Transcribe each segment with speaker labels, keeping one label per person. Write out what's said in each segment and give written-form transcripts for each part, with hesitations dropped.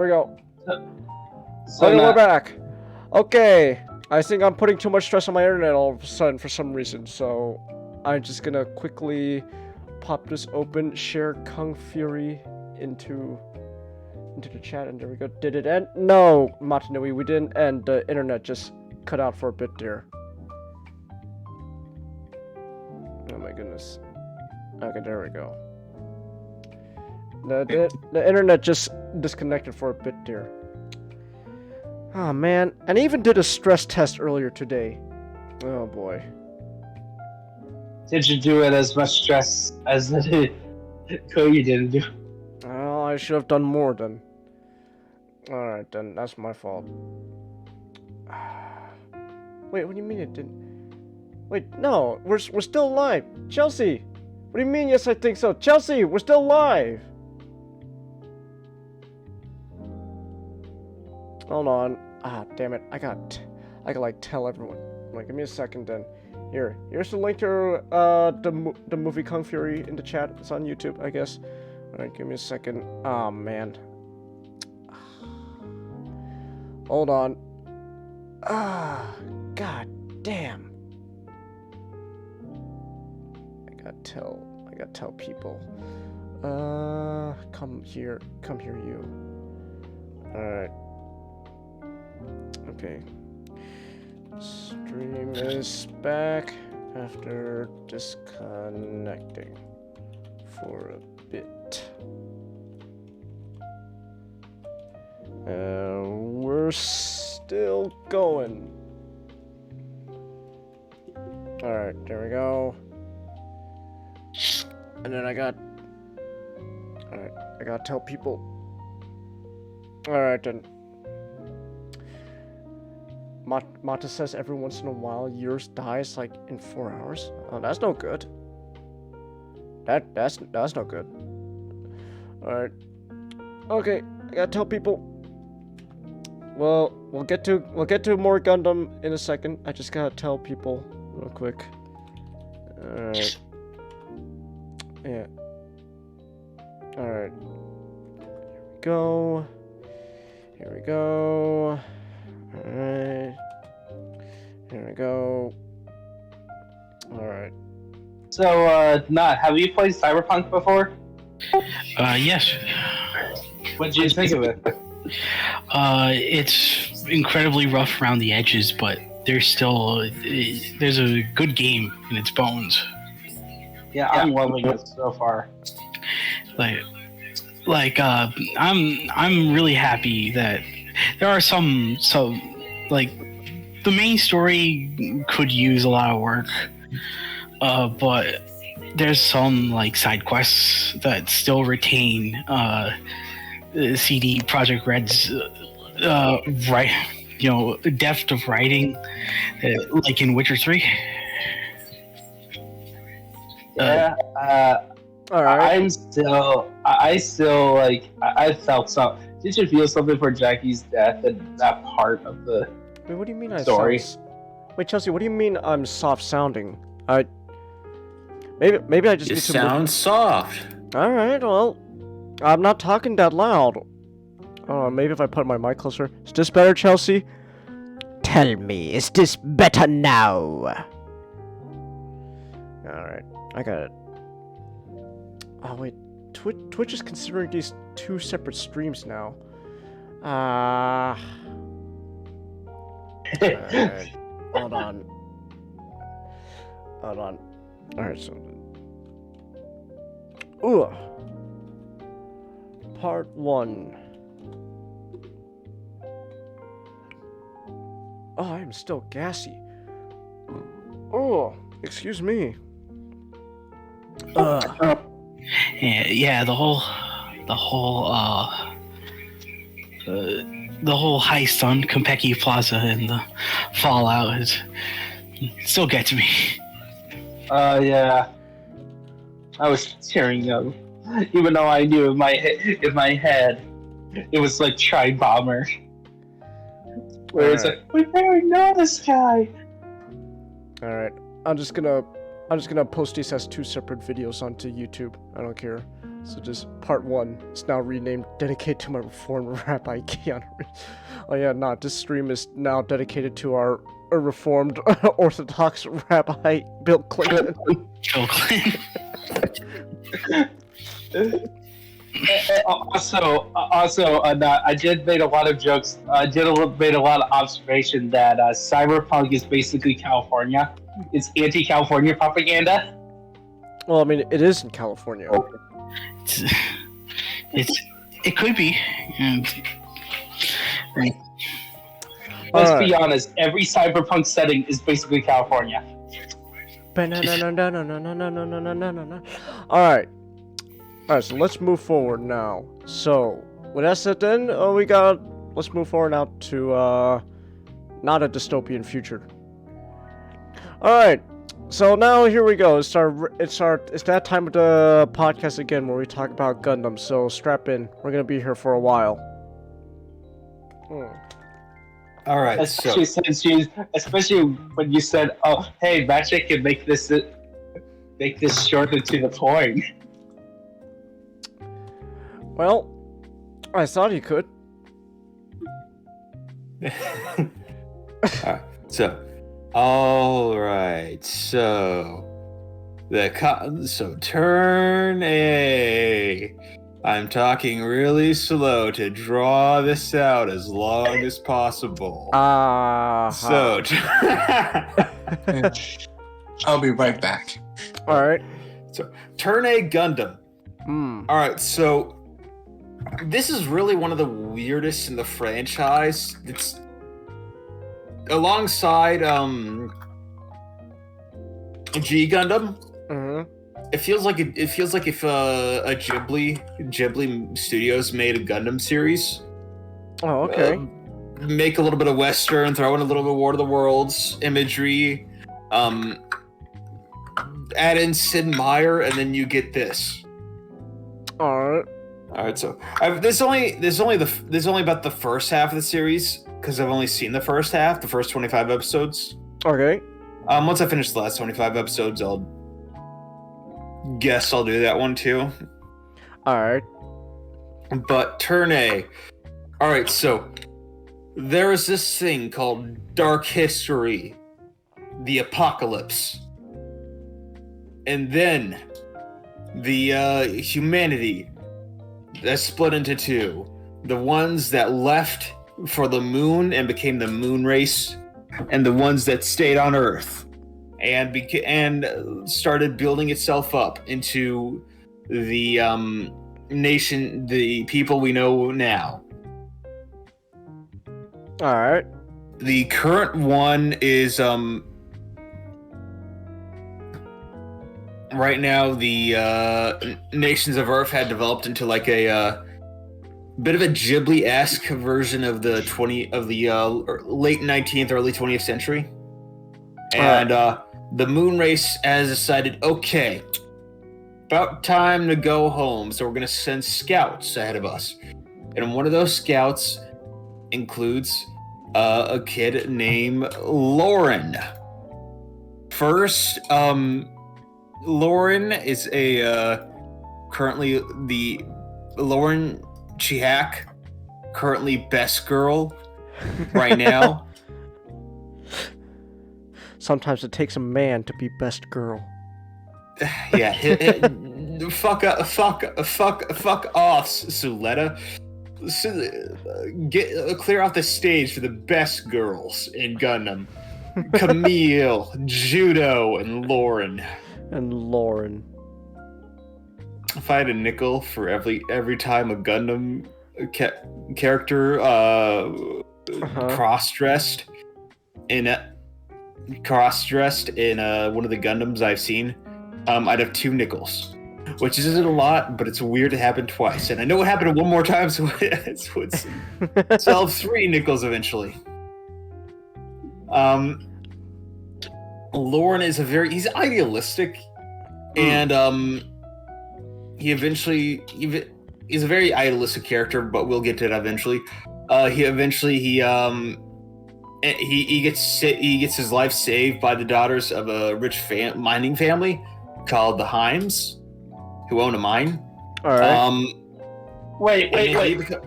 Speaker 1: we go.
Speaker 2: So
Speaker 1: Okay,
Speaker 2: now,
Speaker 1: we're back. Okay, I think I'm putting too much stress on my internet all of a sudden for some reason, so I'm just gonna quickly pop this open, share Kung Fury into the chat, and there we go. Did it end? No, Matanui, we didn't end. The internet just cut out for a bit there. Oh my goodness. Okay, there we go. The internet just disconnected for a bit there. Oh man, and I even did a stress test earlier today. Oh boy.
Speaker 2: did you do it as much stress as the Cody didn't do?
Speaker 1: Oh, I should have done more then. Alright then, that's my fault. Wait, what do you mean it didn't? Wait, no, we're still alive. Chelsea! What do you mean, yes I think so? Chelsea, we're still alive! Hold on. Ah, damn it. I gotta like tell everyone. Like, give me a second then. Here's the link to the movie Kung Fury in the chat. It's on YouTube, I guess. Alright, give me a second. Oh man. Hold on. Ah, god damn. I gotta tell people. Come here, you. Alright. Okay. Stream is back after disconnecting for a bit. We're still going. Alright, there we go. And then I gotta tell people. Alright then. Mata says every once in a while yours dies like in 4 hours. Oh, that's no good. That's no good. Alright. Okay, I gotta tell people. Well, we'll get to more Gundam in a second. I just gotta tell people real quick. Alright. Yeah. Alright. Here we go. Alright. Here we go. Alright.
Speaker 2: So, Nat, have you played Cyberpunk before?
Speaker 3: Yes.
Speaker 2: What did you think of it?
Speaker 3: It's incredibly rough around the edges, but there's a good game in its bones.
Speaker 2: Yeah, I'm loving it so far.
Speaker 3: I'm really happy that there are some like the main story could use a lot of work, but there's some like side quests that still retain CD Projekt Red's depth of writing, like in Witcher 3.
Speaker 2: Yeah.
Speaker 1: All right.
Speaker 2: I still like. I felt some. Did you feel something for Jackie's death and that part of the
Speaker 1: Wait, what do you mean
Speaker 2: story?
Speaker 1: Wait, Chelsea, what do you mean I'm soft sounding? Maybe I just
Speaker 4: You
Speaker 1: need to
Speaker 4: sound soft.
Speaker 1: All right, well, I'm not talking that loud. Maybe if I put my mic closer. Is this better, Chelsea? Tell me, is this better now? All right, I got it. Oh wait, Twitch is considering these two separate streams now. Alright, hold on. Alright, so Part 1. Oh, I am still gassy. Oh, excuse me.
Speaker 3: Yeah, the whole heist on Konpeki Plaza and the fallout still gets me.
Speaker 2: Yeah. I was tearing up, even though I knew in my head it was like Tri Bomber, where it's like we barely know this guy.
Speaker 1: All right, I'm just gonna post these as two separate videos onto YouTube. I don't care. So just part 1 is now renamed dedicated to my reformed Rabbi Keanu Reeves. Oh yeah, this stream is now dedicated to our reformed Orthodox Rabbi Bill Clinton.
Speaker 3: Bill Clinton.
Speaker 2: Also, I did made a lot of jokes. I made a lot of observation that cyberpunk is basically California. It's anti-California propaganda.
Speaker 1: Well, I mean, it is in California.
Speaker 3: It could be.
Speaker 2: Let's be honest. Every cyberpunk setting is basically California.
Speaker 1: Alright, so let's move forward now. So, with that said then, let's move forward now to, not a dystopian future. Alright, so now here we go. It's that time of the podcast again where we talk about Gundam, so strap in. We're gonna be here for a while.
Speaker 4: All right,
Speaker 2: Especially when you said, "Oh, hey, Magic can make this short and to the point."
Speaker 1: Well, I thought you could.
Speaker 4: All right. So turn A. I'm talking really slow to draw this out as long as possible. So
Speaker 5: I'll be right back.
Speaker 1: All right.
Speaker 4: So turn A Gundam. All right. So this is really one of the weirdest in the franchise. It's alongside G Gundam.
Speaker 1: Mm-hmm.
Speaker 4: It feels like if a Ghibli Studios made a Gundam series.
Speaker 1: Oh, okay.
Speaker 4: Make a little bit of Western, throw in a little bit of War of the Worlds imagery, add in Sid Meier, and then you get this.
Speaker 1: All
Speaker 4: right. So there's only about the first half of the series because I've only seen the first half, the first 25 episodes.
Speaker 1: Okay.
Speaker 4: Once I finish the last 25 episodes, I'll do that one too.
Speaker 1: Alright.
Speaker 4: But turn A. Alright, so there is this thing called Dark History, the Apocalypse. And then the humanity that's split into two. The ones that left for the moon and became the moon race, and the ones that stayed on Earth and started building itself up into the nation, the people we know now.
Speaker 1: All right.
Speaker 4: The current one is right now the nations of Earth had developed into like a bit of a Ghibli-esque version of the late 19th, early 20th century. And the moon race has decided, okay, about time to go home, so we're going to send scouts ahead of us. And one of those scouts includes a kid named Lauren. First, Lauren is currently the Lauren Chihak, currently best girl right now.
Speaker 1: Sometimes it takes a man to be best girl.
Speaker 4: Yeah, fuck off, Suletta. Clear out the stage for the best girls in Gundam. Camille, Judo, and Lauren. If I had a nickel for every time a Gundam character cross-dressed in one of the Gundams I've seen, I'd have 2 nickels, which isn't a lot, but it's weird to happen twice. And I know it happened one more time, so I'll have 3 nickels eventually. Lauren is he's idealistic, and he's a very idealistic character, but we'll get to that eventually. He gets his life saved by the daughters of a rich mining family called the Heims, who own a mine.
Speaker 1: All right.
Speaker 2: Wait.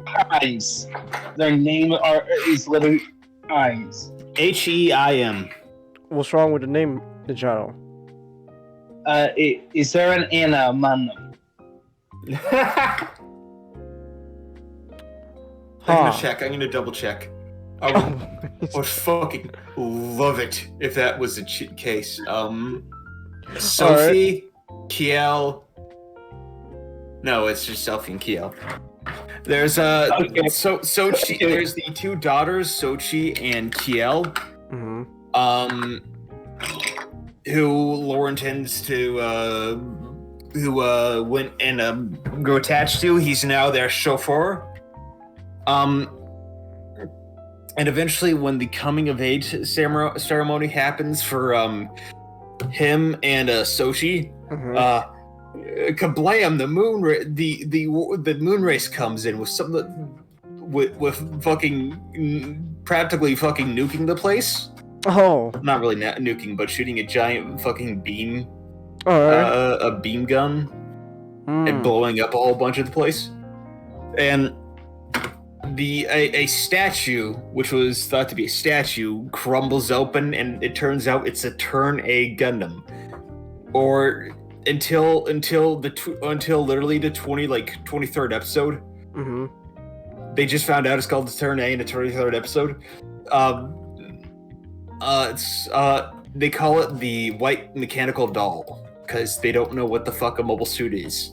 Speaker 2: Heinz. Their name is literally Heinz.
Speaker 4: Heim.
Speaker 1: What's wrong with the name, Nijano?
Speaker 2: Is there an Anna among them?
Speaker 4: I'm gonna double check. I would fucking love it if that was the case. Sophie, Kiel. No, it's just Sophie and Kiel. There's Sochi.
Speaker 2: Okay.
Speaker 4: There's the two daughters, Sochi and Kiel.
Speaker 1: Mm-hmm.
Speaker 4: Who Lauren tends to went and grew attached to. He's now their chauffeur. And eventually, when the coming of age ceremony happens for him and Sochi, kablam! The moon race comes in with with fucking practically fucking nuking the place.
Speaker 1: Oh.
Speaker 4: Not really nuking, but shooting a giant fucking beam,
Speaker 1: All right.
Speaker 4: a beam gun, and blowing up a whole bunch of the place. And a statue, which was thought to be a statue, crumbles open, and it turns out it's a Turn A Gundam. Or until literally the 23rd episode.
Speaker 1: Mm-hmm.
Speaker 4: They just found out it's called the Turn A in the 23rd episode. They call it the White Mechanical Doll because they don't know what the fuck a mobile suit is.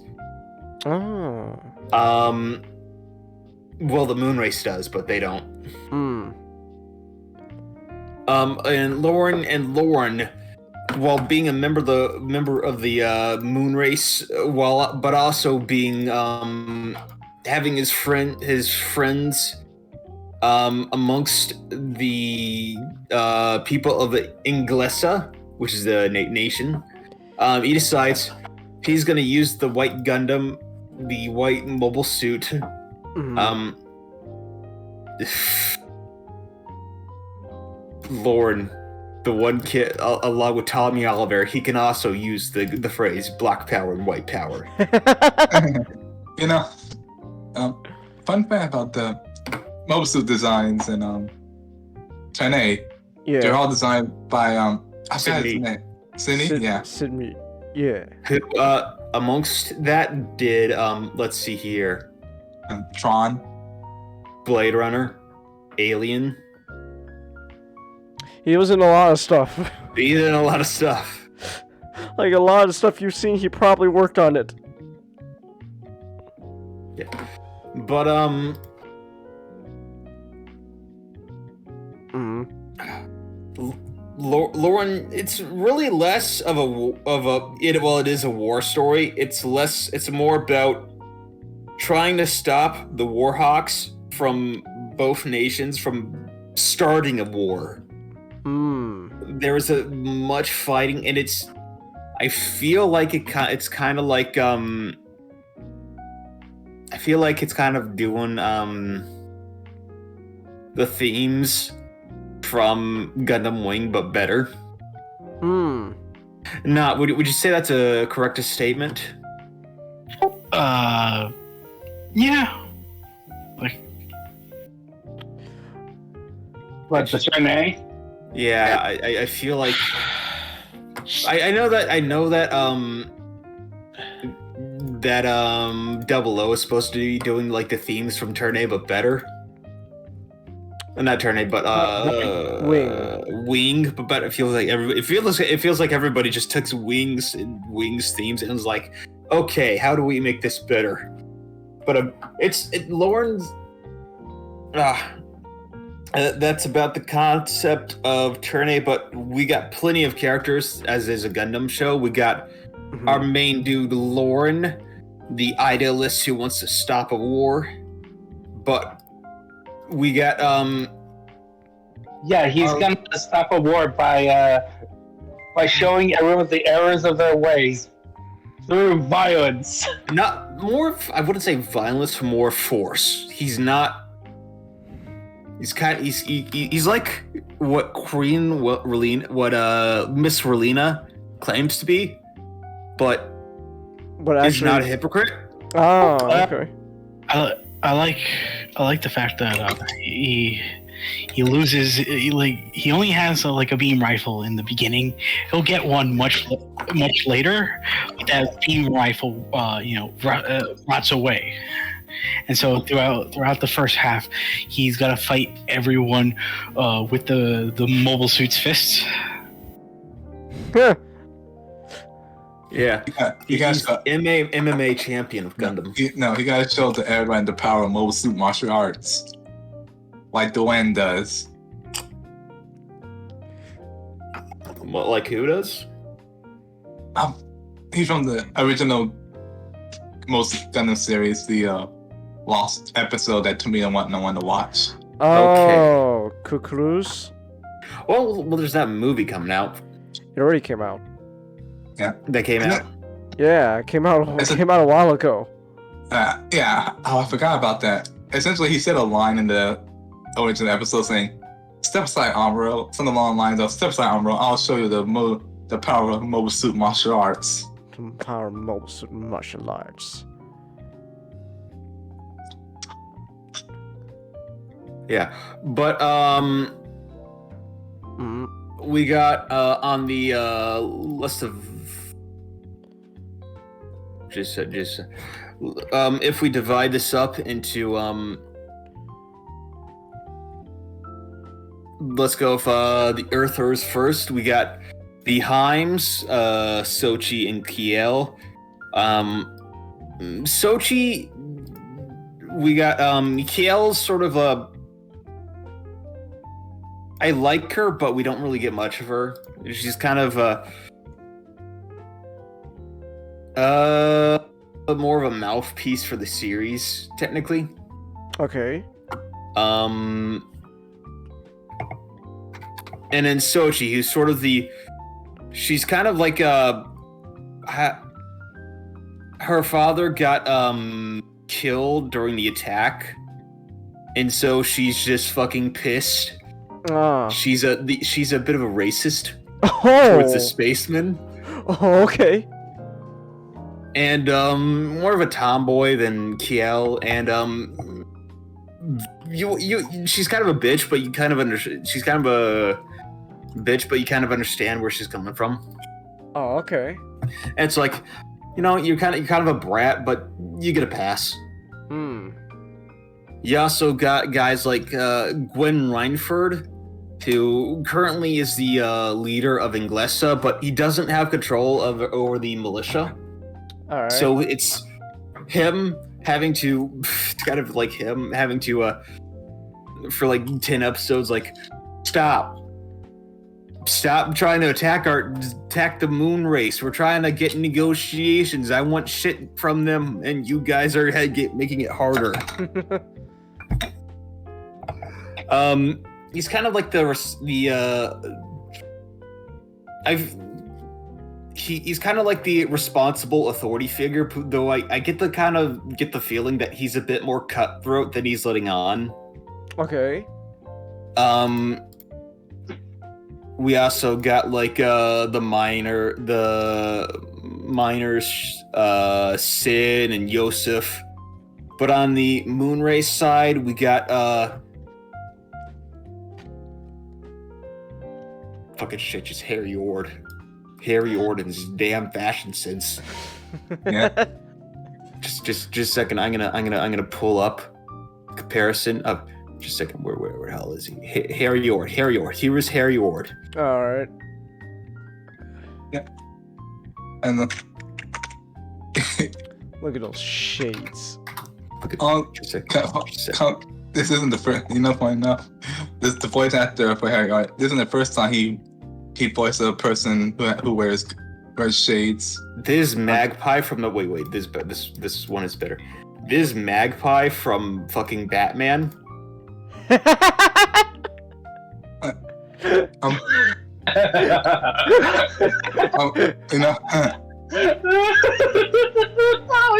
Speaker 1: Oh.
Speaker 4: Well, the Moonrace does, but they don't. And Lauren, while being a member of the Moonrace, but also being having his friends amongst the people of the Inglesa, which is the nation, he decides he's gonna use the white Gundam, the white mobile suit. Lauren, the one kid, along with Tommy Oliver, he can also use the phrase "black power" and "white power."
Speaker 5: You know, fun fact about the mobile suit designs and Turn A,
Speaker 1: Yeah.
Speaker 5: they're all designed by I forgot his
Speaker 4: Sydney.
Speaker 5: name. Sydney, yeah.
Speaker 1: Sydney. Yeah.
Speaker 4: Who, amongst that did let's see here,
Speaker 5: Tron.
Speaker 4: Blade Runner, Alien.
Speaker 1: He was in a lot of stuff.
Speaker 4: He did a lot of stuff.
Speaker 1: Like a lot of stuff you've seen, he probably worked on it.
Speaker 4: Yeah, but Lauren, it's really less of it is a war story. It's more about trying to stop the Warhawks from both nations from starting a war. There is a much fighting, and I feel like it's kind of like I feel like it's kind of doing the themes from Gundam Wing, but better. Nah, would you say that's a correct statement?
Speaker 3: Yeah.
Speaker 2: What, the Turn A?
Speaker 4: Yeah, I feel like I know that Double O is supposed to be doing like the themes from Turn A, but better. Not Turn A, but Wing, but better. It feels like everybody just took Wing's themes and was like, okay, how do we make this better? But Lauren's. That's about the concept of Turn A, but we got plenty of characters, as is a Gundam show. We got our main dude, Lauren, the idealist who wants to stop a war. But we got,
Speaker 2: Yeah, he's gonna stop a war by showing everyone the errors of their ways through violence.
Speaker 4: not more, I wouldn't say violence, more force. He's not. He's like what Miss Relina claims to be, but
Speaker 1: actually,
Speaker 4: he's not a hypocrite.
Speaker 1: Oh, okay.
Speaker 3: I like the fact that he loses he only has like a beam rifle in the beginning. He'll get one much later, but that beam rifle rots away. And so throughout the first half, he's got to fight everyone with the mobile suit's fists.
Speaker 4: Yeah.
Speaker 5: You guys
Speaker 4: He's MMA champion of Gundam.
Speaker 5: he got to show to everyone the power of mobile suit martial arts, like the Wen does.
Speaker 4: What, like who does?
Speaker 5: He's from the original most Gundam series, the lost episode that Tomino wanted to watch.
Speaker 1: Oh, Kukuruz?
Speaker 4: Well, there's that movie coming out.
Speaker 1: It already came out.
Speaker 4: That came out.
Speaker 1: Yeah, it came out
Speaker 5: It's a-
Speaker 1: a while ago.
Speaker 5: Yeah. Oh, I forgot about that. Essentially, he said a line in the original episode saying, "Step aside, Amuro." Something along the lines of, "Step aside, Amuro. I'll show you the power of mobile suit martial arts."
Speaker 1: Power of mobile suit martial arts.
Speaker 4: Yeah, but
Speaker 1: Mm.
Speaker 4: we got on the list of just if we divide this up into let's go with the Earthers first. We got the Heims, Sochi, and Kiel. Sochi, we got Kiel's sort of a. I like her, but we don't really get much of her. She's kind of more of a mouthpiece for the series, technically.
Speaker 1: Okay.
Speaker 4: And then Sochi, who's sort of she's kind of like her father got killed during the attack, and so she's just fucking pissed. She's a bit of a racist towards the spacemen.
Speaker 1: Oh, okay.
Speaker 4: And more of a tomboy than Kiel, and she's kind of a bitch, but you kind of she's kind of a bitch, but you kind of understand where she's coming from.
Speaker 1: Oh, okay.
Speaker 4: And it's like, you're kind of a brat, but you get a pass. You also got guys like Gwen Reinford, who currently is the leader of Inglesa, but he doesn't have control over the militia.
Speaker 1: All right.
Speaker 4: So it's him having to, for like 10 episodes, like, stop trying to attack the moon race. We're trying to get negotiations. I want shit from them, and you guys are making it harder. He's kind of like he's kind of like the responsible authority figure, though I get the feeling that he's a bit more cutthroat than he's letting on.
Speaker 1: Okay.
Speaker 4: We also got like the miners, Sid and Yosef. But on the Moonrace side, we got fucking shit, just Harry Ord. Harry Ord and his damn fashion sense.
Speaker 5: Yeah.
Speaker 4: Just a second. I'm gonna pull up comparison of. Just a second. Where the hell is he? Harry Ord. Here is Harry Ord.
Speaker 1: All right.
Speaker 5: Yeah. And
Speaker 1: Look at those shades.
Speaker 4: Look at
Speaker 5: Just a second. This isn't the first. Funny enough, this is the voice actor for Harry Ord. This isn't the first time he voiced a person who wears shades.
Speaker 4: This Magpie from the wait. This one is better. This Magpie from fucking Batman.
Speaker 2: Oh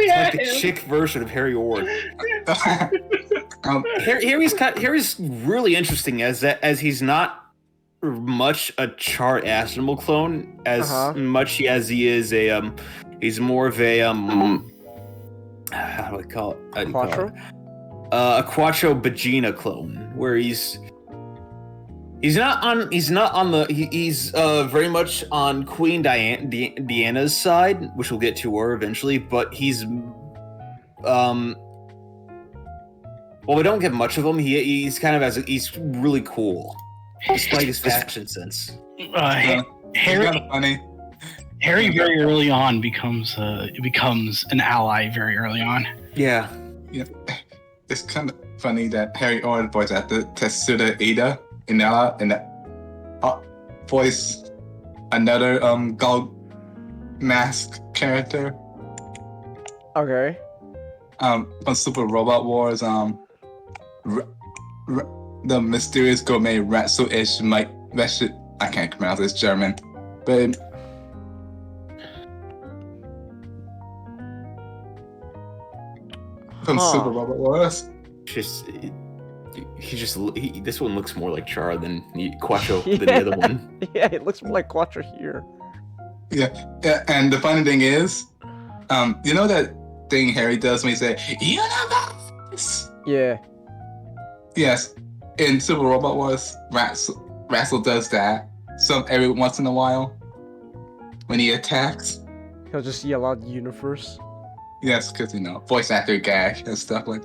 Speaker 2: yeah.
Speaker 4: It's like the chick version of Harry Ord. Harry's really interesting as he's not much a Char Astromel clone as much as he is he's more of a how do I call it? How do you call it?
Speaker 1: Quattro?
Speaker 4: A Quattro Vegeta clone, where he's not very much on Queen Diana's side, which we'll get to her eventually, but he's well, we don't get much of him. He's kind of he's really cool, despite his fashion sense.
Speaker 3: Harry,
Speaker 5: Kind of funny.
Speaker 3: Harry very early on becomes an ally very early on.
Speaker 4: Yeah.
Speaker 5: Yeah. It's kind of funny that Harry Orr voice actor Tetsuda Ida Inella and voice another gold mask character
Speaker 1: Okay.
Speaker 5: from Super Robot Wars the mysterious gourmet Ratsu-ish Mike I can't pronounce it, it's German, but from Super Robot Wars.
Speaker 4: This one looks more like Char than Quattro than the other one.
Speaker 1: Yeah, it looks more like Quattro here.
Speaker 5: Yeah, and the funny thing is, you know that thing Harry does when he say "Universe"?
Speaker 1: Yeah.
Speaker 5: Yes, in Super Robot Wars, Rassel does that. So every once in a while, when he attacks.
Speaker 1: He'll just yell out universe.
Speaker 5: Yes, because voice actor gag and stuff like.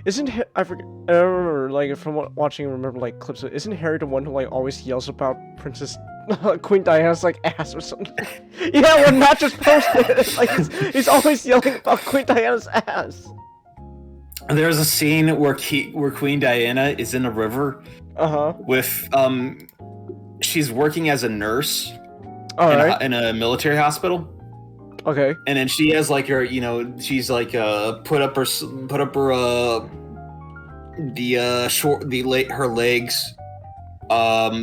Speaker 1: I forget. I don't remember, like, from watching, remember, like, clips of, isn't Harry the one who, like, always yells about Queen Diana's, like, ass or something? Yeah, when Matt just posted it, like, he's always yelling about Queen Diana's ass.
Speaker 4: There's a scene where Queen Diana is in a river with she's working as a nurse in a military hospital.
Speaker 1: Okay.
Speaker 4: And then she has like her, she's like put up her her legs,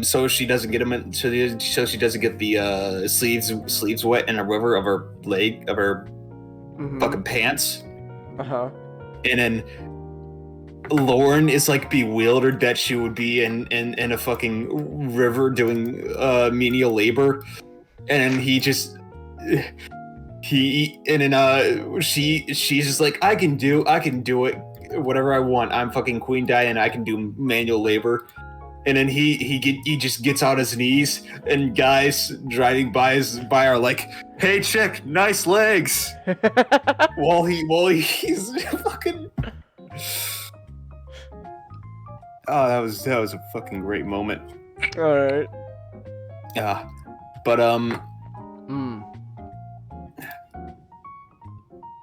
Speaker 4: so she doesn't get them in, so she doesn't get the sleeves wet in a river of her fucking pants. And then Lauren is like bewildered that she would be in a fucking river doing menial labor, and then she's just like, I can do it, whatever I want. I'm fucking Queen Diana, I can do manual labor. And then he just gets on his knees, and guys driving by are like, "Hey chick, nice legs." while he's fucking. Oh, that was a fucking great moment.
Speaker 1: All right.
Speaker 4: Yeah, but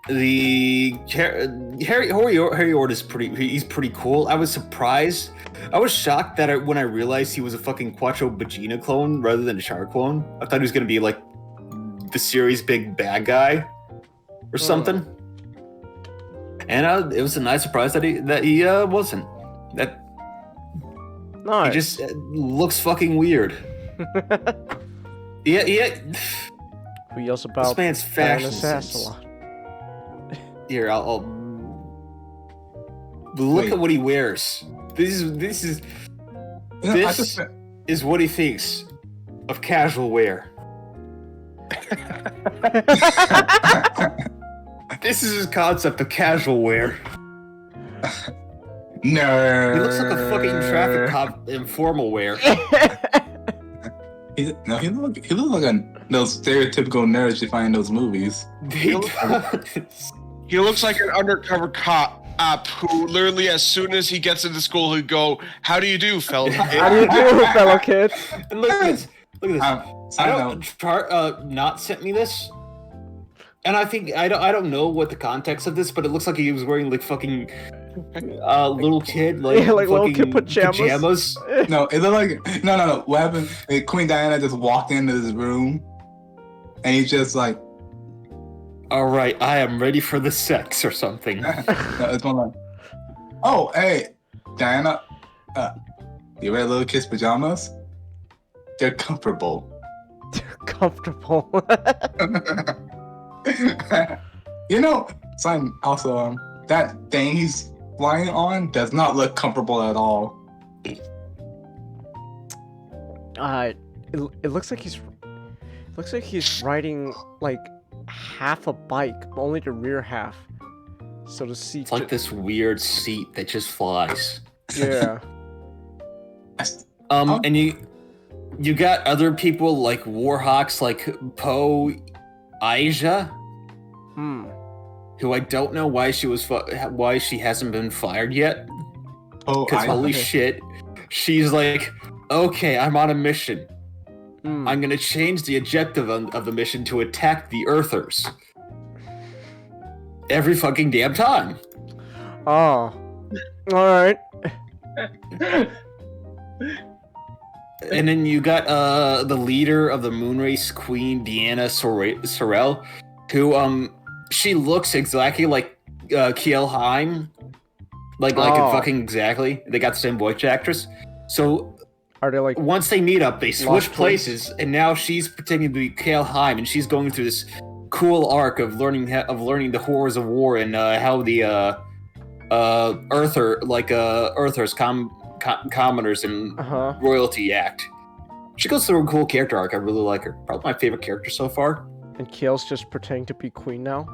Speaker 4: the Harry Ord is pretty cool. I was surprised. I was shocked that when I realized he was a fucking Quattro Vegeta clone rather than a Char clone. I thought he was gonna be like the series' big bad guy or something. And it was a nice surprise that he wasn't. That
Speaker 1: nice.
Speaker 4: He just looks fucking weird. Yeah.
Speaker 1: Who yells about
Speaker 4: this man's fashion
Speaker 1: sense
Speaker 4: sense
Speaker 1: a lot?
Speaker 4: Here, I'll look at what he wears. This is what he thinks of casual wear. This is his concept of casual wear.
Speaker 5: No.
Speaker 4: He looks like a fucking traffic cop in formal wear.
Speaker 5: He looks like those stereotypical nerds you find in those movies.
Speaker 6: He looks like an undercover cop who literally, as soon as he gets into school, he'd go, "How do you do, fellow kid?"
Speaker 1: How do you do, fellow kids?
Speaker 4: And look at this.
Speaker 5: I
Speaker 4: Not sent me this, and I think I don't know what the context of this, but it looks like he was wearing like fucking little kid like
Speaker 1: little kid pajamas.
Speaker 5: No, it looked like no. What happened? Queen Diana just walked into his room, and he's just like,
Speaker 4: "All right, I am ready for the sex" or something.
Speaker 5: No, it's more like, "Oh, hey, Diana, you wear little kid's pajamas? They're comfortable."
Speaker 1: They're comfortable.
Speaker 5: Son, also, that thing he's flying on does not look comfortable at all.
Speaker 1: It looks like he's riding like half a bike, only the rear half. So the seat.
Speaker 4: It's like this weird seat that just flies.
Speaker 1: Yeah.
Speaker 4: And you got other people like Warhawks, like Po Aija, who I don't know why why she hasn't been fired yet.
Speaker 5: Oh,
Speaker 4: Because holy shit, she's like, okay, I'm on a mission. I'm gonna change the objective of the mission to attack the Earthers. Every fucking damn time.
Speaker 1: Oh. Alright.
Speaker 4: And then you got the leader of the Moonrace Queen, Deanna Sorrell, who she looks exactly like Kiel Heim. Like fucking exactly. They got the same voice actress. So
Speaker 1: Are they like
Speaker 4: once they meet up, they switch
Speaker 1: Lost
Speaker 4: places, and now she's pretending to be Kale Heim, and she's going through this cool arc of learning the horrors of war and how the Earthers, commoners, and royalty act. She goes through a cool character arc. I really like her. Probably my favorite character so far.
Speaker 1: And Kiel's just pretending to be queen now?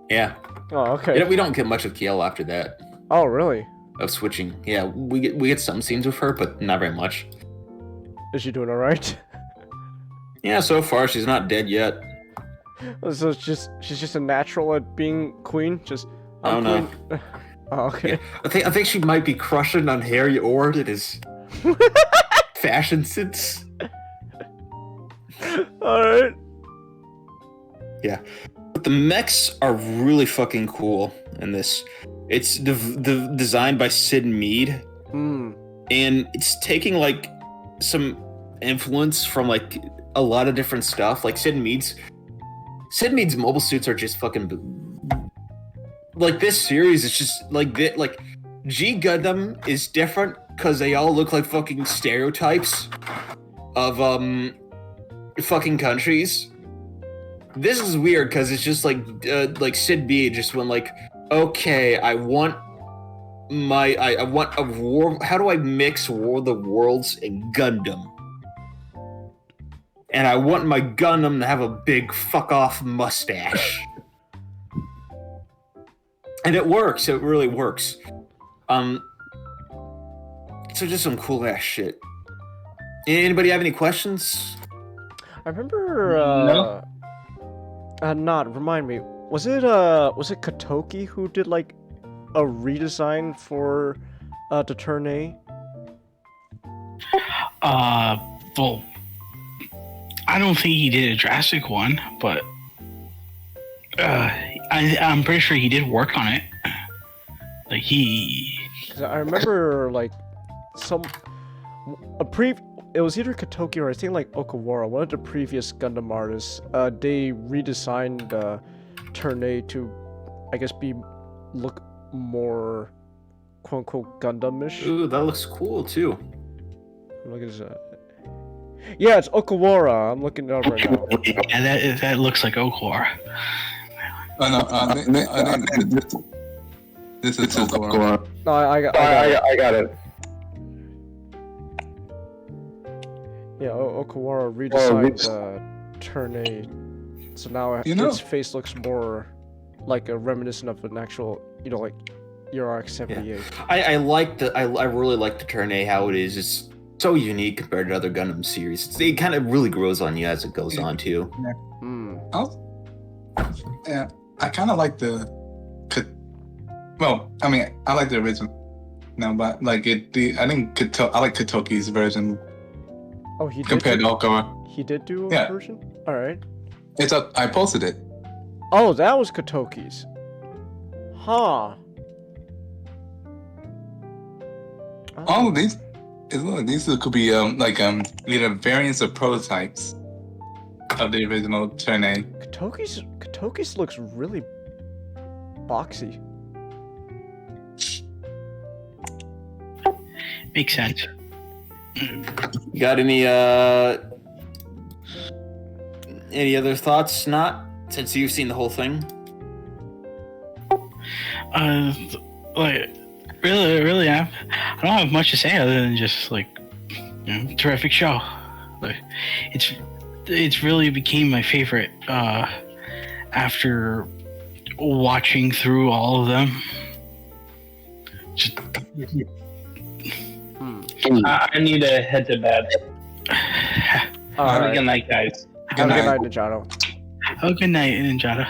Speaker 4: Yeah.
Speaker 1: Oh, okay.
Speaker 4: We don't get much of Kiel after that.
Speaker 1: Oh, really?
Speaker 4: Of switching. Yeah, we get some scenes with her, but not very much.
Speaker 1: Is she doing alright?
Speaker 4: Yeah, so far she's not dead yet.
Speaker 1: So she's just a natural at being queen? Just
Speaker 4: I don't know.
Speaker 1: Oh, okay.
Speaker 4: Yeah. I think she might be crushing on Harry Ord in his fashion sense.
Speaker 1: Alright.
Speaker 4: Yeah. But the mechs are really fucking cool in this. It's designed by Sid Mead. And it's taking like some influence from like a lot of different stuff. Like Sid Mead's mobile suits are just fucking like this series is just like G Gundam is different because they all look like fucking stereotypes of fucking countries. This is weird because it's just like Sid Mead just went like, okay, I want a war. How do I mix War of the Worlds and Gundam? And I want my Gundam to have a big fuck off mustache. And it works. It really works. So just some cool ass shit. Anybody have any questions?
Speaker 1: I remember remind me. Was it Kotoki who did like a redesign for the Turn A?
Speaker 3: Well, I don't think he did a drastic one, but I'm pretty sure he did work on it. Like he.
Speaker 1: 'Cause I remember like it was either Kotoki or I think like Okawara, one of the previous Gundam artists. They redesigned Turn A to, I guess, look more quote unquote Gundam-ish.
Speaker 4: Ooh, that looks cool too.
Speaker 1: Look at this. Yeah, it's Okawara. I'm looking it up right now.
Speaker 3: Yeah, that looks like Okawara.
Speaker 5: Oh no, this is Okawara.
Speaker 1: No, I got it. Yeah, Okawara redesigned Turn A, so now its face looks more like a reminiscent of an actual, like your RX-78.
Speaker 4: Yeah. I really like the Turn A how it is. It's so unique compared to other Gundam series. It kind of really grows on you as it goes on too.
Speaker 5: Yeah, I kind of like I like the original. No, but like I think I like Kotoki's version.
Speaker 1: Oh, he did
Speaker 5: compared to Okawara.
Speaker 1: He did do a version? Alright.
Speaker 5: It's up. I posted it.
Speaker 1: Oh, that was Kotoki's. Huh.
Speaker 5: All of these could be either variants or prototypes of the original Turn A.
Speaker 1: Kotoki's looks really boxy.
Speaker 3: Makes sense.
Speaker 4: You got any other thoughts? Not since you've seen the whole thing.
Speaker 3: Like really, I don't have much to say other than just like, terrific show. Like, it's really became my favorite after watching through all of them. Just
Speaker 2: I need to head to bed. Have a
Speaker 1: Alright.
Speaker 2: good night, guys.
Speaker 1: Have a good
Speaker 5: night.
Speaker 1: night, Najano.
Speaker 3: oh, good night, Ninjata.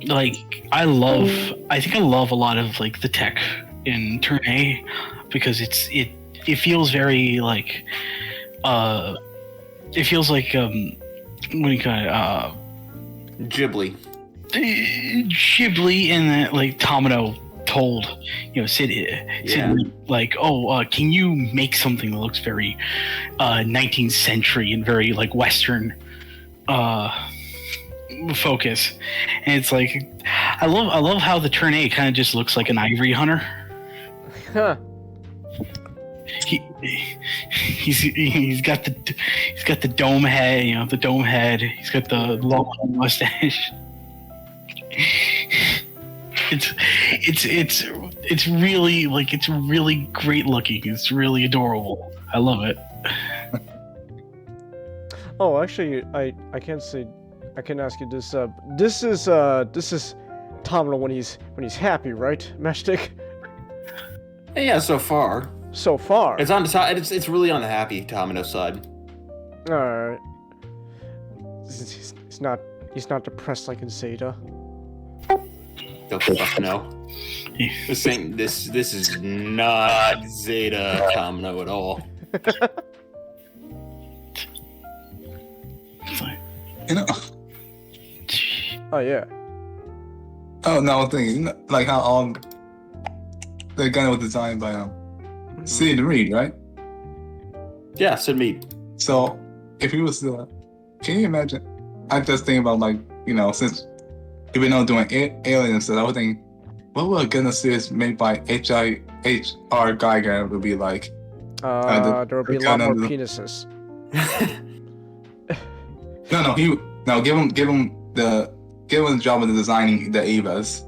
Speaker 3: I think I love a lot of like the tech in Turn A because it feels very like it feels like what do you call it,
Speaker 4: Ghibli.
Speaker 3: Ghibli, and that like Tomino told Sid like, oh, can you make something that looks very 19th century and very like Western focus. And it's like I love how the Turn A kind of just looks like an ivory hunter.
Speaker 1: Huh.
Speaker 3: He's got the dome head, the dome head. He's got the long mustache. It's really like it's really great looking. It's really adorable. I love it.
Speaker 1: Oh, actually, I can ask you this. This is Tomino when he's happy, right, Matchstick?
Speaker 4: Yeah, so far.
Speaker 1: So far.
Speaker 4: It's on the side. It's really on the happy Tomino side.
Speaker 1: All right. He's not depressed like in Zeta.
Speaker 4: Don't fuck no. This is not Zeta Tomino at all.
Speaker 5: You know.
Speaker 1: Oh yeah.
Speaker 5: Oh no, I was thinking like how all the gun was designed by Sid Reed, right?
Speaker 4: Yeah, Sid Mead.
Speaker 5: So if he was can you imagine? I just think about like since even though doing alien stuff, I was thinking, what would a Gundam series made by H.R. Geiger would be like?
Speaker 1: There will be a lot more
Speaker 5: Gundam-
Speaker 1: penises.
Speaker 5: Give him the job of designing the Evas.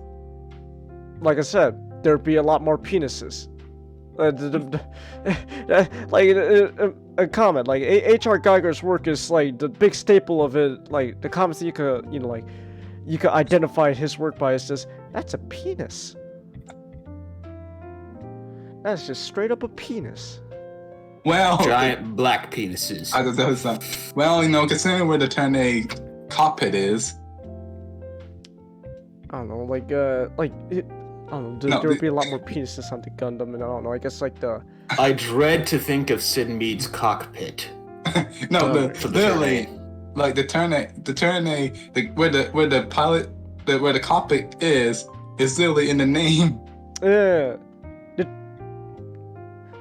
Speaker 1: Like I said, there would be a lot more penises. A comment like H.R. Geiger's work is like the big staple of it. Like the comments that you could you could identify his work by is just that's a penis. That's just straight up a penis.
Speaker 5: Well,
Speaker 4: Giant black penises.
Speaker 5: I thought that was well, considering where the Turn A cockpit is.
Speaker 1: I don't know, I don't know. There would be a lot more penises on the Gundam, and I don't know. I guess like the.
Speaker 4: I dread to think of Sid Mead's cockpit.
Speaker 5: No,
Speaker 4: For the
Speaker 5: literally,
Speaker 4: Turn
Speaker 5: like the Turn A, where the pilot, where the cockpit is literally in the name.
Speaker 1: Yeah.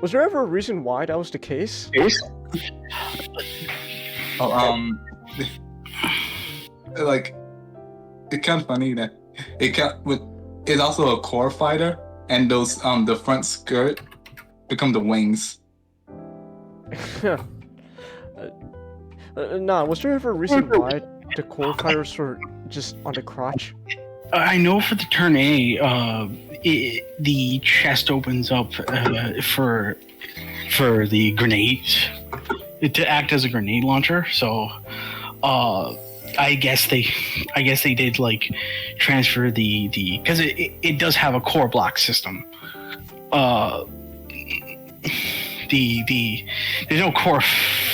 Speaker 1: Was there ever a reason why that was the case?
Speaker 5: Oh, like it's kind of funny that it's also a core fighter, and those the front skirt become the wings.
Speaker 1: Nah, was there ever a reason why the core fighters were just on the crotch?
Speaker 3: I know for the Turn A, the chest opens up for the grenades to act as a grenade launcher. So, I guess they did like transfer the because it does have a core block system. There's no core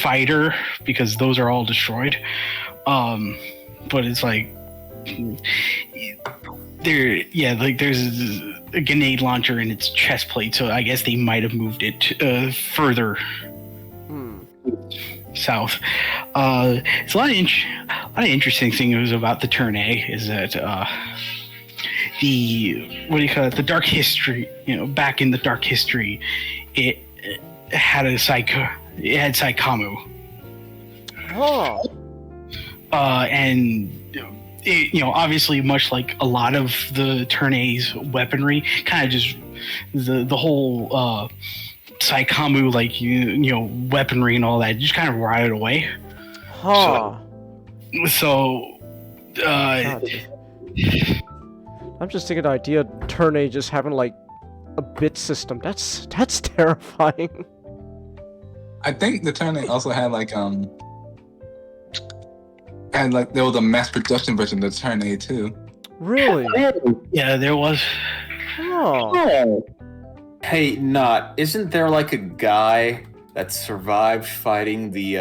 Speaker 3: fighter because those are all destroyed. But it's like there's a grenade launcher in its chest plate, so I guess they might have moved it further south. It's a lot of interesting things about the Turn A is that the dark history, back in the dark history, it had Saikamu.
Speaker 1: Oh.
Speaker 3: And it, obviously, much like a lot of the Turn A's weaponry, kind of just the whole Saikamu, like weaponry and all that, just kind of rotted away.
Speaker 1: Huh.
Speaker 3: So,
Speaker 1: God. I'm just thinking the idea of Turn A just having like a bit system. That's terrifying.
Speaker 5: I think the Turn A also had like And like there was a mass production version of Turn A too.
Speaker 1: Really?
Speaker 3: Yeah, there was.
Speaker 1: Oh.
Speaker 4: Hey, Not, isn't there like a guy that survived fighting the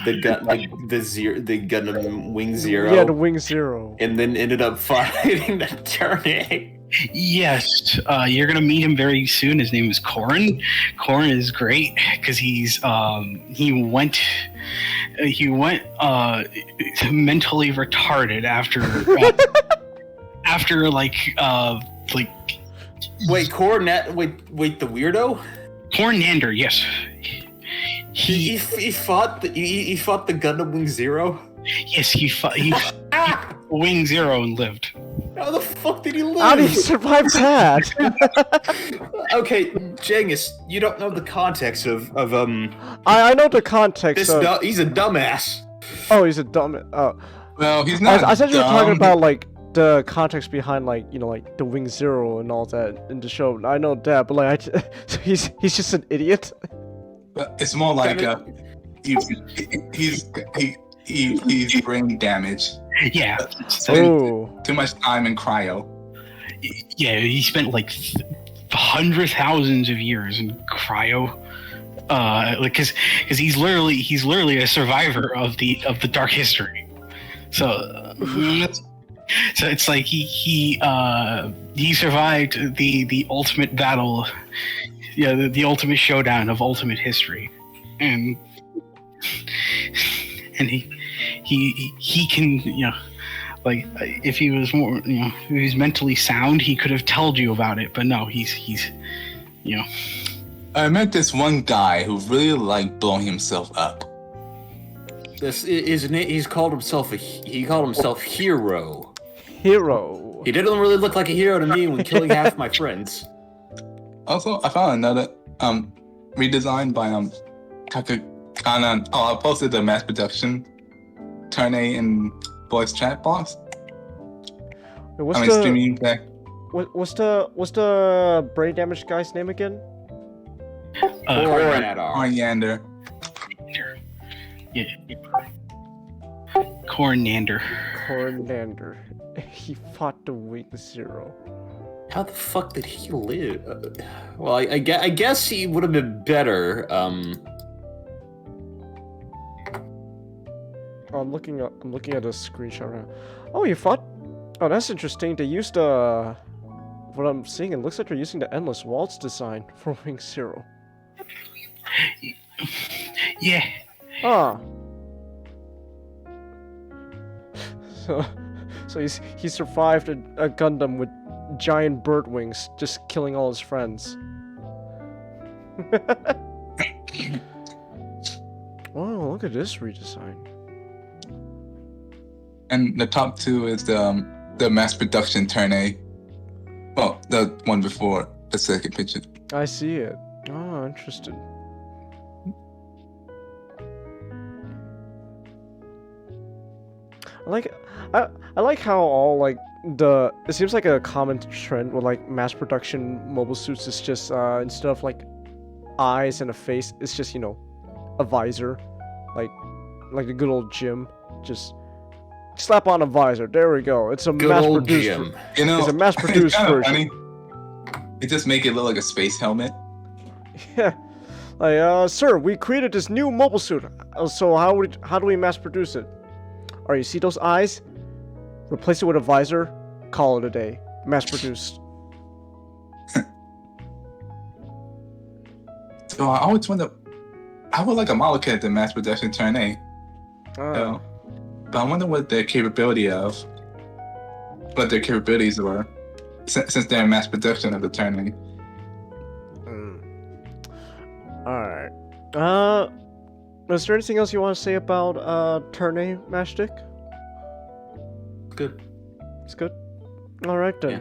Speaker 4: Gundam Wing Zero?
Speaker 1: Yeah, the Wing Zero.
Speaker 4: And then ended up fighting the Turn A.
Speaker 3: Yes, you're gonna meet him very soon. His name is Korin. Korin is great because he went mentally retarded after like
Speaker 4: Wait, wait, the weirdo?
Speaker 3: Cornander, yes.
Speaker 4: He fought the Gundam Wing Zero?
Speaker 3: Yes, he fought Wing Zero and lived.
Speaker 4: How the fuck did he live?
Speaker 1: How did he survive that?
Speaker 4: Okay, Genghis, you don't know the context of
Speaker 1: I know the context.
Speaker 4: he's a dumbass.
Speaker 1: Oh, he's a dumb. Oh,
Speaker 5: Well, he's not.
Speaker 1: I thought you were talking
Speaker 5: dumb.
Speaker 1: about like the context behind like like the Wing Zero and all that in the show. I know that, but like so he's just an idiot.
Speaker 5: But it's more like he's brain damage.
Speaker 3: Yeah.
Speaker 1: Oh.
Speaker 5: Too much time in cryo.
Speaker 3: Yeah, he spent like hundreds, thousands of years in cryo. Because he's literally a survivor of the dark history. So it's like he survived the ultimate battle, the ultimate showdown of ultimate history, and he can like if he was more if he was mentally sound, he could have told you about it, but no, he's
Speaker 5: I met this one guy who really liked blowing himself up.
Speaker 4: He called himself Hero.
Speaker 1: Hero.
Speaker 4: He didn't really look like a hero to me when killing half my friends.
Speaker 5: Also, I found another redesign by Kakakana. Oh, I posted the mass production Turn A in voice chat box.
Speaker 1: Wait,
Speaker 5: Streaming back.
Speaker 1: what's the brain damaged guy's name again?
Speaker 5: Coriander.
Speaker 3: Yeah. Cornander.
Speaker 1: Cornander. He fought the Wing Zero.
Speaker 4: How the fuck did he live? Well, I guess he would have been better.
Speaker 1: I'm looking at a screenshot right now. Oh, he fought. Oh, that's interesting. They used what I'm seeing. It looks like they're using the Endless Waltz design for Wing Zero.
Speaker 3: Yeah.
Speaker 1: Ah. So he survived a Gundam with giant bird wings, just killing all his friends. Oh, look at this redesign.
Speaker 5: And the top two is the mass production Turn A. Well, the one before the second picture.
Speaker 1: I see it. Oh, interesting. I like how all like it seems like a common trend with like mass production mobile suits is just instead of like eyes and a face, it's just a visor, like the good old Jim. Just slap on a visor. There we go. It's a mass produced. It's a mass produced version.
Speaker 5: Funny. It just make it look like a space helmet.
Speaker 1: Yeah. Like, sir, we created this new mobile suit. So how do we mass produce it? Alright, you see those eyes? Replace it with a visor. Call it a day. Mass produced.
Speaker 5: So I always wonder, I would like a model kit at the mass production Turn A. But I wonder what their capabilities were, since they're in mass production of the Turn A.
Speaker 1: Alright. Is there anything else you want to say about Turn A, Mashstick?
Speaker 4: Good.
Speaker 1: It's good? Alright then.
Speaker 4: Yeah.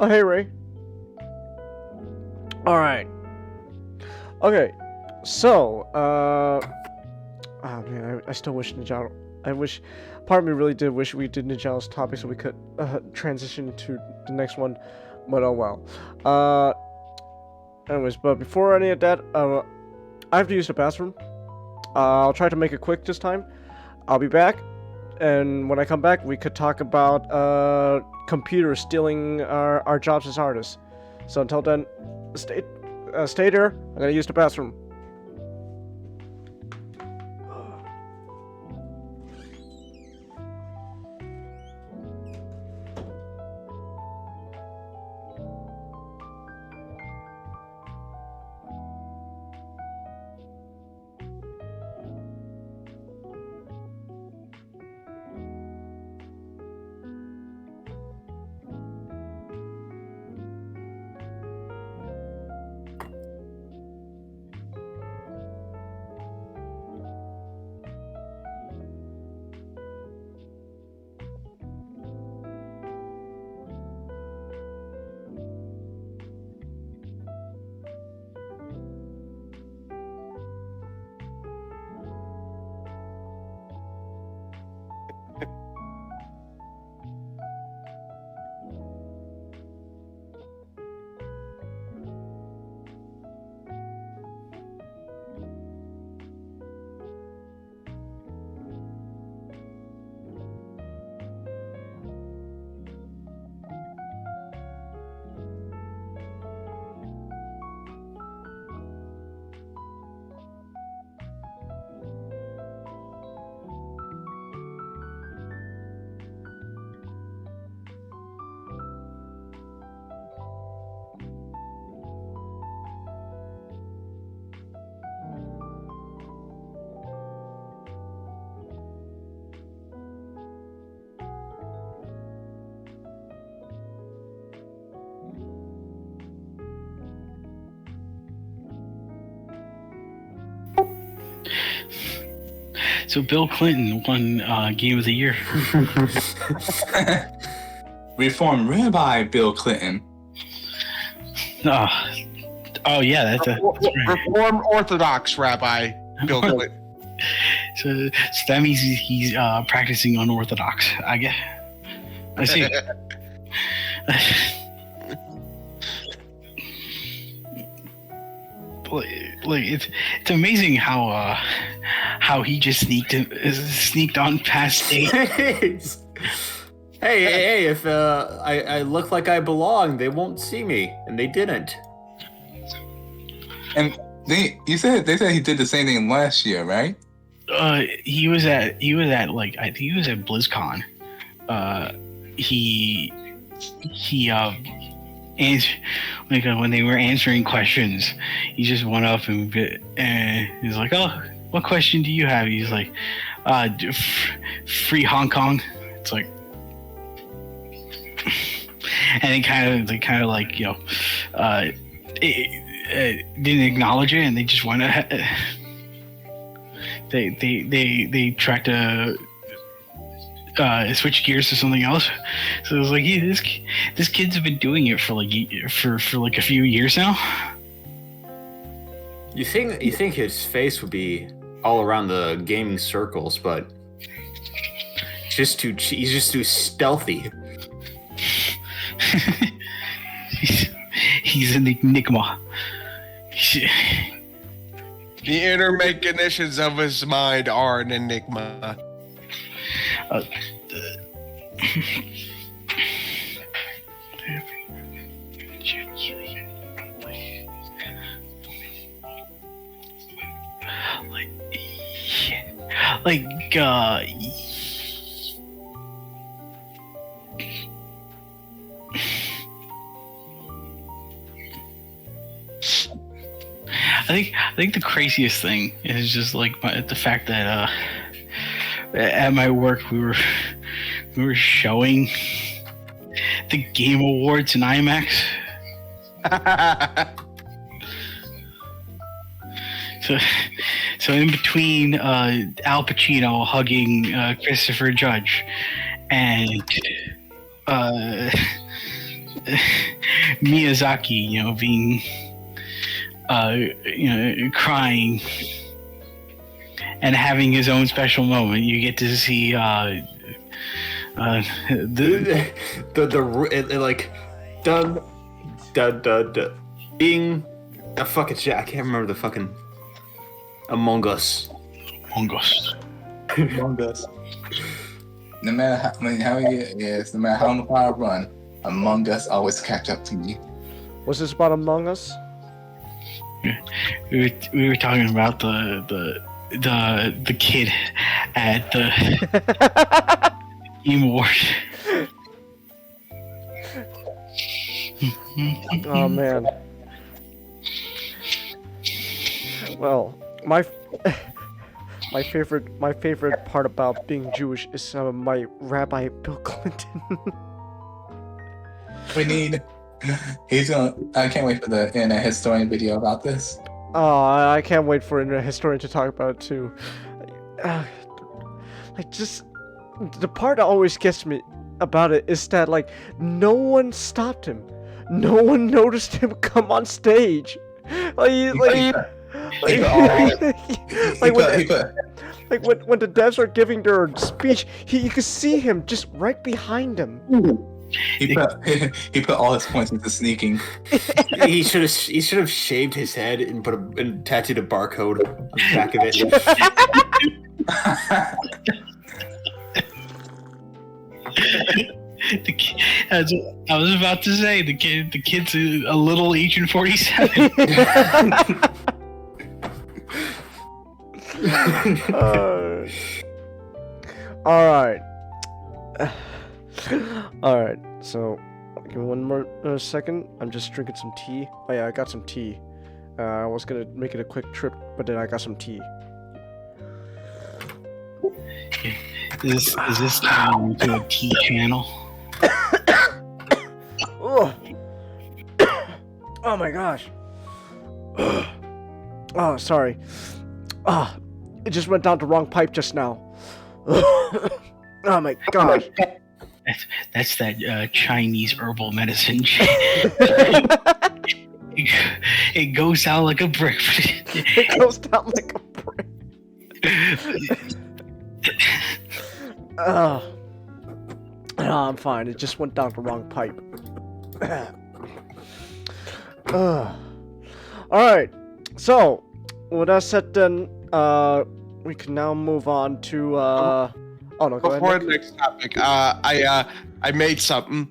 Speaker 1: Oh, hey, Ray. Alright. Okay. So, oh man, I still wish Ninjago. Part of me really did wish we did Ninjago's topic so we could transition to the next one, but oh well. Anyways, but before any of that, I have to use the bathroom. I'll try to make it quick this time. I'll be back, and when I come back, we could talk about computers stealing our jobs as artists. So until then, stay there. I'm gonna use the bathroom.
Speaker 3: So Bill Clinton won Game of the Year.
Speaker 5: Reformed Rabbi Bill Clinton.
Speaker 3: Oh yeah, that's right.
Speaker 6: Reformed Orthodox Rabbi Bill Clinton.
Speaker 3: So that means he's practicing unorthodox. I guess. I see. Like it's amazing how he just sneaked on past date.
Speaker 4: Hey, if I look like I belong, they won't see me, and they didn't.
Speaker 5: And they said he did the same thing last year, right?
Speaker 3: He was at like I think he was at BlizzCon. He when they were answering questions, he just went up and he's like, "Oh, what question do you have?" He's like, "Free Hong Kong." It's like, and they kind of like didn't acknowledge it, and they just went ahead. They tried to switch gears to something else. So it was like, this kid's been doing it for like a few years now.
Speaker 4: You think his face would be all around the gaming circles, but he's just too stealthy.
Speaker 3: He's an enigma.
Speaker 6: The inner machinations of his mind are an enigma.
Speaker 3: I think the craziest thing is just like the fact that at my work we were showing the Game Awards in IMAX. So in between Al Pacino hugging Christopher Judge and Miyazaki, being crying and having his own special moment, you get to see
Speaker 4: being a fucking shit. I can't remember the fucking Among Us.
Speaker 3: Among Us.
Speaker 5: Among Us. No matter how he is, no matter how far I run, Among Us always catch up to me.
Speaker 1: Was this about Among Us?
Speaker 3: We were talking about the kid at the Award.
Speaker 1: Oh man. Well, my favorite part about being Jewish is my Rabbi Bill Clinton.
Speaker 5: We need. I can't wait for the internet historian video about this.
Speaker 1: Oh, I can't wait for a historian to talk about it too. Like, just the part that always gets me about it is that, like, no one stopped him. No one noticed him come on stage. When the devs are giving their speech, you can see him just right behind them.
Speaker 5: He put all his points into sneaking.
Speaker 4: He should have shaved his head and tattooed a barcode on the back of it.
Speaker 3: As I was about to say, the kid's a little Agent 47.
Speaker 1: All right. All right. So, give me one more second. I'm just drinking some tea. Oh yeah, I got some tea. I was gonna make it a quick trip, but then I got some tea.
Speaker 3: Is this turning into a tea channel?
Speaker 1: Oh. Oh my gosh. Oh, sorry. Ah, it just went down the wrong pipe just now. Oh my gosh.
Speaker 3: That's that Chinese herbal medicine. It goes down like a brick.
Speaker 1: It goes down like a brick. Oh, I'm fine. It just went down the wrong pipe. Alright. So, with that said then, we can now move on to, oh no, go
Speaker 6: Before
Speaker 1: ahead.
Speaker 6: the next topic, I made something.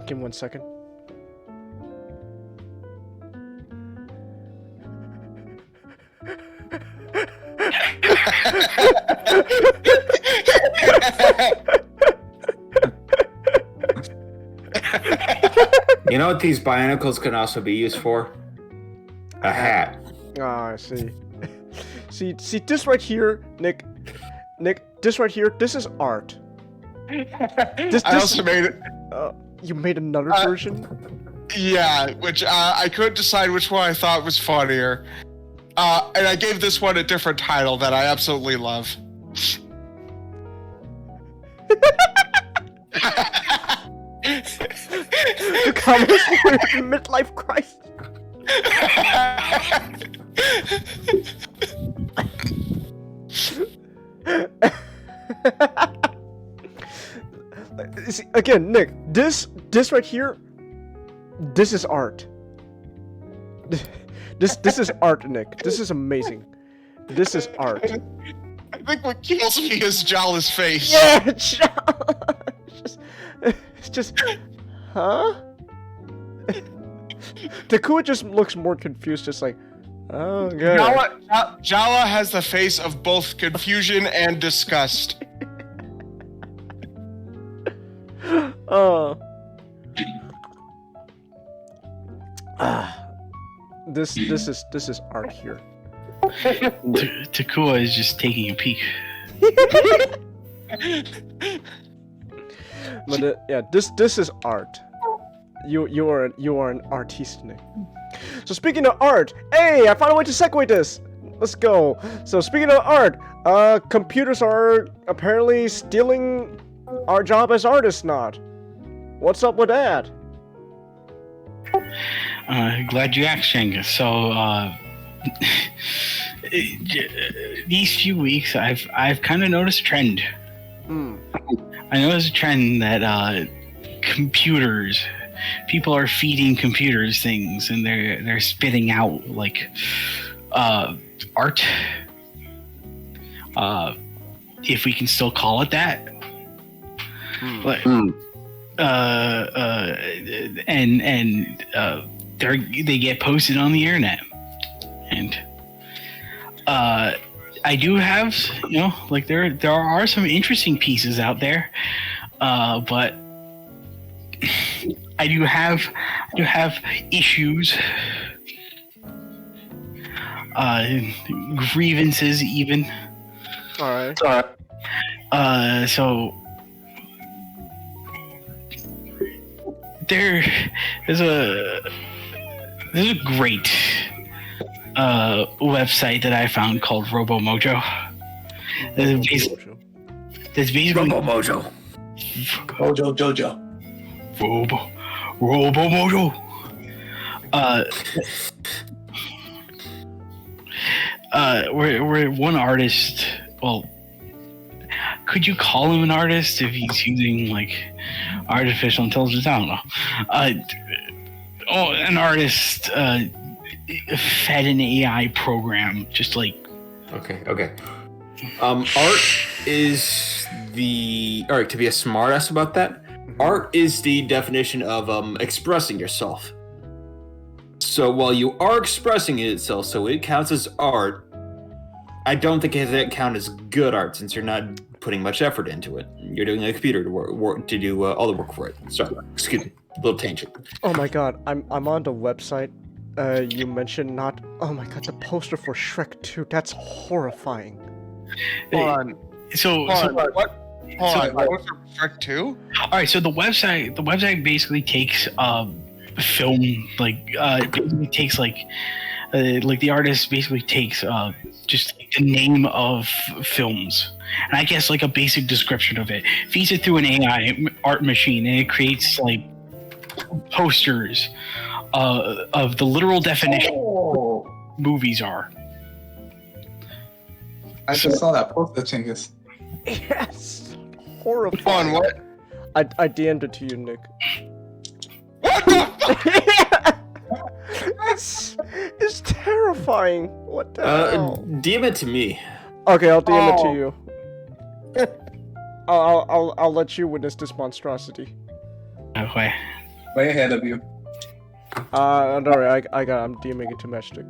Speaker 1: Give me 1 second.
Speaker 4: You know what these bionicles can also be used for? A hat.
Speaker 1: Ah, I see. see this right here, Nick, this right here, this is art. This
Speaker 6: I also made it.
Speaker 1: you made another version?
Speaker 6: Yeah, which I couldn't decide which one I thought was funnier. And I gave this one a different title that I absolutely love.
Speaker 1: The comments were midlife crisis. See, again, Nick, this right here, this is art. This is art, Nick. This is amazing. This is art.
Speaker 6: I think what kills me is Jala's face.
Speaker 1: Yeah, it's just, huh? Takua just looks more confused, just like, oh, good.
Speaker 6: Jala has the face of both confusion and disgust.
Speaker 1: This is art here.
Speaker 3: Takua is just taking a peek.
Speaker 1: But yeah, this is art. You are an artiste, Nick. So speaking of art, hey, I found a way to segue this. Let's go. So speaking of art, computers are apparently stealing our job as artists. Not. What's up with that?
Speaker 3: Glad you asked, Shenga. So, these few weeks, I've kind of noticed a trend. I noticed a trend that people are feeding computers things, and they're spitting out like art if we can still call it that. Like, they get posted on the internet, and I do have, like there are some interesting pieces out there, but I do have issues, grievances even.
Speaker 1: All right.
Speaker 3: So there's a great website that I found called RoboMojo. That's basically
Speaker 4: RoboMojo.
Speaker 5: Mojo Jojo.
Speaker 3: RoboMojo. Where one artist, well, could you call him an artist if he's using like artificial intelligence? I don't know. An artist fed an AI program, just like.
Speaker 4: Okay. Art is to be a smartass about that. Art is the definition of expressing yourself. So while you are expressing itself, so it counts as art, I don't think it that count as good art since you're not putting much effort into it. You're doing a computer to do all the work for it. Sorry, excuse me, a little tangent.
Speaker 1: Oh my god, I'm on the website. You mentioned not. Oh my god, the poster for Shrek 2. That's horrifying.
Speaker 6: Hold on.
Speaker 3: So
Speaker 6: What was your Shrek 2?
Speaker 3: all right. So the website basically takes film, basically takes like the artist basically takes just like the name of films, and I guess like a basic description of it, feeds it through an AI art machine, and it creates like posters of the literal definition of what movies are.
Speaker 5: I just saw that poster, Chingus.
Speaker 1: Yes, horrifying.
Speaker 6: On what?
Speaker 1: I DM'd it to you, Nick.
Speaker 6: What the fuck?
Speaker 1: It's terrifying. What the hell?
Speaker 4: DM it to me.
Speaker 1: Okay, I'll DM it to you. I'll let you witness this monstrosity.
Speaker 3: Okay.
Speaker 5: Way ahead of you.
Speaker 1: Don't worry, I'm DMing it to Matchstick.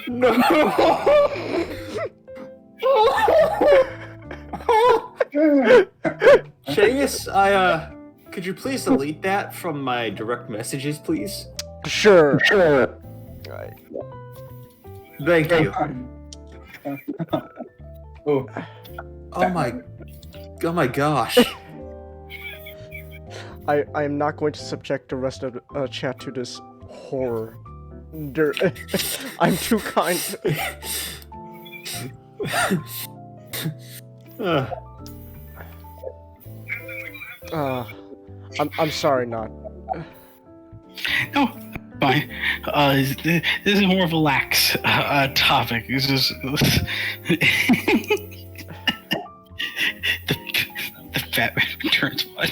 Speaker 4: No. Shangus, could you please delete that from my direct messages, please?
Speaker 1: Sure.
Speaker 5: Right.
Speaker 4: Thank you.
Speaker 5: Oh.
Speaker 4: Oh my gosh.
Speaker 1: I am not going to subject the rest of the chat to this horror. I'm too kind. I'm sorry, not.
Speaker 3: No, fine. This is more of a lax topic. It's just the Batman Returns one.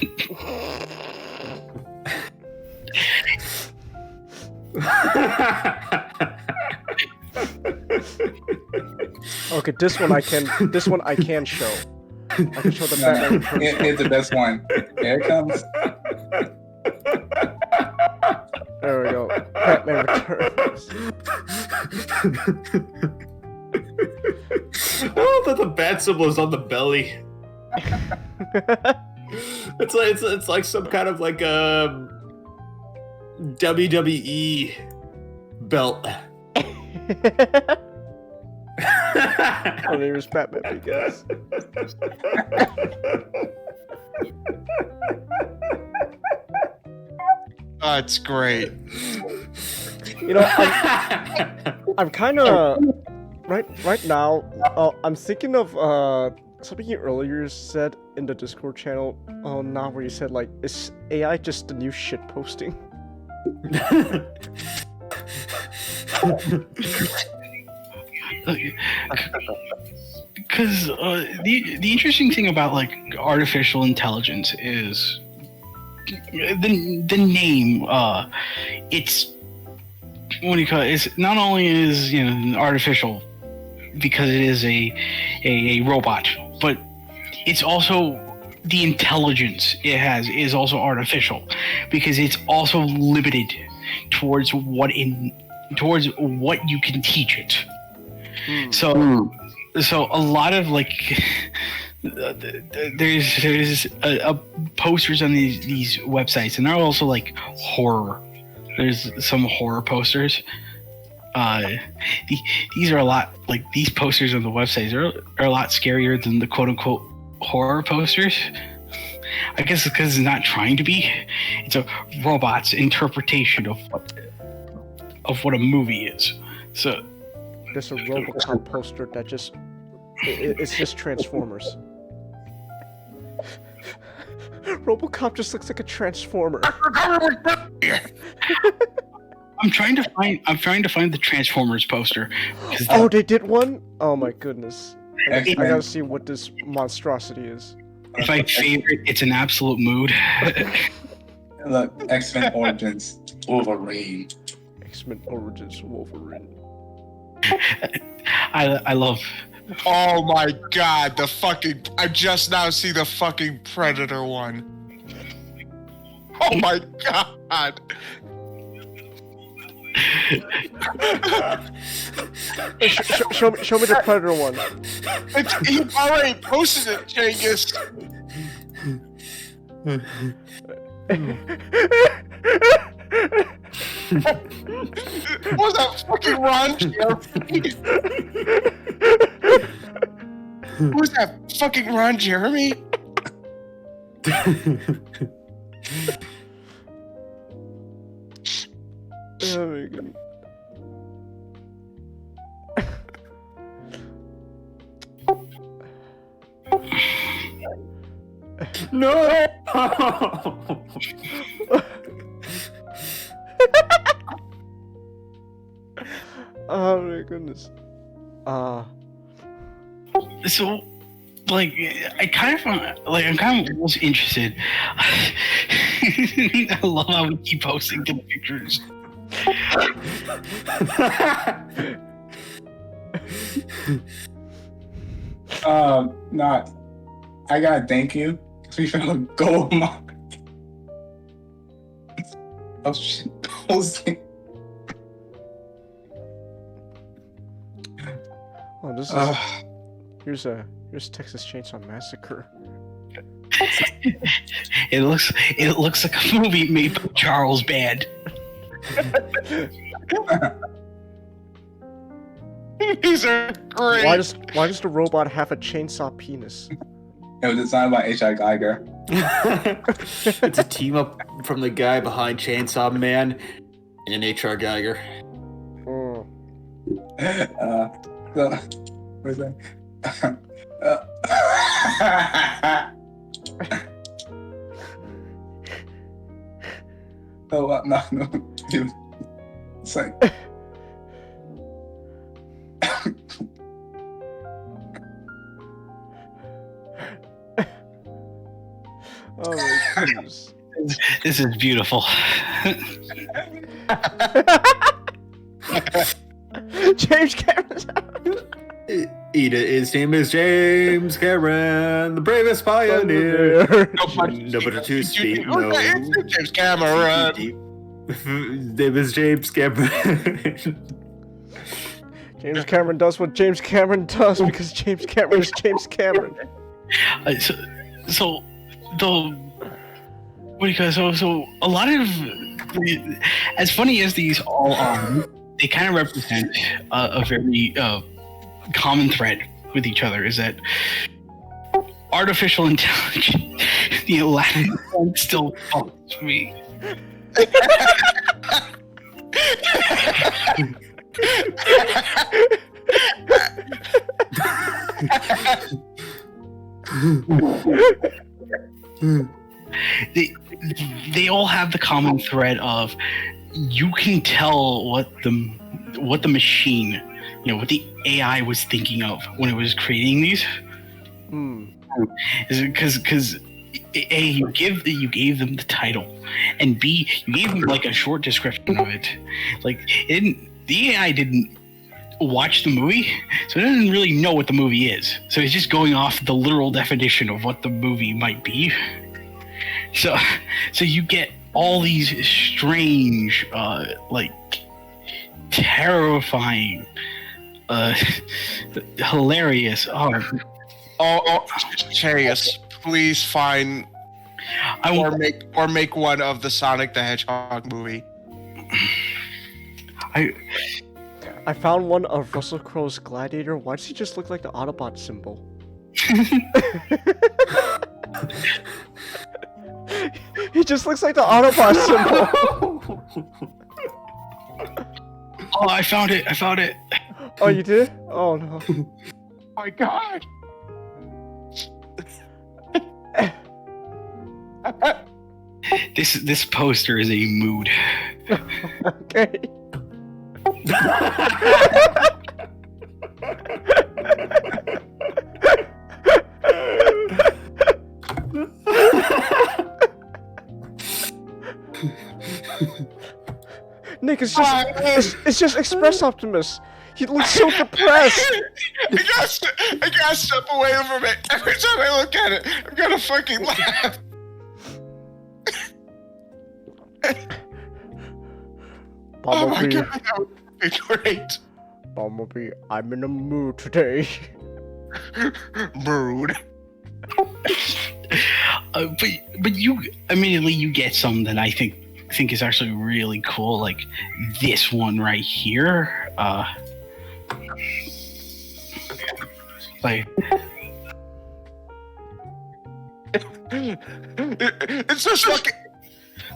Speaker 1: Okay, this one I can show. I can show the Batman Returns.
Speaker 5: Here's the best one. Here it comes.
Speaker 1: There we go. Batman Returns.
Speaker 4: Oh, that the bat symbol is on the belly. It's like some kind of like a WWE belt.
Speaker 1: My name is Batman Begins.
Speaker 6: That's great.
Speaker 1: You know, I'm kind of right now. I'm thinking of something you earlier said in the Discord channel. Oh, now where you said like, is AI just the new shit posting?
Speaker 3: Because the interesting thing about like artificial intelligence is the name. It's what do you call it? It's not only is artificial because it is a robot, but it's also the intelligence it has is also artificial because it's also limited towards what you can teach it. So a lot of there's posters on these websites, and they're also like horror. There's some horror posters. These are a lot these posters on the websites are a lot scarier than the quote unquote horror posters. I guess it's because it's not trying to be. It's a robot's interpretation of what a movie is. So
Speaker 1: there's a RoboCop poster that it's just Transformers. RoboCop just looks like a Transformer.
Speaker 3: I'm trying to find the Transformers poster.
Speaker 1: Oh, they did one? Oh my goodness. I
Speaker 5: X-Men.
Speaker 1: gotta see what this monstrosity is.
Speaker 3: It's my favorite. It's an absolute mood.
Speaker 5: Look, X-Men Origins Wolverine.
Speaker 1: X-Men Origins Wolverine.
Speaker 3: I love.
Speaker 6: Oh my god, I just now see the fucking Predator one. Oh my god.
Speaker 1: Show me the Predator one.
Speaker 6: He already posted it, Genghis. Was that fucking Ron Jeremy? Who's that fucking Ron Jeremy?
Speaker 1: Oh my god.
Speaker 4: No.
Speaker 1: Oh my goodness.
Speaker 3: So, I'm kind of almost interested. I love how we keep posting the pictures.
Speaker 5: Not. I gotta thank you. We found a gold mine. Oh shit.
Speaker 1: Oh, this is here's Texas Chainsaw Massacre.
Speaker 3: It looks like a movie made by Charles Band.
Speaker 6: These are great.
Speaker 1: Why does the robot have a chainsaw penis?
Speaker 5: It was designed by H.I. Geiger.
Speaker 4: It's a team up from the guy behind Chainsaw Man and H.R. Geiger.
Speaker 1: Oh.
Speaker 5: So, where's that? Oh, no. Dude. It's like.
Speaker 1: Oh my goodness.
Speaker 3: This is beautiful.
Speaker 1: James Cameron's
Speaker 4: His name is James Cameron, the bravest pioneer. Nobody to speak. No.
Speaker 6: James Cameron.
Speaker 4: His name is James Cameron.
Speaker 1: James Cameron does what James Cameron does because James Cameron is James Cameron.
Speaker 3: So a lot of as funny as these all are, they kind of represent a very common thread with each other. Is that artificial intelligence? The Latin one still fucks me. They all have the common thread of you can tell what the machine, what the AI was thinking of when it was creating these.
Speaker 1: Hmm.
Speaker 3: Is it because A, you gave them the title, and B, you gave them like a short description of it. Like the AI didn't watch the movie, so it doesn't really know what the movie is. So it's just going off the literal definition of what the movie might be. So you get all these strange, like terrifying, hilarious.
Speaker 6: Charius, please find or make one of the Sonic the Hedgehog movie.
Speaker 1: I found one of Russell Crowe's Gladiator. Why does he just look like the Autobot symbol? He just looks like the Autobot symbol.
Speaker 3: Oh, I found it!
Speaker 1: Oh, you did? Oh no.
Speaker 6: Oh my god.
Speaker 3: This poster is a mood.
Speaker 1: Okay. Nick, it's just Express Optimus. He looks so depressed.
Speaker 6: I gotta step away from it. Every time I look at it, I'm gonna fucking laugh. Oh my god, that would be great.
Speaker 1: Bumblebee, I'm in a mood today.
Speaker 6: Mood.
Speaker 3: But you immediately you get some that I think is actually really cool, like this one right here. Like
Speaker 6: it's just fucking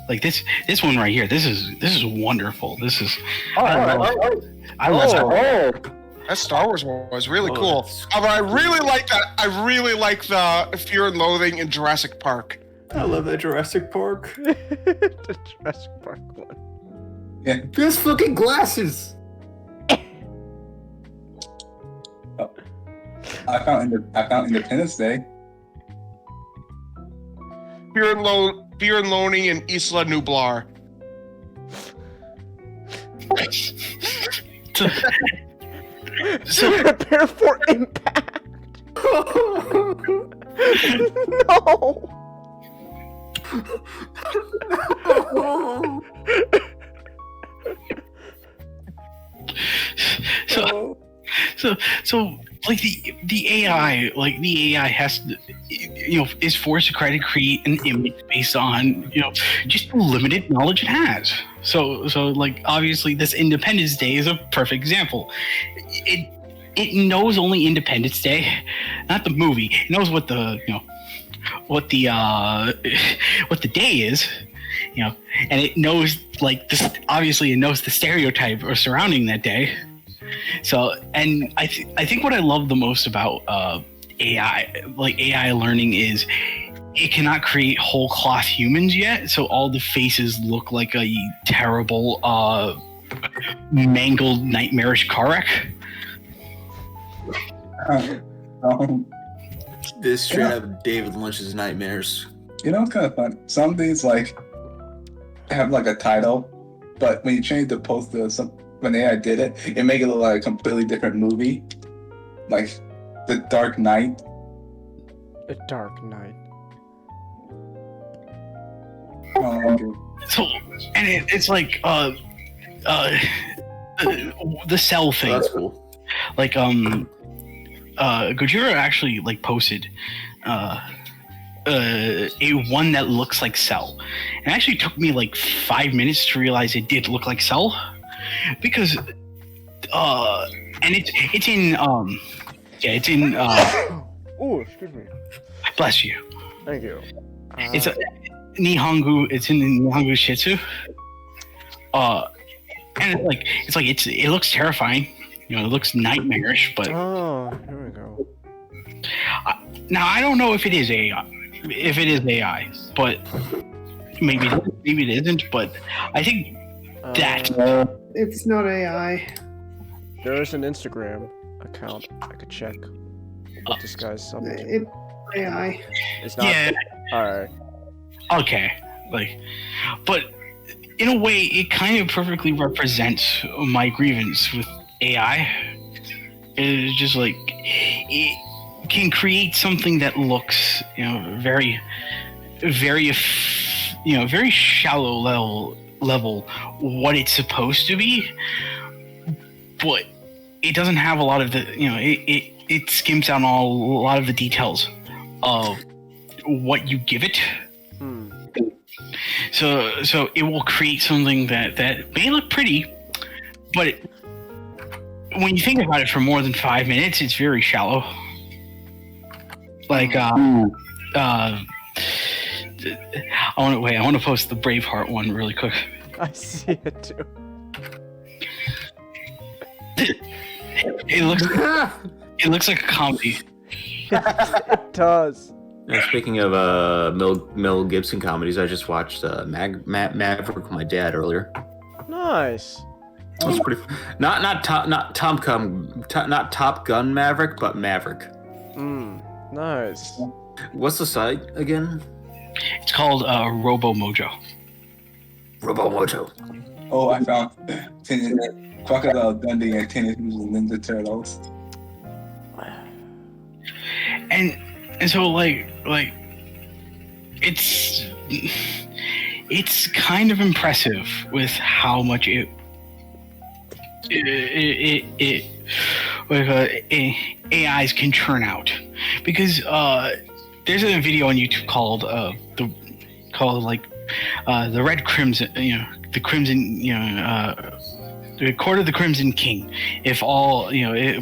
Speaker 3: like this one right here. This is wonderful. This is
Speaker 6: I love that. That Star Wars one was really cool. But I really like that. I really like the Fear and Loathing in Jurassic Park.
Speaker 4: I love that Jurassic Park.
Speaker 1: The Jurassic Park one.
Speaker 5: Yeah.
Speaker 4: There's fucking glasses.
Speaker 5: I found Independence Day.
Speaker 6: Fear and Loathing in Isla Nublar.
Speaker 3: So
Speaker 1: Prepare for impact. No.
Speaker 3: So like the AI, has to, is forced to try to create an image based on, just the limited knowledge it has. So like obviously this Independence Day is a perfect example. It knows only Independence Day, not the movie. It knows what the day is, and it knows like this. Obviously, it knows the stereotype or surrounding that day. So, and I think what I love the most about AI, like AI learning, is it cannot create whole cloth humans yet. So all the faces look like a terrible, mangled, nightmarish car wreck.
Speaker 4: This straight up David Lynch's nightmares.
Speaker 5: It's kind of fun. Some things like have like a title, but when you change the poster, when AI did it, it make it look like a completely different movie, like The Dark Knight.
Speaker 1: The Dark Knight.
Speaker 3: So, and it's like the cell thing.
Speaker 4: Oh, that's cool.
Speaker 3: Like Gojira actually like posted a one that looks like Cell. And it actually took me like 5 minutes to realize it did look like Cell, because and it's in
Speaker 1: Oh, excuse me.
Speaker 3: bless you.
Speaker 1: Thank you.
Speaker 3: It's a Nihongo. It's in the Nihongo Shitsu. And it looks terrifying. It looks nightmarish, but
Speaker 1: Oh, here we go.
Speaker 3: now I don't know if it is AI. If it is AI, but maybe it isn't. But I think that
Speaker 7: It's not AI.
Speaker 1: There is an Instagram account I could check what this guy's up to.
Speaker 7: It's AI.
Speaker 1: It's not.
Speaker 3: yeah,
Speaker 1: All right.
Speaker 3: Okay, but in a way, it kind of perfectly represents my grievance with AI. It's just it can create something that looks, very, very, very shallow level what it's supposed to be, but it doesn't have a lot of the, it skims out a lot of the details of what you give it. So it will create something that may look pretty, but when you think about it for more than 5 minutes, it's very shallow. I want to post the Braveheart one really quick.
Speaker 1: I see it too.
Speaker 3: It looks like a comedy.
Speaker 1: It does.
Speaker 4: Speaking of Mel Gibson comedies, I just watched Maverick with my dad earlier.
Speaker 1: Nice.
Speaker 4: That was pretty. Not Top Gun Maverick, but Maverick.
Speaker 1: Nice.
Speaker 4: What's the site again?
Speaker 3: It's called Robo Mojo.
Speaker 4: Robo Mojo.
Speaker 5: Oh, I found Crocodile Dundee and Teenage Mutant Ninja Turtles.
Speaker 3: And so it's kind of impressive with how much AIs can churn out, because there's a video on YouTube called the Red Crimson, the Crimson, the Court of the Crimson King. If all,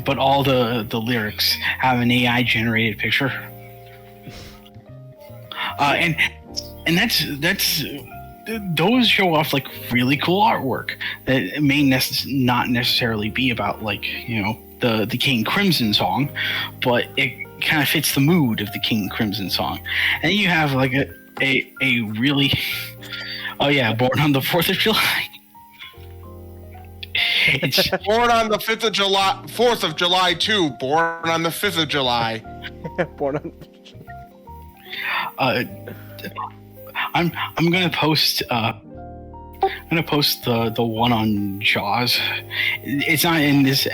Speaker 3: but all the lyrics have an AI generated picture. And that's those show off really cool artwork that may not necessarily be about the King Crimson song, but it kind of fits the mood of the King Crimson song. And you have a really Born on the 4th of July. It's
Speaker 6: Born on the 5th of July, 4th of July too. Born on the 5th of July.
Speaker 1: Born on.
Speaker 3: I'm gonna post the one on Jaws. It's not in this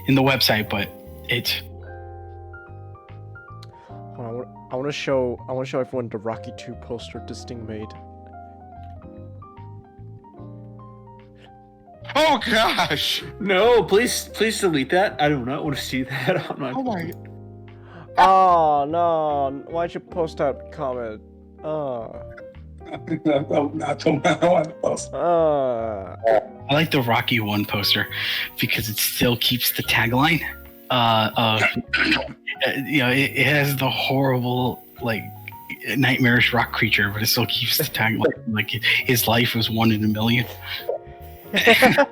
Speaker 3: in the website, but it's.
Speaker 1: I want to show everyone the Rocky 2 poster this thing made.
Speaker 6: Oh gosh!
Speaker 4: No, please delete that. I do not want to see that on my.
Speaker 6: Oh my!
Speaker 1: Oh no! Why'd you post that comment?
Speaker 5: I told my post.
Speaker 3: I like the Rocky 1 poster because it still keeps the tagline. It has the horrible nightmarish rock creature, but it still keeps the tagline his life was 1 in a million. I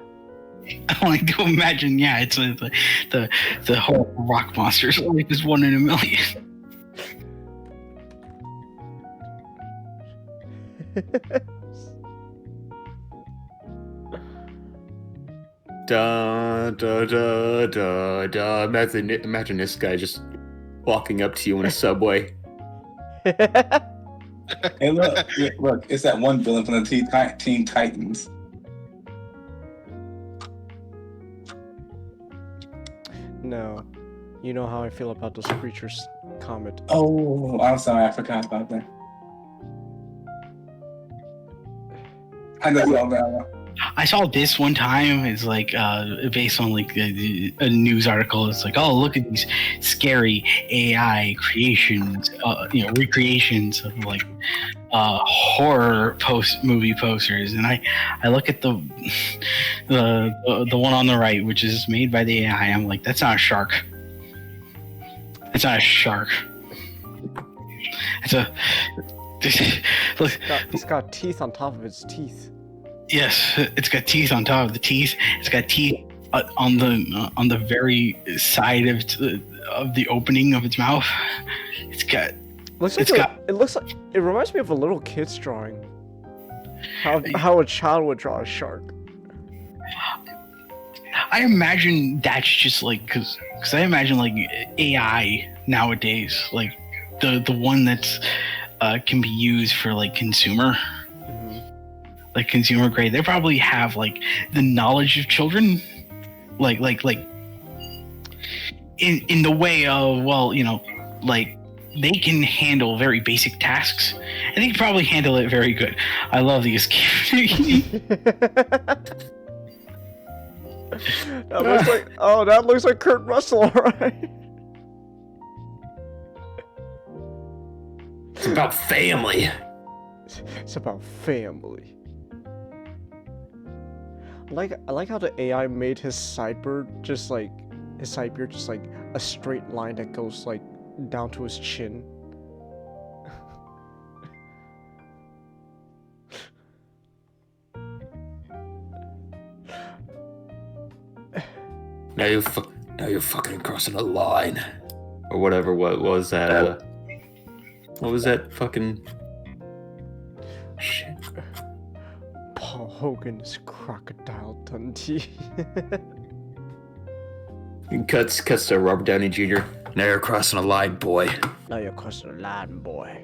Speaker 3: like to imagine, it's the horrible rock monster's life is 1 in a million.
Speaker 4: Da da da da da. Imagine this guy just walking up to you in a subway.
Speaker 5: Hey, look! It's that one villain from the Teen Titans.
Speaker 1: No, you know how I feel about those creatures. Comment.
Speaker 5: Oh, I'm sorry, I forgot about that. I know all that.
Speaker 3: I saw this one time. It's based on a news article. It's oh, look at these scary AI creations, recreations of horror movie posters. And I look at the one on the right, which is made by the AI. I'm like, that's not a shark. It's not a shark. It's a.
Speaker 1: It's got teeth on top of its teeth.
Speaker 3: Yes, it's got teeth on top of the teeth. It's got teeth on the very side of the opening of its mouth. It
Speaker 1: reminds me of a little kid's drawing. How a child would draw a shark.
Speaker 3: I imagine that's just because I imagine AI nowadays, the one that's can be used for like consumer. Like consumer grade, they probably have like the knowledge of children, like in the way of, well, you know, like they can handle very basic tasks, and they can probably handle it very good. I love these
Speaker 1: That looks like, oh, that looks like Kurt Russell, alright.
Speaker 4: It's about family.
Speaker 1: It's about family. I like how the AI made his sideburn just like a straight line that goes like down to his chin.
Speaker 4: Now you're fucking crossing a line, or whatever. What was that? What was that fucking shit?
Speaker 1: Paul Hogan's Crocodile Dundee.
Speaker 4: Cuts to Robert Downey Jr. Now you're crossing a line, boy.
Speaker 1: Now you're crossing the line, boy.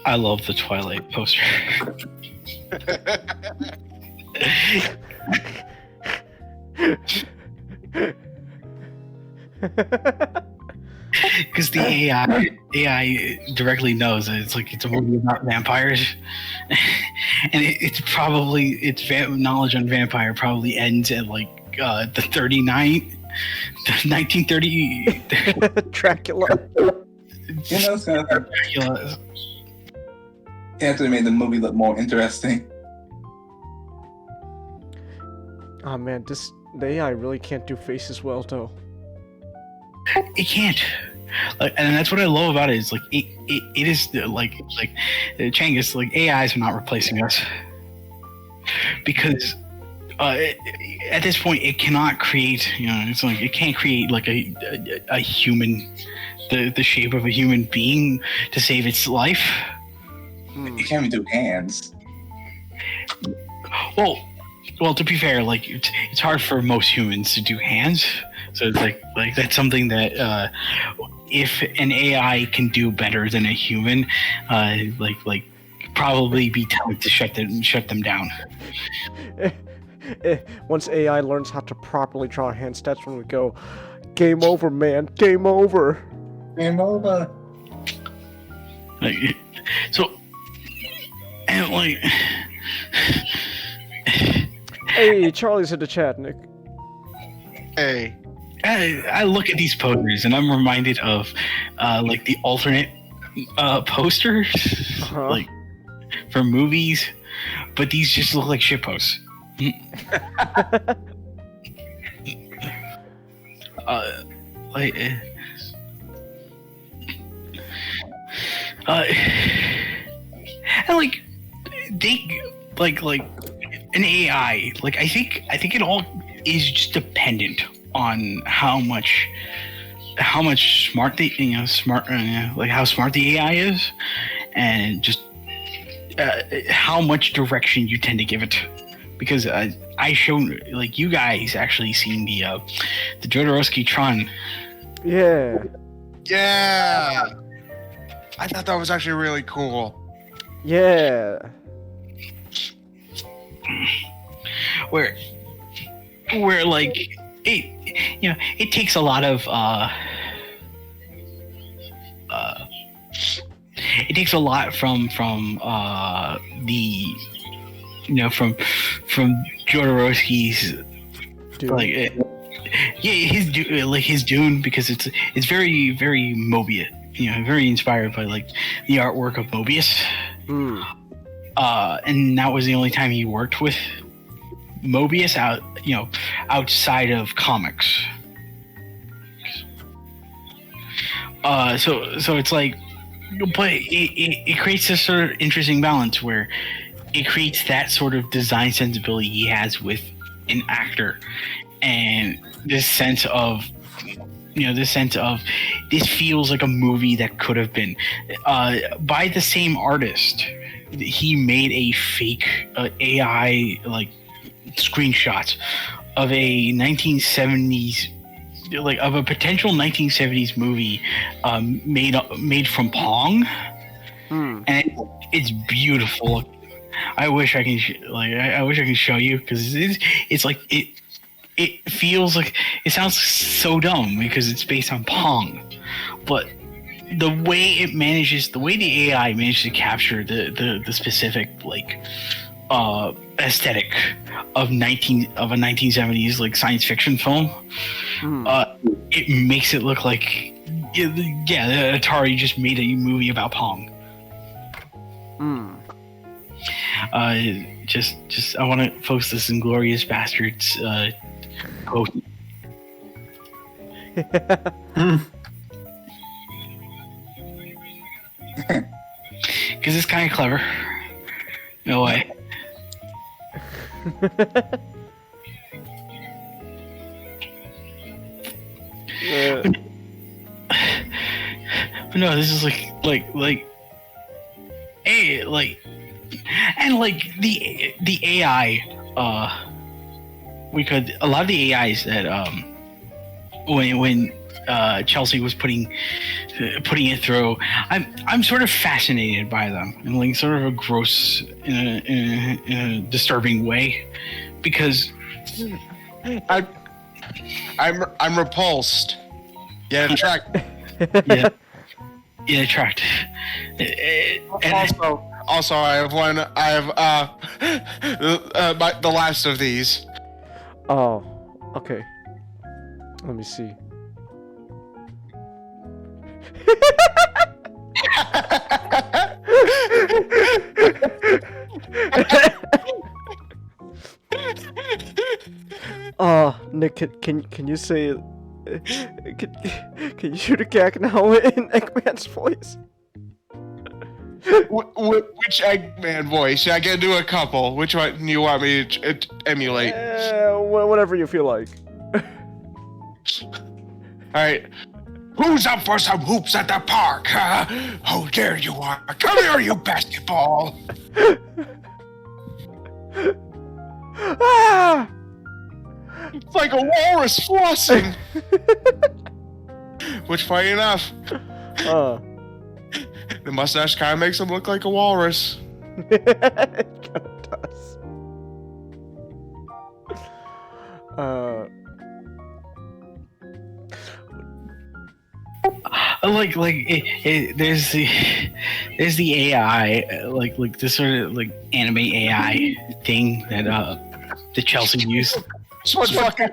Speaker 3: I love the Twilight poster. Because the AI directly knows that it's a movie about vampires, and its knowledge on vampire probably ends at like the 1930
Speaker 1: Dracula.
Speaker 5: You know, it's kind of
Speaker 3: Dracula.
Speaker 5: Anthony made the movie look more interesting.
Speaker 1: Oh man, the AI really can't do faces well though.
Speaker 3: It can't. Like, and that's what I love about it. Is like it is like Changus. Like AIs are not replacing us, because at this point it cannot create. You know, it's like it can't create like a human, the shape of a human being to save its life.
Speaker 5: You can't even do hands.
Speaker 3: Well, to be fair, like it's hard for most humans to do hands. So it's like that's something that if an AI can do better than a human, like probably be tempted to shut them down.
Speaker 1: Once AI learns how to properly draw hands, that's when we go, game over, man, game over.
Speaker 5: Game over.
Speaker 3: Like, so, and like.
Speaker 1: Hey, Charlie's in the chat, Nick.
Speaker 6: Hey.
Speaker 3: I look at these posters and I'm reminded of like the alternate posters like for movies, but these just look like shitposts. Like and like they like an AI, like I think it all is just dependent on how much smart the like how smart the AI is, and just how much direction you tend to give it. Because I showed, like, you guys actually seen the Jodorowsky Tron.
Speaker 1: Yeah.
Speaker 6: Yeah. I thought that was actually really cool.
Speaker 1: Yeah.
Speaker 3: Where like it takes a lot of it takes a lot from the from Jodorowsky's
Speaker 1: Dude.
Speaker 3: like his Dune, because it's very, very Mobius, very inspired by like the artwork of Mobius. And that was the only time he worked with Mobius outside of comics. So it's like, but it creates this sort of interesting balance where it creates that sort of design sensibility he has with an actor, and this sense of this feels like a movie that could have been by the same artist. He made a fake AI like screenshots of a 1970s like of a potential 1970s movie made from Pong, and it's beautiful. I wish I can I wish I can show you because it's like it feels like it sounds so dumb because it's based on Pong, but the way the AI manages to capture the specific aesthetic of a 1970s like science fiction film, it makes it look like Atari just made a movie about Pong. Just I want to post this Inglorious Bastards quote. Because it's kind of clever. No way. But no, this is like and like the AI a lot of the AIs that when Chelsea was putting it through, I'm sort of fascinated by them in like sort of a gross in a disturbing way because
Speaker 6: I'm repulsed. Yeah, attracted.
Speaker 3: Attracted.
Speaker 6: Also, I have one. I have the last of these.
Speaker 1: Oh, okay. Let me see. Nick, can you say can you shoot a gag now in Eggman's voice?
Speaker 6: Which Eggman voice? I can do a couple. Which one do you want me to emulate?
Speaker 1: Whatever you feel like.
Speaker 6: Alright. Who's up for some hoops at the park? How dare you are? Come here, you basketball!
Speaker 1: Ah!
Speaker 6: It's like a walrus flossing! Which, funny enough, the mustache kind of makes him look like a walrus.
Speaker 1: It kind of does.
Speaker 3: There's the AI like this sort of like anime AI thing that the Chelsea used.
Speaker 6: So fucking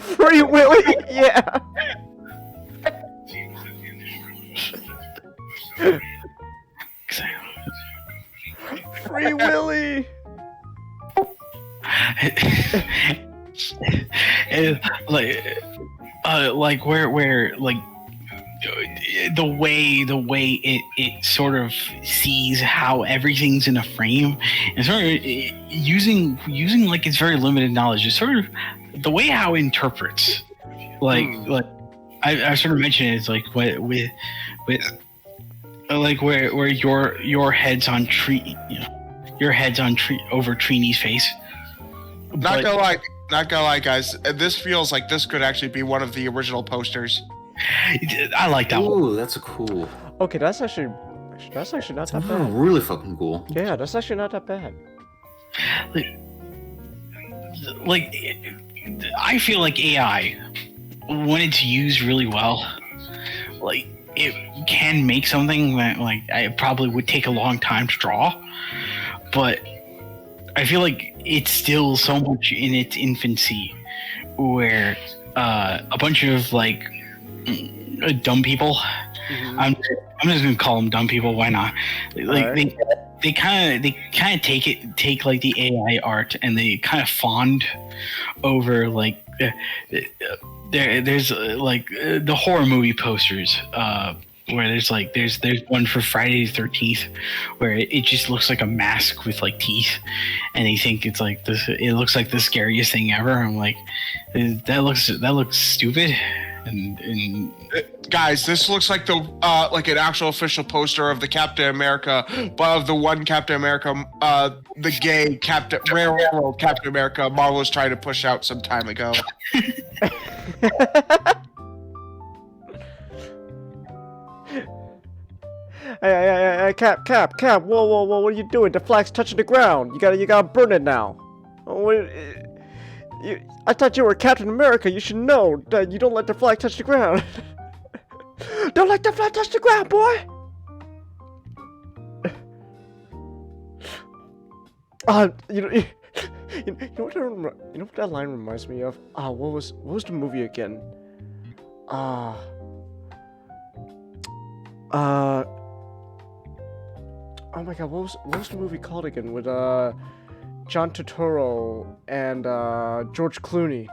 Speaker 1: Free Willy, yeah. Free Willy.
Speaker 3: Like where like the way it sort of sees how everything's in a frame and sort of using like its very limited knowledge, is sort of the way how it interprets like I sort of mentioned it's like with like where your head's on tree, your head's on tree over Trini's face.
Speaker 6: Not gonna lie, guys. This feels like this could actually be one of the original posters.
Speaker 3: I like that one.
Speaker 4: Ooh, that's a cool.
Speaker 1: Okay, that's actually not that
Speaker 4: Oh,
Speaker 1: bad.
Speaker 4: really fucking cool.
Speaker 1: Yeah, that's actually not that bad.
Speaker 3: Like I feel like AI, when it's used really well, like it can make something that like I probably would take a long time to draw, but I feel like it's still so much in its infancy where a bunch of like dumb people, I'm just gonna call them dumb people, why not, like right. they kind of take like the AI art and they kind of fawned over like there's like the horror movie posters where there's one for Friday the 13th where it just looks like a mask with like teeth, and they think it's like this. It looks like the scariest thing ever. I'm like, that looks stupid, and
Speaker 6: Guys, this looks like the like an actual official poster of the Captain America, but of the one Captain America, the gay Captain Railroad Captain America Marvel was trying to push out some time ago.
Speaker 1: Hey, Cap, whoa, what are you doing? The flag's touching the ground. You gotta burn it now. I thought you were Captain America. You should know that you don't let the flag touch the ground. Don't let the flag touch the ground, boy. You know what that line reminds me of? What was the movie again? Oh my god, what was the movie called again with John Turturro and George Clooney?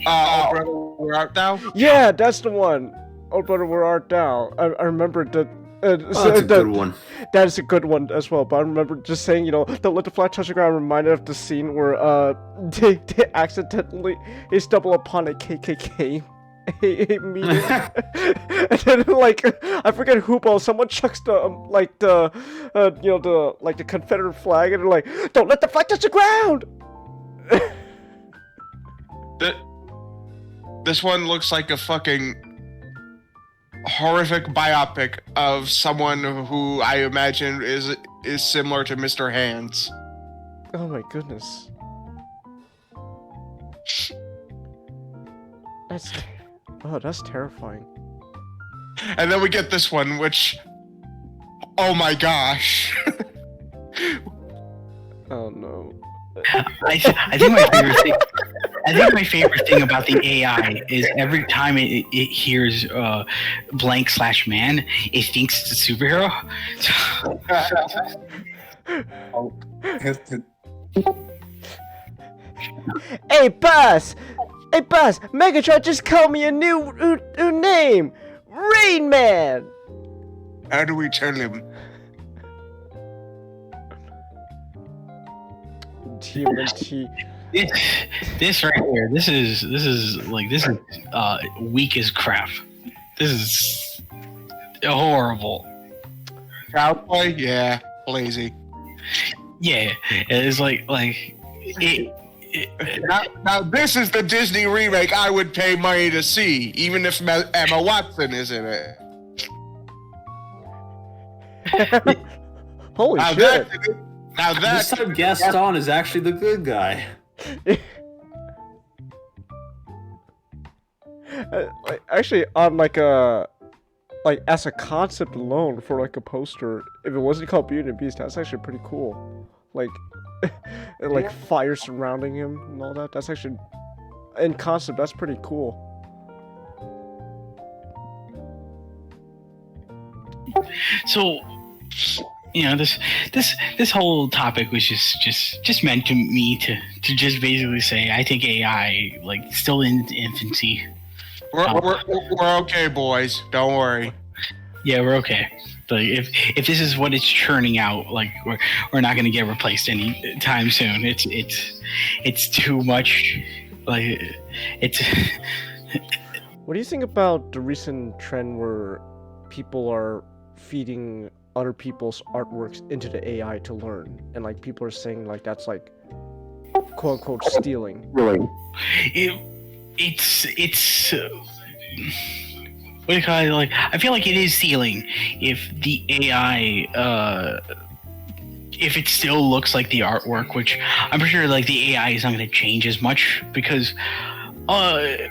Speaker 6: Oh, brother, where art thou?
Speaker 1: Yeah, that's the one. Oh brother, where art thou? I remember that.
Speaker 4: That's a good one.
Speaker 1: That is a good one as well. But I remember just saying, don't let the flag touch the ground. Reminded of the scene where they accidentally stumble upon a KKK meeting, and then I forget who, but someone chucks the the Confederate flag, and they're like, don't let the flag touch the ground.
Speaker 6: This one looks like a fucking horrific biopic of someone who I imagine is similar to Mr. Hands.
Speaker 1: Oh my goodness. That's terrifying.
Speaker 6: And then we get this one, which, oh my gosh.
Speaker 1: Oh no.
Speaker 3: I think my favorite thing about the AI is every time it hears blank/man, it thinks it's a superhero.
Speaker 1: Hey boss, Megatron just called me a new name, Rain Man.
Speaker 6: How do we tell him?
Speaker 1: TMNT.
Speaker 3: This right here, this is weak as crap. This is horrible.
Speaker 6: Cowboy? Yeah, lazy.
Speaker 3: Yeah, it's
Speaker 6: Now this is the Disney remake I would pay money to see, even if Emma Watson is in it.
Speaker 1: Holy
Speaker 6: Now
Speaker 1: shit.
Speaker 4: This time Gaston is actually the good guy.
Speaker 1: Actually, on as a concept alone for a poster, if it wasn't called Beauty and the Beast, that's actually pretty cool. And fire surrounding him and all that. That's actually, in concept, that's pretty cool.
Speaker 3: So, this whole topic was just meant to me to just basically say I think AI still in its infancy.
Speaker 6: We're okay, boys. Don't worry.
Speaker 3: Yeah, we're okay. But if this is what it's churning out, we're not gonna get replaced anytime soon. It's too much. It's.
Speaker 1: What do you think about the recent trend where people are feeding other people's artworks into the AI to learn, and people are saying that's quote unquote stealing?
Speaker 3: Really? It's what do you call it? I feel like it is stealing if the AI if it still looks like the artwork, which I'm pretty sure the AI is not going to change as much because I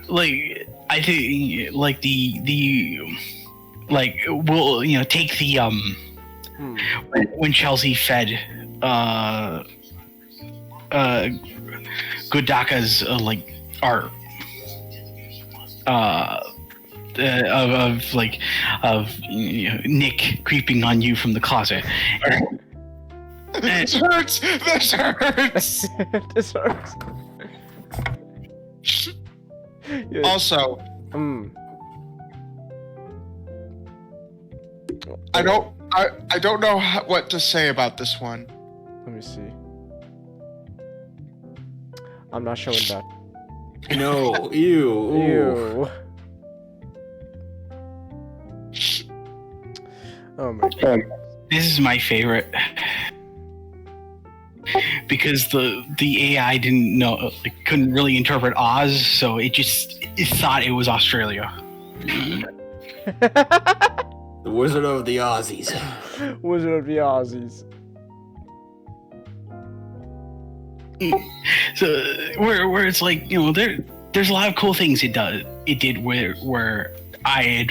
Speaker 3: think we'll take the when Chelsea fed Godaka's art of Nick creeping on you from the closet.
Speaker 6: This hurts. This hurts.
Speaker 1: This hurts. Yeah.
Speaker 6: Also, I don't know what to say about this one.
Speaker 1: Let me see. I'm not showing that.
Speaker 4: No, ew. Ooh.
Speaker 1: Ew. Oh my god.
Speaker 3: This is my favorite because the AI didn't know, like, couldn't really interpret Oz, so it thought it was Australia.
Speaker 4: The Wizard of the Aussies.
Speaker 1: Wizard of the Aussies.
Speaker 3: So where it's like, you know, there's a lot of cool things it did where I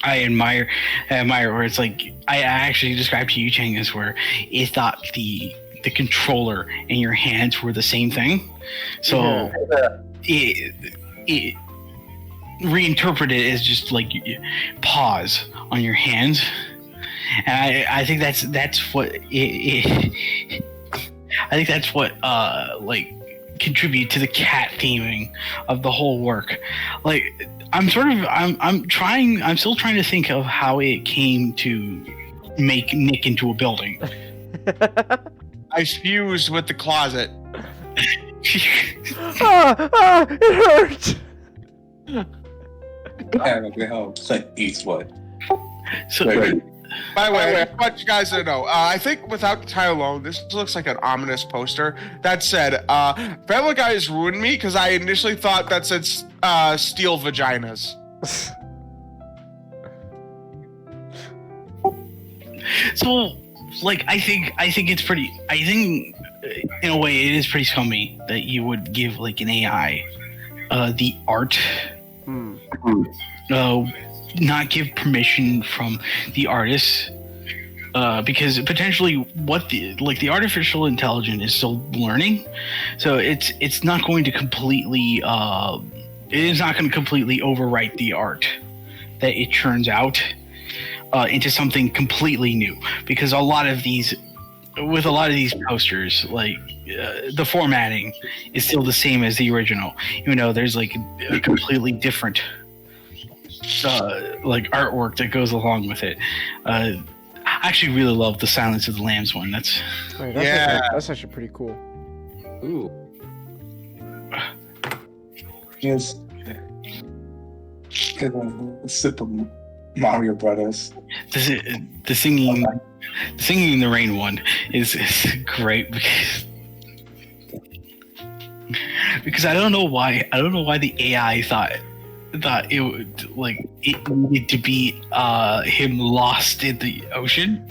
Speaker 3: admire where it's like I actually described to you, Chang, as where it thought the controller and your hands were the same thing, so it reinterpreted it as just like pause on your hands, and I think that's what I think that's what like contribute to the cat theming of the whole work. Like I'm still trying to think of how it came to make Nick into a building.
Speaker 6: I fused with the closet.
Speaker 1: It hurt.
Speaker 5: It's like Eastwood.
Speaker 3: So
Speaker 6: By the way, I want you guys to know, I think without the title alone, this looks like an ominous poster. That said, Family Guy has ruined me because I initially thought that said steel vaginas.
Speaker 3: So, like, I think it's pretty. I think, in a way, it is pretty scummy that you would give like an AI the art, not give permission from the artist, because potentially what the artificial intelligence is still learning, so it's not going to completely overwrite the art that it churns out into something completely new, because a lot of these posters, like the formatting is still the same as the original, even though there's like a completely different like artwork that goes along with it. I actually really love the Silence of the Lambs one. That's
Speaker 1: actually pretty cool.
Speaker 4: Ooh.
Speaker 5: Yes. Super Mario Brothers.
Speaker 3: the singing in the rain one is great because I don't know why the AI thought it would, like, it needed to be him lost in the ocean.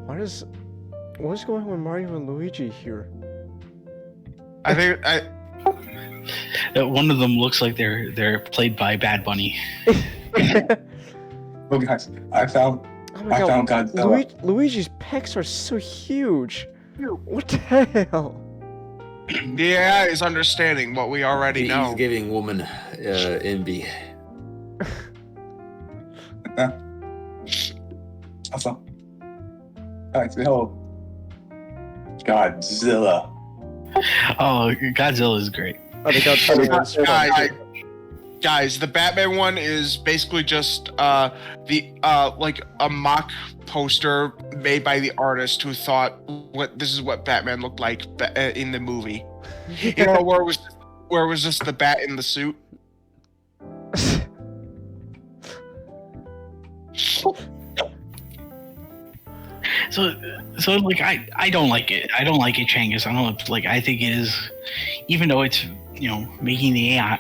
Speaker 1: What is going on with Mario and Luigi here?
Speaker 6: I think
Speaker 3: One of them looks like they're played by Bad Bunny.
Speaker 5: Oh guys, I found Godzilla.
Speaker 1: Luigi's pecs are so huge. What the hell?
Speaker 6: the AI is understanding what we already know.
Speaker 4: He's giving woman envy.
Speaker 5: Also, guys, behold, Godzilla.
Speaker 3: Oh, Godzilla is great.
Speaker 1: Oh, they got
Speaker 6: Guys, the Batman one is basically just like a mock poster made by the artist who thought this is what Batman looked like in the movie. You know, where it was just the bat in the suit.
Speaker 3: So like I don't like it. I don't like it, Changus. I don't like. I think it is, even though it's, you know, making the AI,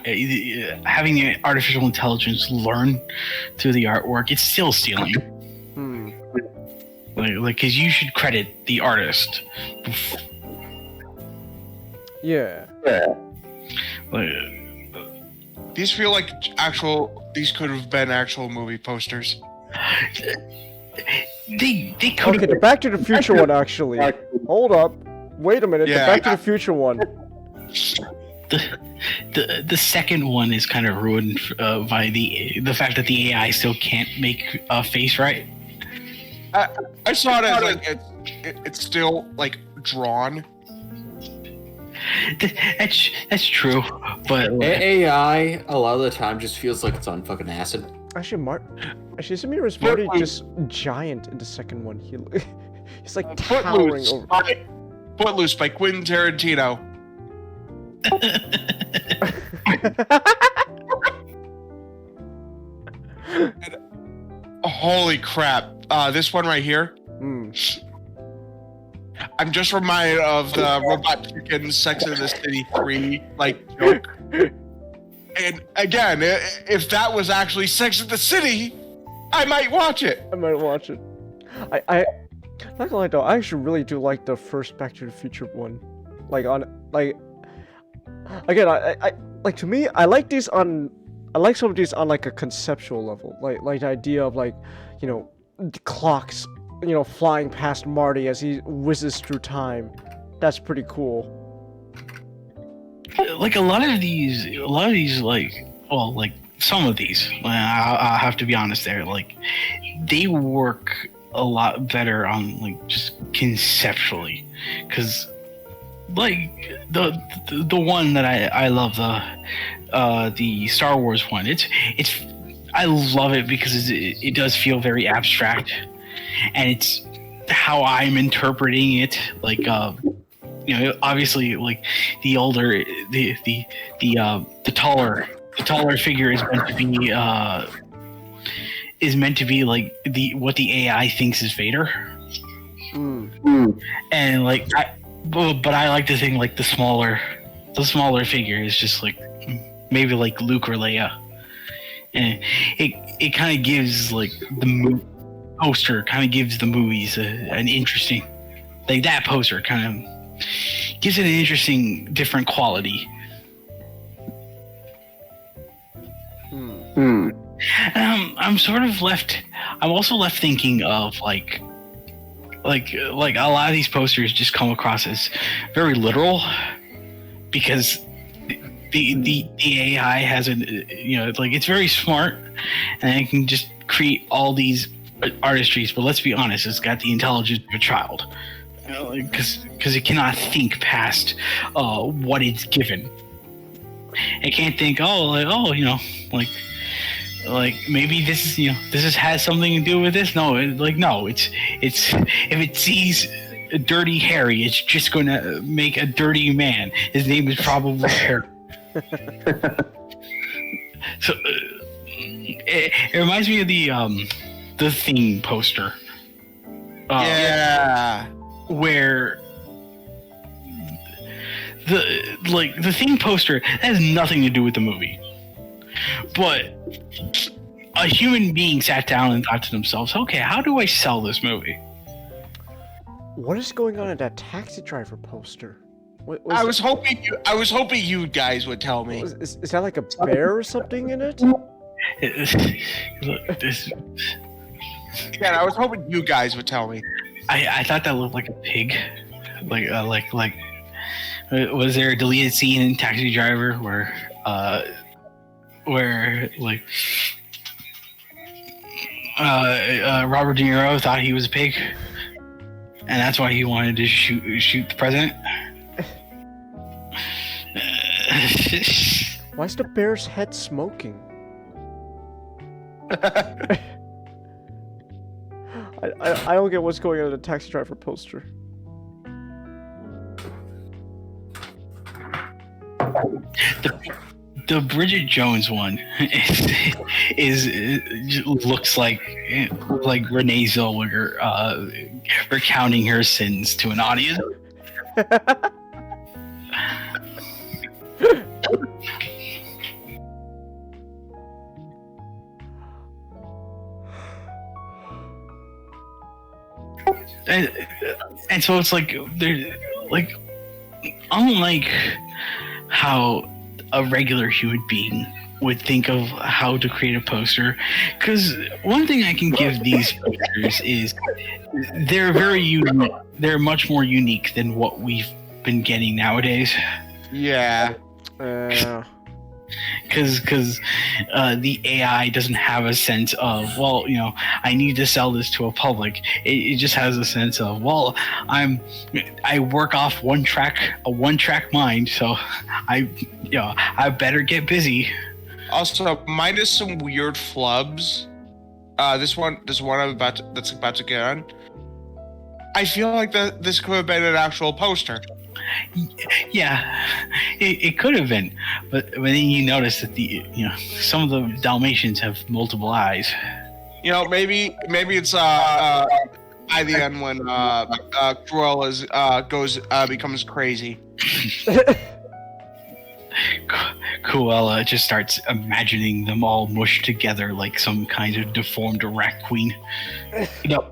Speaker 3: having the artificial intelligence learn through the artwork, it's still stealing. Like, because you should credit the artist.
Speaker 1: Yeah.
Speaker 3: Like,
Speaker 6: These feel like these could have been actual movie posters.
Speaker 3: they could.
Speaker 1: Okay, the Back to the Future one actually. Hold up. Wait a minute.
Speaker 6: Yeah,
Speaker 1: the Back to the Future one.
Speaker 3: The second one is kind of ruined by the fact that the AI still can't make a face right.
Speaker 6: I saw it as like it's still like drawn.
Speaker 3: That's true, but
Speaker 4: AI a lot of the time just feels like it's on fucking acid.
Speaker 1: Actually, Samir is Marty
Speaker 6: Footloose.
Speaker 1: just giant in the second one. He's like
Speaker 6: Footloose.
Speaker 1: towering over.
Speaker 6: Footloose by Quentin Tarantino. Holy crap! This one right here. I'm just reminded of the Robot Chicken Sex in the City 3 joke. And again, if that was actually Sex in the City, I might watch it.
Speaker 1: I might watch it. I not gonna lie though, I actually really do like the first Back to the Future one. Again, I like, to me, I like some of these on like a conceptual level, like the idea of the clocks, flying past Marty as he whizzes through time. That's pretty cool.
Speaker 3: Like a lot of these, some of these, I'll have to be honest there, they work a lot better on just conceptually, because the one that I love, the Star Wars one, I love it because it does feel very abstract, and it's how I'm interpreting it. Obviously, the older, the taller figure is meant to be what the AI thinks is Vader. And but I like to think the smaller figure is just maybe Luke or Leia, and it kind of gives the poster kind of gives the movies an interesting, that poster kind of gives it an interesting different quality. I'm sort of I'm also left thinking of like a lot of these posters just come across as very literal, because the AI has it's very smart and it can just create all these artistries, but let's be honest, it's got the intelligence of a child, because it cannot think past what it's given. It can't think maybe this has something to do with this. No, it's if it sees a dirty Harry, it's just gonna make a dirty man. His name is probably Harry. So it reminds me of the Thing poster.
Speaker 6: Yeah.
Speaker 3: Where the Thing poster has nothing to do with the movie, but a human being sat down and thought to themselves, okay, how do I sell this movie?
Speaker 1: What is going on in that Taxi Driver poster?
Speaker 6: I was hoping you guys would tell me.
Speaker 1: Is that like a bear or something in it?
Speaker 6: Yeah, I was hoping you guys would tell me.
Speaker 3: I thought that looked like a pig. Was there a deleted scene in Taxi Driver where Robert De Niro thought he was a pig, and that's why he wanted to shoot the president?
Speaker 1: Why is the bear's head smoking? I don't get what's going on in the Taxi Driver poster.
Speaker 3: The Bridget Jones one is looks like Renee Zellweger recounting her sins to an audience. And so it's they're unlike how a regular human being would think of how to create a poster, because one thing I can give these posters is they're very unique. They're much more unique than what we've been getting nowadays.
Speaker 6: Yeah.
Speaker 3: Because the AI doesn't have a sense of, I need to sell this to a public. It just has a sense of, I work off a one track mind, so I better get busy.
Speaker 6: Also, minus some weird flubs. This one that's about to get on. I feel like this could have been an actual poster.
Speaker 3: Yeah, it could have been, but then you notice that some of the Dalmatians have multiple eyes.
Speaker 6: You know, maybe it's by the end when Cruella becomes crazy.
Speaker 3: Cruella just starts imagining them all mushed together like some kind of deformed rat queen. No,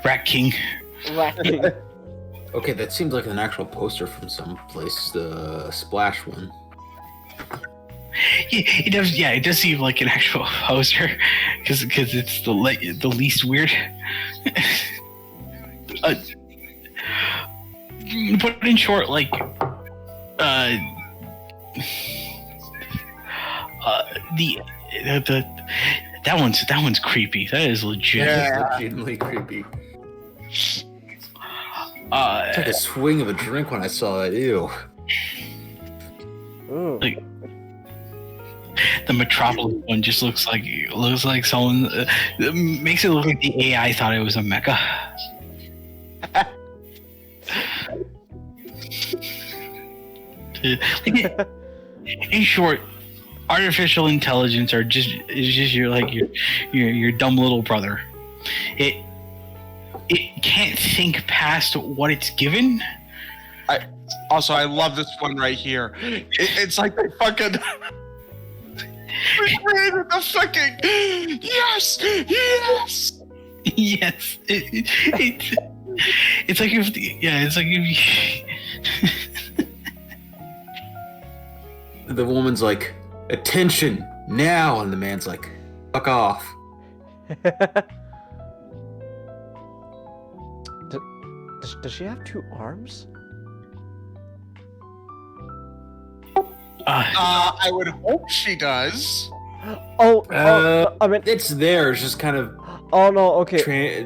Speaker 3: rat king.
Speaker 1: Racking.
Speaker 4: Okay, that seems like an actual poster from some place, the Splash one.
Speaker 3: Yeah, it does. Yeah, it does seem like an actual poster because it's the least weird. But in short, like that one's creepy. That is legit.
Speaker 4: Yeah, legitimately creepy. I took a swing of a drink when I saw that. Ew.
Speaker 1: Ooh.
Speaker 3: Like, the Metropolis one just looks like someone makes it look like the AI thought it was a mecha. In short, artificial intelligence is just your dumb little brother. It can't think past what it's given.
Speaker 6: I love this one right here. It's like they fucking recreated the fucking yes.
Speaker 3: Yes. It's like if
Speaker 4: The woman's like, attention now, and the man's like, fuck off.
Speaker 1: Does she have 2 arms?
Speaker 6: I would hope she does.
Speaker 1: I mean,
Speaker 4: It's there, it's just kind of...
Speaker 1: oh no, okay.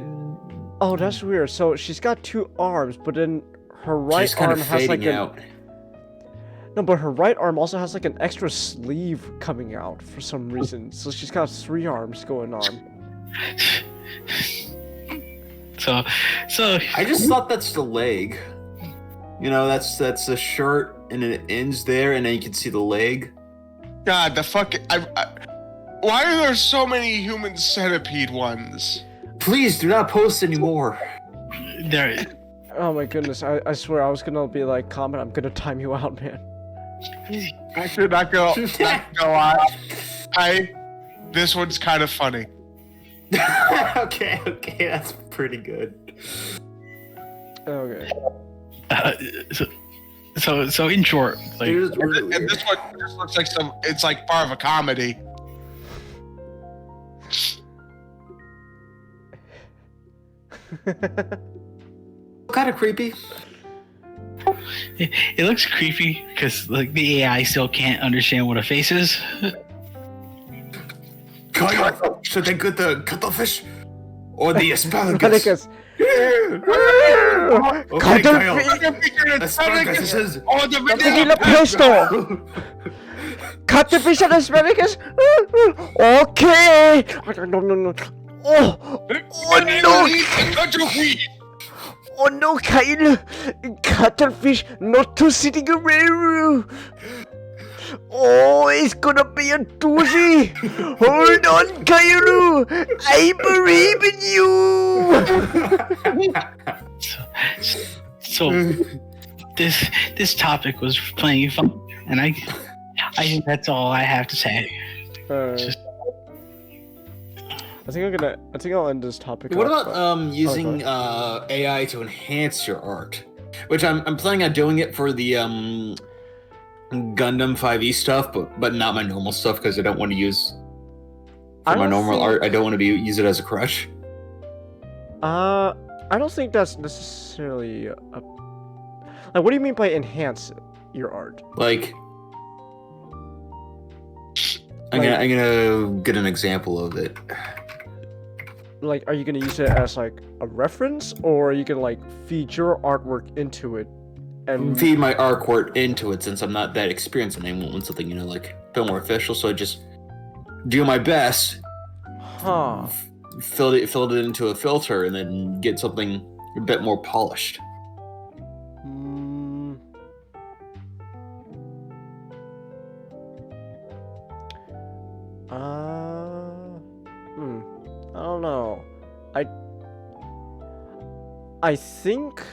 Speaker 1: Oh, that's weird. So she's got 2 arms, but then her right
Speaker 4: She's kind
Speaker 1: arm
Speaker 4: of
Speaker 1: has like
Speaker 4: fading out.
Speaker 1: No, but her right arm also has like an extra sleeve coming out for some reason. So she's got 3 arms going on.
Speaker 3: so
Speaker 4: I just thought that's the leg. You know, that's the shirt, and it ends there, and then you can see the leg.
Speaker 6: God, the fucking why are there so many human centipede ones?
Speaker 4: Please do not post anymore.
Speaker 3: there.
Speaker 1: Oh my goodness, I swear I was gonna be like, comment, I'm gonna time you out, man.
Speaker 6: Actually, not go on. This one's kind of funny.
Speaker 4: okay, that's pretty good.
Speaker 1: Okay.
Speaker 3: So in short, like,
Speaker 4: It was really
Speaker 6: And
Speaker 4: weird.
Speaker 6: this one just looks like it's like part of a comedy.
Speaker 4: Kind of creepy.
Speaker 3: it looks creepy because like the AI still can't understand what a face is.
Speaker 4: Kyle, should I get the cuttlefish or the asparagus?
Speaker 1: Cuttlefish.
Speaker 4: Okay, Kyle.
Speaker 1: Cuttlefish.
Speaker 4: Asparagus says.
Speaker 6: Oh, the
Speaker 1: Vanilla pesto. Cuttlefish and asparagus. Okay. No. Oh no. Oh no, Kyle! Cuttlefish not to sitting around! Oh, it's gonna be a doozy! Hold on, Kyle! I believe in you!
Speaker 3: So this topic was plenty fun, and I think that's all I have to say.
Speaker 1: I think I'll end this topic.
Speaker 4: What
Speaker 1: off,
Speaker 4: about using AI to enhance your art? Which I'm planning on doing it for the Gundam 5e stuff, but not my normal stuff because I don't want to use for my normal art. I don't want to use it as a crush.
Speaker 1: I don't think that's necessarily like. What do you mean by enhance your art?
Speaker 4: Like, I'm gonna get an example of it.
Speaker 1: Like, are you gonna use it as like a reference, or are you gonna like feed your artwork into it and
Speaker 4: Feed my artwork into it since I'm not that experienced and I want something, like a bit more official. So I just do my best,
Speaker 1: Huh.
Speaker 4: filled it into a filter, and then get something a bit more polished.
Speaker 1: Mm. I don't know. I think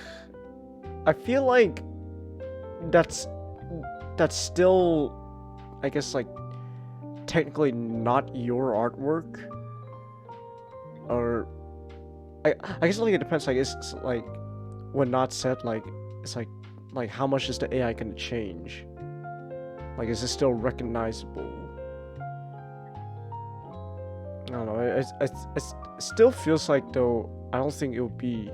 Speaker 1: I feel like that's still, I guess, like technically not your artwork, or I guess like it depends. Like it's like when not said, like it's like how much is the AI gonna change? Like is it still recognizable? I don't know. It still feels like, though, I don't think it would be.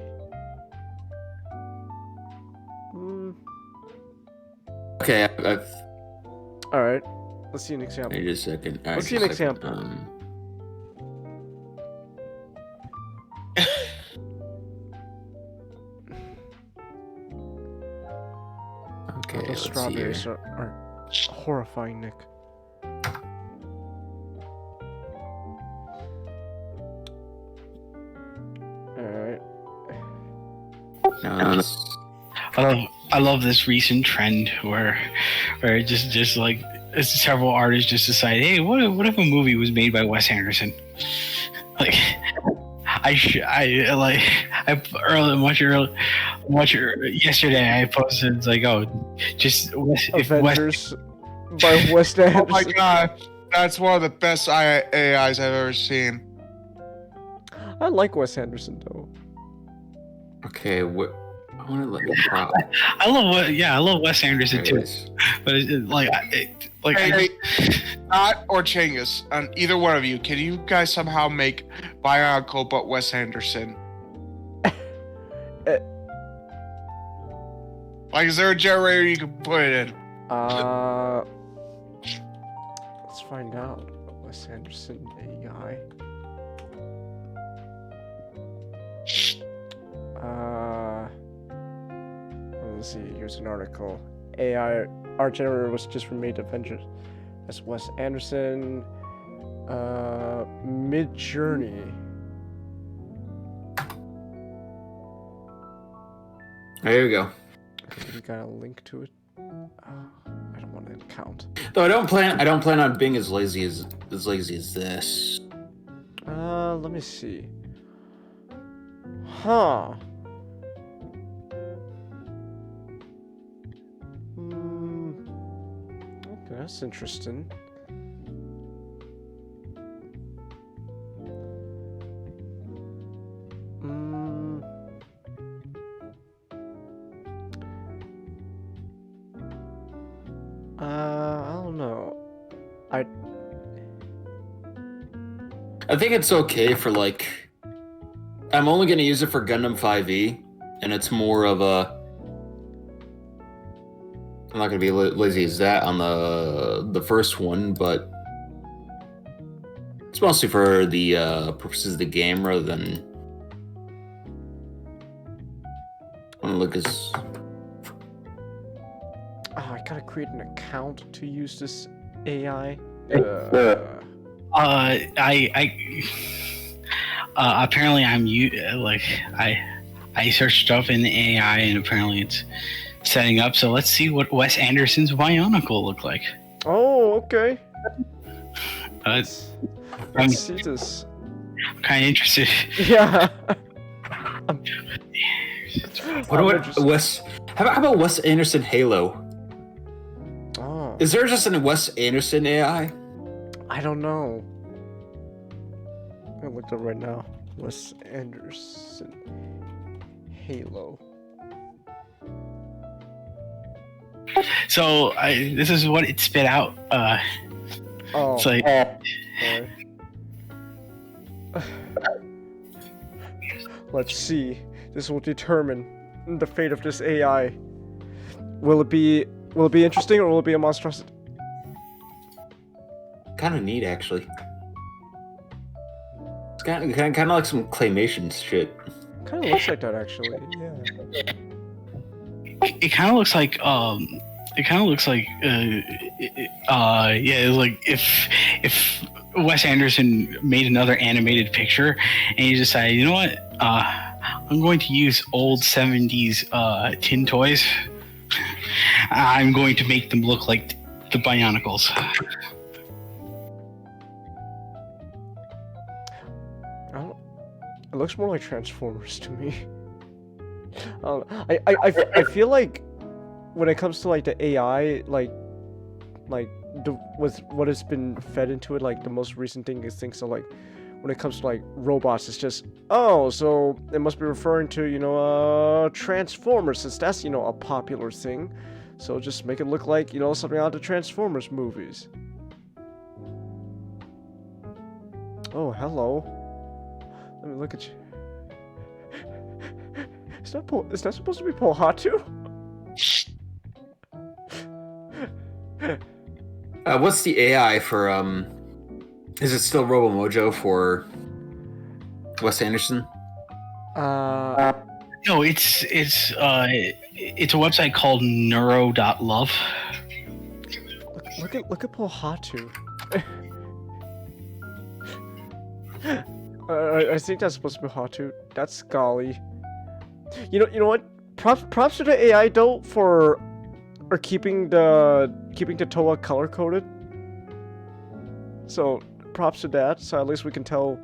Speaker 4: Okay, I've
Speaker 1: All right. Let's see an example.
Speaker 4: wait a second. All right,
Speaker 1: Let's see an
Speaker 4: just a second.
Speaker 1: example.
Speaker 4: Okay,
Speaker 1: Those
Speaker 4: let's see
Speaker 1: strawberries
Speaker 4: here.
Speaker 1: are horrifying, Nick. Alright.
Speaker 4: No,
Speaker 3: I love this recent trend where just like several artists just decide, hey, what if a movie was made by Wes Anderson? Like yesterday I posted, it's like, oh, just if Wes,
Speaker 1: Avengers by Wes Anderson.
Speaker 6: Oh my god, that's one of the best AIs I've ever seen.
Speaker 1: I like Wes Anderson, though.
Speaker 4: okay, what? I want to let me try.
Speaker 3: I love Wes Anderson too,
Speaker 4: Anyways.
Speaker 3: but
Speaker 6: Hey, Scott or Chingus, either one of you, can you guys somehow make Bionicle but Wes Anderson? Like, is there a generator you can put it in?
Speaker 1: Let's find out. Wes Anderson AI. Let's see. Here's an article. AI art generator was just remade Avengers. That's Wes Anderson. Mid-Journey.
Speaker 4: There you go.
Speaker 1: Okay, we got a link to it. I don't want an account.
Speaker 4: Though I don't plan on being as lazy as this.
Speaker 1: Let me see. Huh. Okay, that's interesting. I don't know.
Speaker 4: I think it's okay for like. I'm only gonna use it for Gundam 5e, and it's more of a. I'm not gonna be lazy as that on the first one, but it's mostly for the purposes of the game rather than. I want to look as.
Speaker 1: I gotta create an account to use this AI.
Speaker 3: Apparently I searched stuff in the AI and apparently it's setting up. So let's see what Wes Anderson's Bionicle look like.
Speaker 1: Oh, okay.
Speaker 3: Let's
Speaker 1: Let's see this.
Speaker 3: I'm kind of interested.
Speaker 1: Yeah.
Speaker 4: What about Wes? How about Wes Anderson Halo?
Speaker 1: Oh,
Speaker 4: Is there just a Wes Anderson AI?
Speaker 1: I don't know. I looked up right now. Wes Anderson Halo.
Speaker 3: So this is what it spit out.
Speaker 1: Oh.
Speaker 3: It's like
Speaker 1: Sorry. Let's see. This will determine the fate of this AI. Will it be interesting, or will it be a monstrosity?
Speaker 4: Kind of neat, actually. It's kind of like some claymation shit.
Speaker 1: Kind of looks like that, actually. Yeah.
Speaker 3: it kind of looks like yeah, it's like if Wes Anderson made another animated picture, and he decided, you know what? I'm going to use old 70s tin toys. I'm going to make them look like the Bionicles.
Speaker 1: It looks more like Transformers to me. I feel like when it comes to like the AI, with what has been fed into it, like the most recent thing is things so like when it comes to like robots, it's just so it must be referring to Transformers, since that's a popular thing. So just make it look like something out of the Transformers movies. Oh, hello. Let me look at you. Is that supposed to be Pohatu?
Speaker 4: What's the AI for is it still RoboMojo for Wes Anderson?
Speaker 3: No, it's a website called neuro.love.
Speaker 1: Look at Pohatu. I think that's supposed to be Hatu. That's golly. You know what? Props to the AI though for keeping the Toa color coded. So props to that. So at least we can tell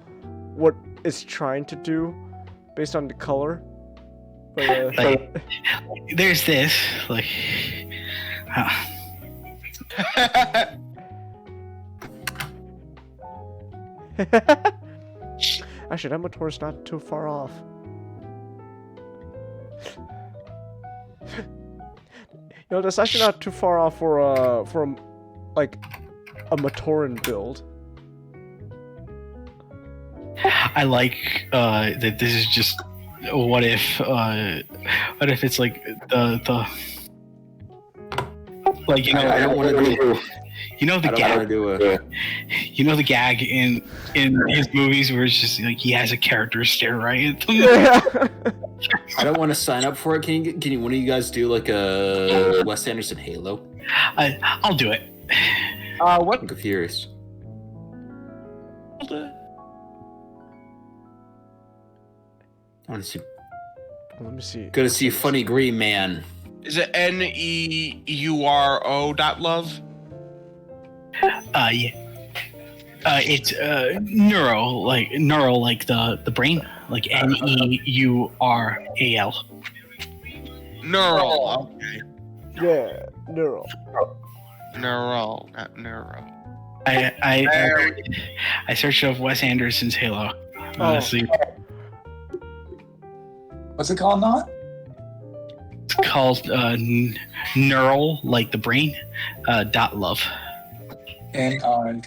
Speaker 1: what it's trying to do based on the color. But,
Speaker 3: there's this like.
Speaker 1: Actually, that motor's not too far off. That's actually not too far off for like a Matoran build.
Speaker 3: I like that this is just what if it's like the like
Speaker 4: I don't want to do.
Speaker 3: The gag. The gag in his movies where it's just like he has a character stare right at them.
Speaker 4: I don't want to sign up for it. Can one of you guys do like a Wes Anderson Halo?
Speaker 3: I'll do it.
Speaker 6: What?
Speaker 4: I'm confused.
Speaker 1: I want to see. Let me see.
Speaker 4: Gonna see Funny Green Man.
Speaker 6: Is it neuro.love?
Speaker 3: Yeah. It's neural like the brain, like NEURAL.
Speaker 6: Neural. Okay.
Speaker 1: Yeah, neural.
Speaker 6: Neural, not neuro.
Speaker 3: I searched up Wes Anderson's Halo. Honestly,
Speaker 5: What's it called, not?
Speaker 3: it's called neural, like the brain. .love.
Speaker 5: NRD.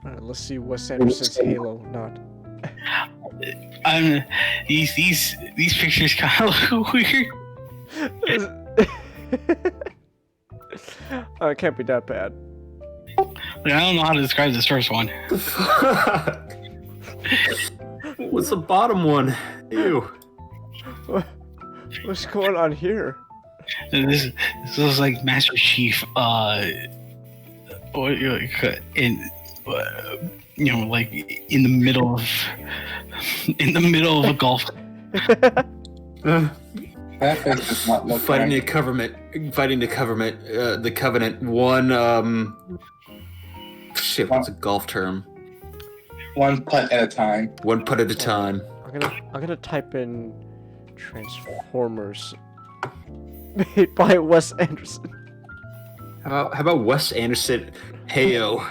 Speaker 1: Alright, let's see Wes Anderson's Halo. Not.
Speaker 3: These pictures kind of look weird.
Speaker 1: It can't be that bad.
Speaker 3: I don't know how to describe this first one.
Speaker 4: The fuck? What's the bottom one? Ew.
Speaker 1: What's going on here?
Speaker 3: This looks like Master Chief. Like in the middle of a golf.
Speaker 5: That face does not look
Speaker 4: Fighting
Speaker 5: right.
Speaker 4: the Covenant. One shit. What's a golf term?
Speaker 5: One putt at a time.
Speaker 4: One putt at a time.
Speaker 1: I'm gonna type in Transformers made by Wes Anderson.
Speaker 4: How about Wes Anderson? Heyo.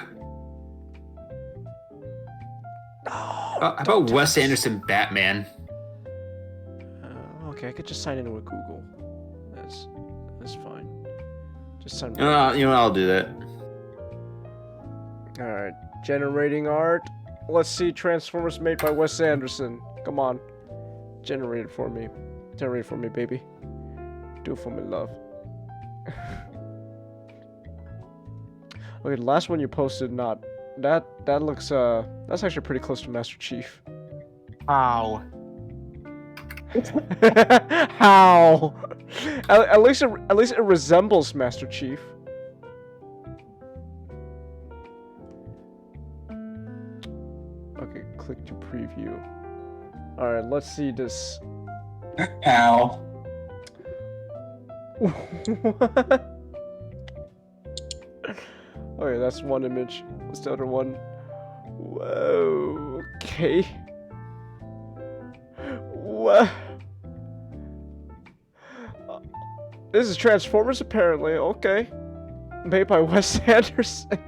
Speaker 4: How about Wes Anderson Batman?
Speaker 1: Okay, I could just sign in with Google. That's fine. Just sign.
Speaker 4: I'll do that.
Speaker 1: All right, generating art. Let's see Transformers made by Wes Anderson. Come on, generate it for me. Generate it for me, baby. Do it for me, love. Okay, the last one you posted, not that looks that's actually pretty close to Master Chief.
Speaker 6: How?
Speaker 1: How? At least it resembles Master Chief. Okay, click to preview. All right, let's see this.
Speaker 5: How?
Speaker 1: What? Okay, that's one image. What's the other one? Whoa. Okay. What? This is Transformers, apparently. Okay. Made by Wes Anderson.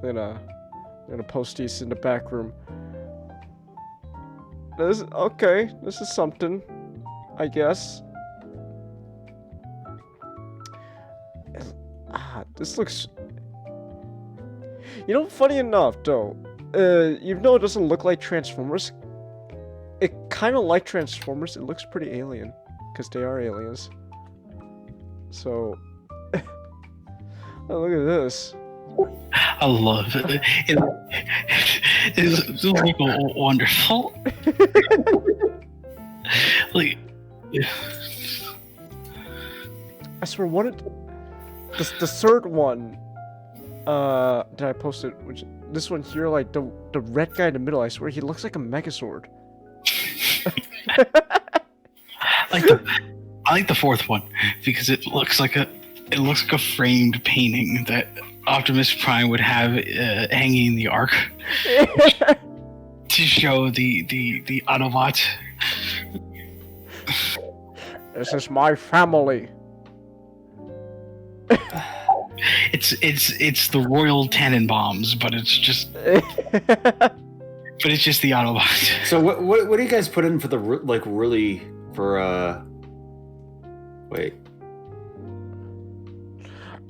Speaker 1: I'm gonna post these in the back room. This okay. This is something, I guess. This looks. You know, funny enough, though, even though it doesn't look like Transformers, it kind of like Transformers. It looks pretty alien, because they are aliens. So, oh, look at this.
Speaker 3: I love it. It's like wonderful. Like,
Speaker 1: I swear, the third one, that I posted, which this one here, like the red guy in the middle, I swear he looks like a Megazord.
Speaker 3: I like the fourth one because it looks like a framed painting that Optimus Prime would have hanging in the Ark to show the Autobots.
Speaker 1: This is my family.
Speaker 3: It's the Royal Tannenbaums, but it's just the Autobots.
Speaker 4: So what do you guys put in for the like really for wait.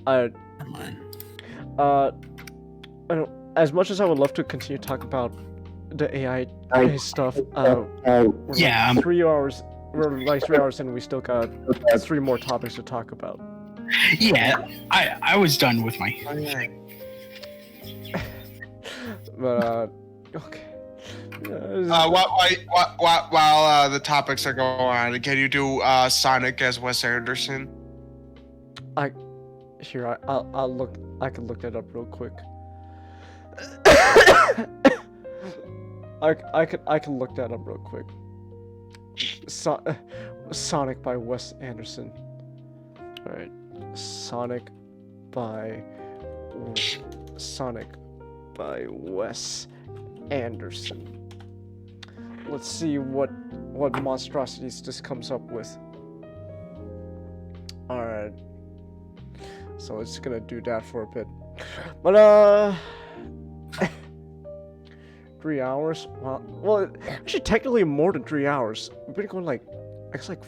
Speaker 1: I
Speaker 4: Come on.
Speaker 1: I don't, as much as I would love to continue to talk about the AI stuff,
Speaker 3: Yeah,
Speaker 1: 3 hours. We're like 3 hours in, and we still got 3 more topics to talk about.
Speaker 3: yeah. I was done with my.
Speaker 1: But okay.
Speaker 6: While the topics are going on, can you do Sonic as Wes Anderson?
Speaker 1: Here, I'll look. I can look that up real quick. I can look that up real quick. Sonic by Wes Anderson. All right, Sonic by Wes Anderson. Let's see what monstrosities this comes up with. All right. So it's gonna do that for a bit, but 3 hours. Well, actually, technically more than 3 hours. We've been going like, I guess like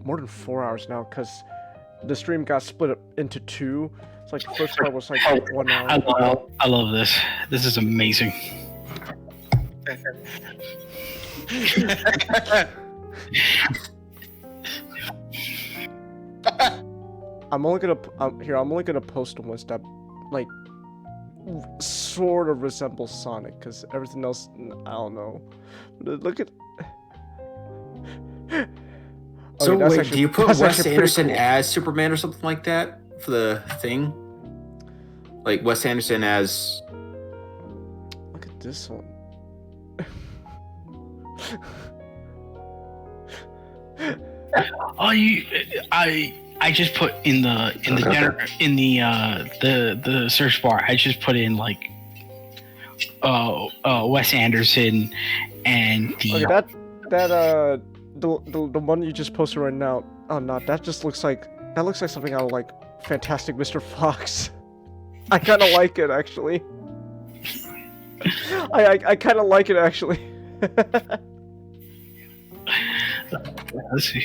Speaker 1: more than 4 hours now, because the stream got split up into 2. It's like the first part was like 1 hour.
Speaker 3: I love this. This is amazing.
Speaker 1: I'm only gonna post the ones that like sort of resemble Sonic, because everything else, I don't know. Look at.
Speaker 4: So
Speaker 1: Okay,
Speaker 4: wait, do you put
Speaker 1: that's
Speaker 4: Wes
Speaker 1: actually pretty
Speaker 4: Anderson
Speaker 1: cool.
Speaker 4: as Superman or something like that for the thing? Like Wes Anderson as
Speaker 1: Look at this one.
Speaker 3: Oh, I just put in the the search bar. I just put in like Wes Anderson and the
Speaker 1: Okay, the one you just posted right now. Oh no, that looks like something out of like Fantastic Mr. Fox. I kind of like it actually. I kind of like it actually.
Speaker 3: let's see.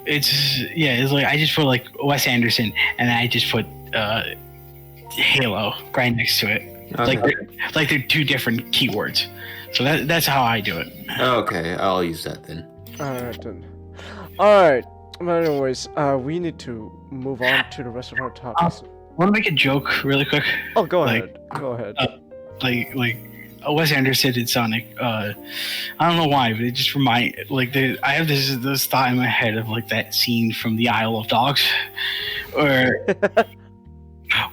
Speaker 3: It's like I just put like Wes Anderson and I just put Halo right next to it.
Speaker 4: Okay.
Speaker 3: Like they're 2 different keywords. So that's how I do it.
Speaker 4: Okay, I'll use that then.
Speaker 1: Alright then. Alright. But anyways, we need to move on to the rest of our topics.
Speaker 3: want to make a joke really quick.
Speaker 1: Oh, go
Speaker 3: Like,
Speaker 1: ahead. Go ahead.
Speaker 3: Like Wes Anderson did Sonic. I don't know why, but it just I have this thought in my head of like that scene from The Isle of Dogs, where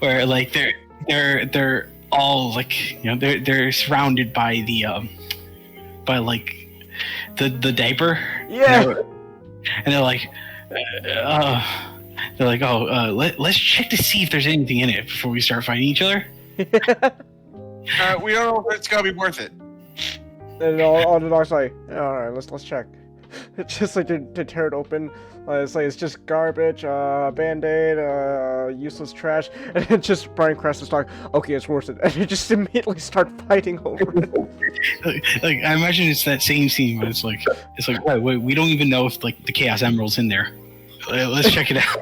Speaker 3: like they're all like, you know, they're surrounded by the diaper.
Speaker 1: Yeah.
Speaker 3: And they're like, let's check to see if there's anything in it before we start fighting each other.
Speaker 6: We don't know if it's gonna be worth it.
Speaker 1: And all the dogs like, all right, let's check. It's just like to tear it open. It's like it's just garbage, band-aid, useless trash, and then just Brian Cranston's dog. Okay, it's worth it, and you just immediately start fighting over it.
Speaker 3: Like I imagine it's that same scene, but it's like wait, we don't even know if like the Chaos Emerald's in there. Let's check it out.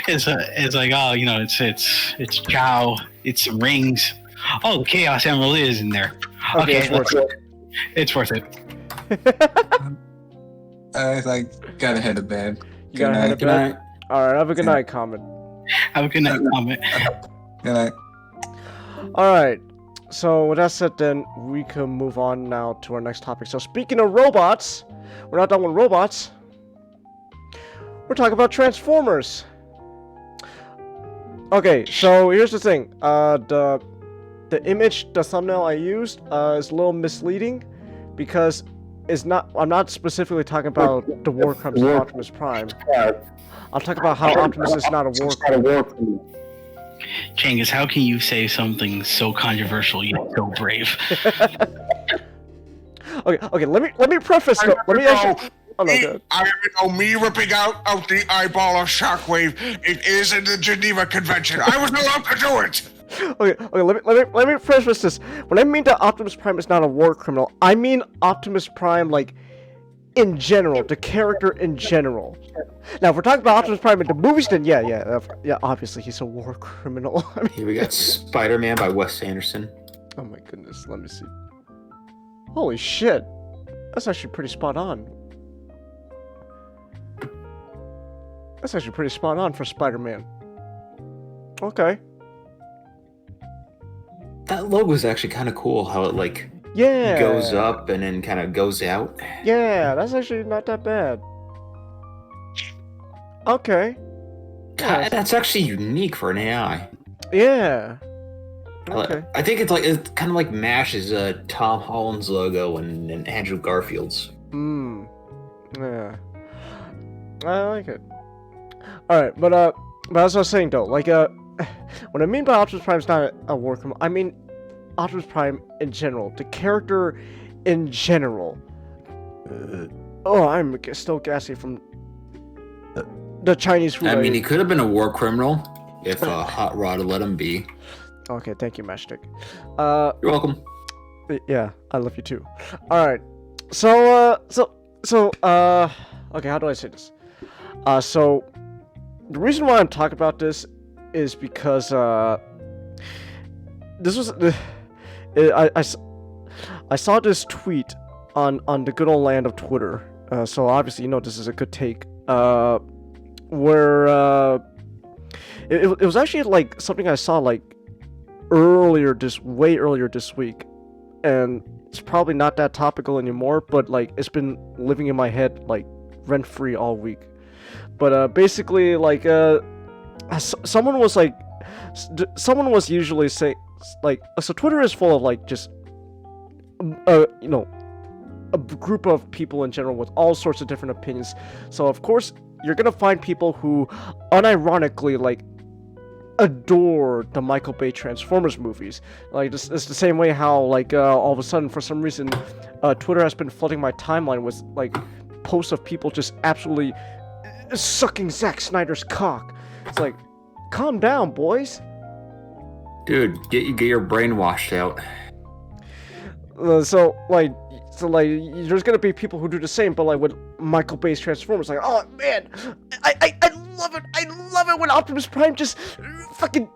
Speaker 3: It's like, oh, you know, it's Chow, it's some rings. Oh, the Chaos Emerald is in there. Okay,
Speaker 1: it's worth it.
Speaker 3: It's worth it.
Speaker 5: It's like, gotta head to bed.
Speaker 1: You gotta head to
Speaker 5: Good
Speaker 1: bed.
Speaker 5: night.
Speaker 1: All right, have a good night, Comet.
Speaker 3: Have a good night, comment.
Speaker 5: Good night.
Speaker 1: All right. So with that said, then we can move on now to our next topic. So speaking of robots, we're not done with robots. We're talking about Transformers. Okay, so here's the thing. The image, the thumbnail I used is a little misleading because I'm not specifically talking about the war crimes of Optimus Prime. I'll talk about how Optimus is not a war criminal.
Speaker 3: Changus, how can you say something so controversial yet so brave?
Speaker 1: Okay. Let me preface. Let me actually. Oh, no, good.
Speaker 6: I know me ripping out the eyeball of Shockwave. It is in the Geneva Convention. I was allowed to do it.
Speaker 1: Okay. Let me preface this. When I mean that Optimus Prime is not a war criminal, I mean Optimus Prime, like, in general, the character in general. Now, if we're talking about Optimus Prime in the movies, then yeah, obviously he's a war criminal. I mean,
Speaker 4: Here we got Spider-Man by Wes Anderson.
Speaker 1: oh my goodness, let me see. Holy shit, that's actually pretty spot on. That's actually pretty spot on for Spider-Man. Okay.
Speaker 4: That logo's actually kind of cool. How it like
Speaker 1: Yeah.
Speaker 4: goes up and then kind of goes out.
Speaker 1: Yeah, that's actually not that bad. Okay.
Speaker 4: God, that's actually unique for an AI.
Speaker 1: Yeah. Okay.
Speaker 4: I think it's kind of like MASH's Tom Holland's logo and Andrew Garfield's.
Speaker 1: Yeah. I like it. Alright, but as I was saying though, like what I mean by Optimus Prime is not a war criminal, I mean Optimus Prime in general, the character in general. I'm still gassy from the Chinese food.
Speaker 4: I mean, he could have been a war criminal if Hot Rod had let him be.
Speaker 1: Okay, thank you, Mashstick.
Speaker 4: You're welcome.
Speaker 1: Yeah, I love you too. Alright. So, okay, how do I say this? So, the reason why I'm talking about this is because, this was, I saw this tweet on the good old land of Twitter, so obviously, you know, this is a good take, where, it was actually, like, something I saw, like, way earlier this week, and it's probably not that topical anymore, but, like, it's been living in my head, like, rent-free all week. But basically, like, someone was usually saying, like, so Twitter is full of, like, just, you know, a group of people in general with all sorts of different opinions. So of course you're gonna find people who unironically, like, adore the Michael Bay Transformers movies. Like, it's the same way how, like, all of a sudden, for some reason, Twitter has been flooding my timeline with, like, posts of people just absolutely sucking Zack Snyder's cock. It's like, calm down, boys.
Speaker 4: Dude, get your brain washed out.
Speaker 1: So there's gonna be people who do the same, but like with Michael Bay's Transformers, like, oh man, I love it. I love it when Optimus Prime just fucking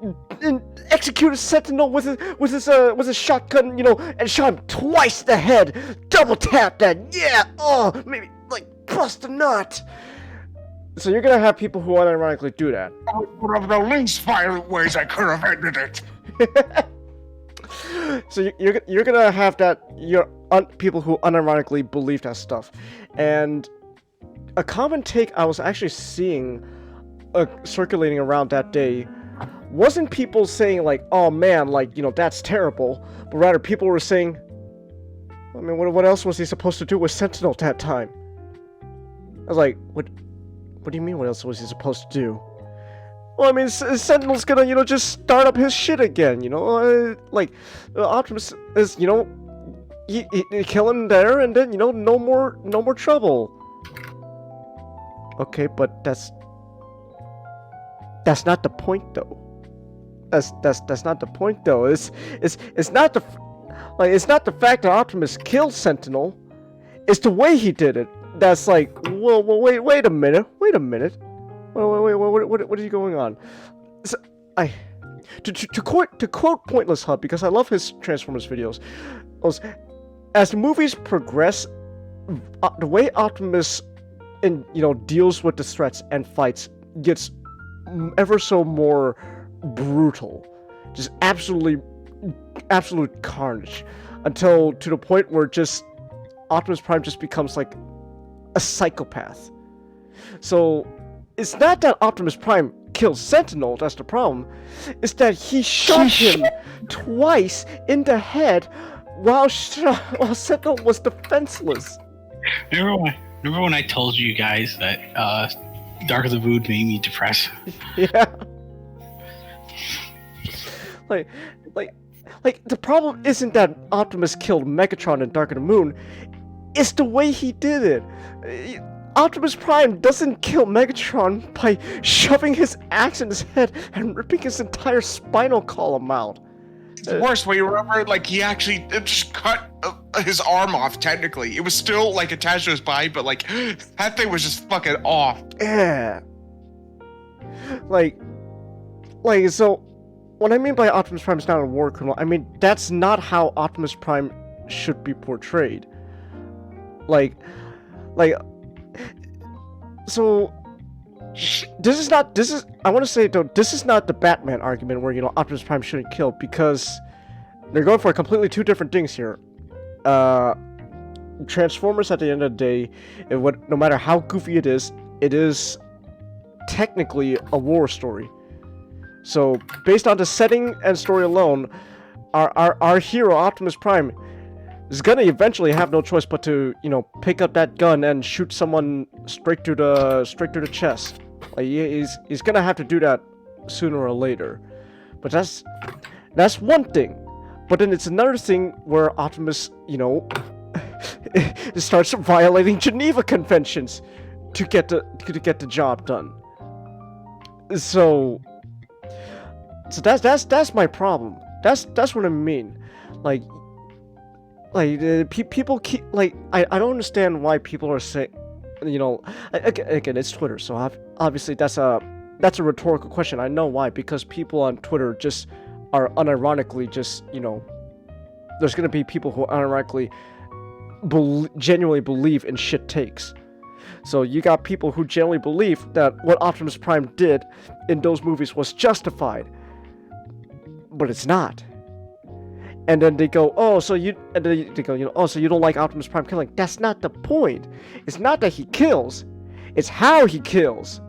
Speaker 1: execute a Sentinel with his shotgun, you know, and shot him twice the head, double tap that, yeah, oh, maybe like bust a nut. So you're gonna have people who unironically do that.
Speaker 6: One of the least violent ways I could have ended it.
Speaker 1: So you're gonna have that people who unironically believe that stuff, and a common take I was actually seeing circulating around that day wasn't people saying like, "Oh man, like that's terrible," but rather people were saying, "I mean, what else was he supposed to do with Sentinel at that time?" I was like, "What do you mean? What else was he supposed to do?" Well, I mean, Sentinel's gonna, just start up his shit again, Optimus is, he kill him there, and then, no more trouble. Okay, but that's not the point, though. That's not the point, though. It's not it's not the fact that Optimus killed Sentinel. It's the way he did it. That's like, whoa, wait a minute. Wait, what is going on? So, to quote Pointless Hub, because I love his Transformers videos, as the movies progress, the way Optimus deals with the threats and fights gets ever so more brutal, just absolute carnage, until to the point where just Optimus Prime just becomes like a psychopath. So it's not that Optimus Prime killed Sentinel, that's the problem. It's that he shot him twice in the head while Sentinel was defenseless.
Speaker 3: Remember when I told you guys that Dark of the Moon made me depressed?
Speaker 1: Yeah. Like the problem isn't that Optimus killed Megatron in Dark of the Moon. It's the way he did it. Optimus Prime doesn't kill Megatron by shoving his axe in his head and ripping his entire spinal column out.
Speaker 6: It's the worst. When you remember, like, he actually just cut his arm off, technically. It was still, like, attached to his body, but, like, that thing was just fucking off.
Speaker 1: Yeah. So, what I mean by Optimus Prime is not a war criminal, I mean, that's not how Optimus Prime should be portrayed. So, I want to say, though, this is not the Batman argument where, Optimus Prime shouldn't kill, because they're going for completely two different things here. Transformers, at the end of the day, no matter how goofy it is technically a war story. So, based on the setting and story alone, our hero, Optimus Prime, is gonna eventually have no choice but to, pick up that gun and shoot someone straight through the chest. Like, he's gonna have to do that sooner or later. But that's one thing. But then it's another thing where Optimus, starts violating Geneva Conventions to get the job done. So that's my problem. That's what I mean. People keep I don't understand why people are saying, again it's Twitter, so obviously that's a rhetorical question. I know why, because people on Twitter just are unironically just there's gonna be people who unironically genuinely believe in shit takes. So you got people who genuinely believe that what Optimus Prime did in those movies was justified, but it's not. And then they go, so you don't like Optimus Prime killing. That's not the point. It's not that he kills. It's how he kills.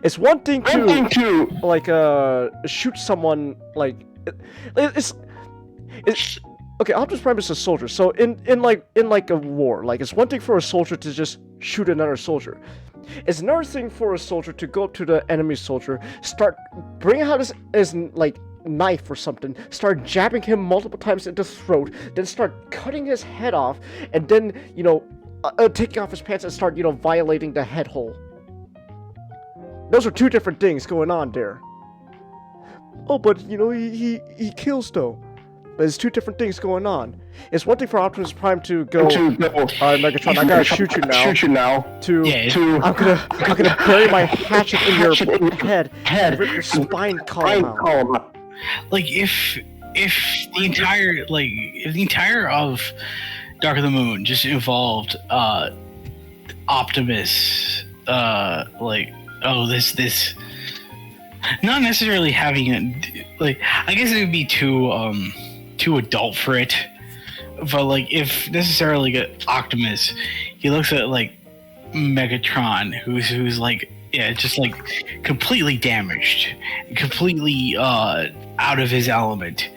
Speaker 1: It's one thing to shoot someone, it's okay, Optimus Prime is a soldier. So in a war, it's one thing for a soldier to just shoot another soldier. It's another thing for a soldier to go up to the enemy soldier, bring out his knife or something, start jabbing him multiple times in the throat, then start cutting his head off, and then taking off his pants and start violating the head hole. Those are two different things going on there. Oh, but he kills though. But it's two different things going on. It's one thing for Optimus Prime to go, alright Megatron, I gotta shoot you now. I'm gonna bury my hatchet in your head and rip your spine column out.
Speaker 3: If the entire of Dark of the Moon just involved Optimus oh, this, not necessarily having it, like, I guess it would be too adult for it, but like, if necessarily get Optimus, he looks at like Megatron, who's like, yeah, just like completely damaged, completely out of his element.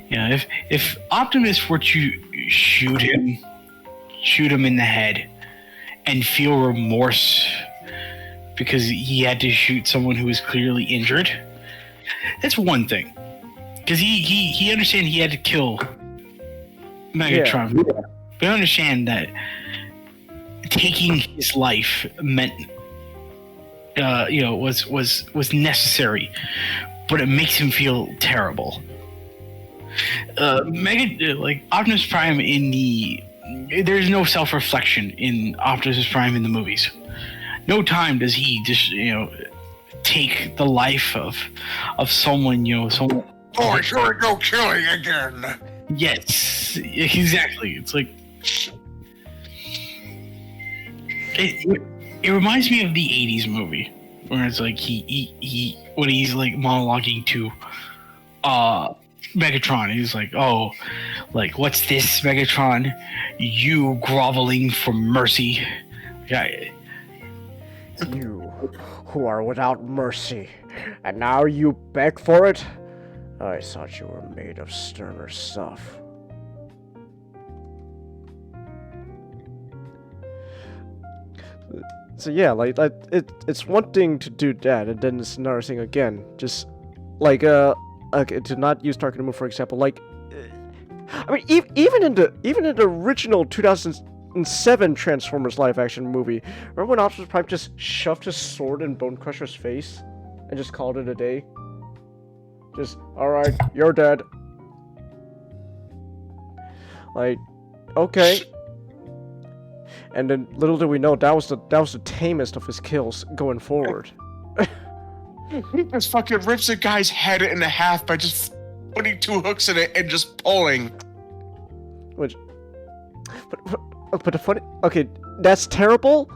Speaker 3: You know, if Optimus were to shoot him in the head and feel remorse because he had to shoot someone who was clearly injured, that's one thing. Because he understand he had to kill Megatron. Yeah. But I understand that taking his life meant, was necessary, but it makes him feel terrible. Optimus Prime there's no self-reflection in Optimus Prime in the movies. No time does he just, take the life of someone, someone.
Speaker 6: Oh, sure, go killing again.
Speaker 3: Yes, exactly. It's like it reminds me of the '80s movie where it's like he when he's like monologuing to Megatron, he's like, oh, like, what's this, Megatron? You groveling for mercy? Yeah.
Speaker 1: You who are without mercy, and now you beg for it? I thought you were made of sterner stuff. So yeah, like it's one thing to do that, and then it's another thing again. Just like to not use Dark Moon for example. Like, I mean, even in the original 2007 Transformers live action movie, remember when Optimus Prime just shoved his sword in Bone Crusher's face and just called it a day? Just, alright, you're dead. Like, okay. And then little did we know that was the tamest of his kills going forward.
Speaker 6: He just fucking rips a guy's head in half by just putting 2 hooks in it and just pulling.
Speaker 1: Which, but the funny, okay, that's terrible.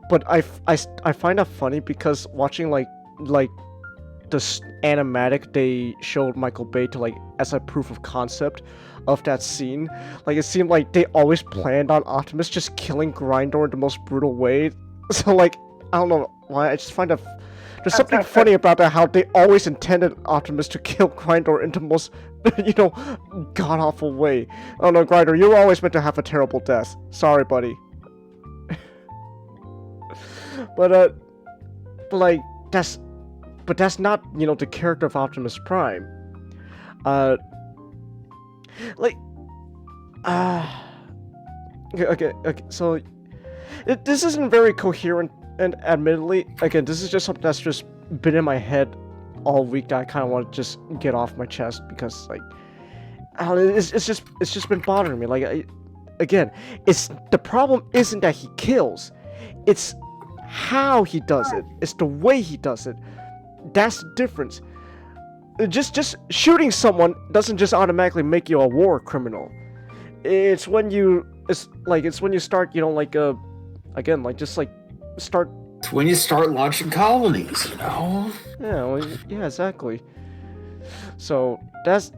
Speaker 1: But I find that funny because watching like this animatic they showed Michael Bay to like as a proof of concept of that scene, like it seemed like they always planned on Optimus just killing Grindor in the most brutal way. So like, I don't know why, I just find that there's something funny about that, how they always intended Optimus to kill Grindor in the most, god-awful way. Oh no, Grindor, you were always meant to have a terrible death. Sorry, buddy. But like, that's not, the character of Optimus Prime. Okay, so this isn't very coherent, and admittedly, again, this is just something that's just been in my head all week that I kind of want to just get off my chest because, like, I don't know, it's just been bothering me. Like, again, the problem isn't that he kills, it's how he does it. It's the way he does it. That's the difference. Just shooting someone doesn't just automatically make you a war criminal. It's when you start, start.
Speaker 4: It's when you start launching colonies,
Speaker 1: Yeah, well, yeah, exactly. So that's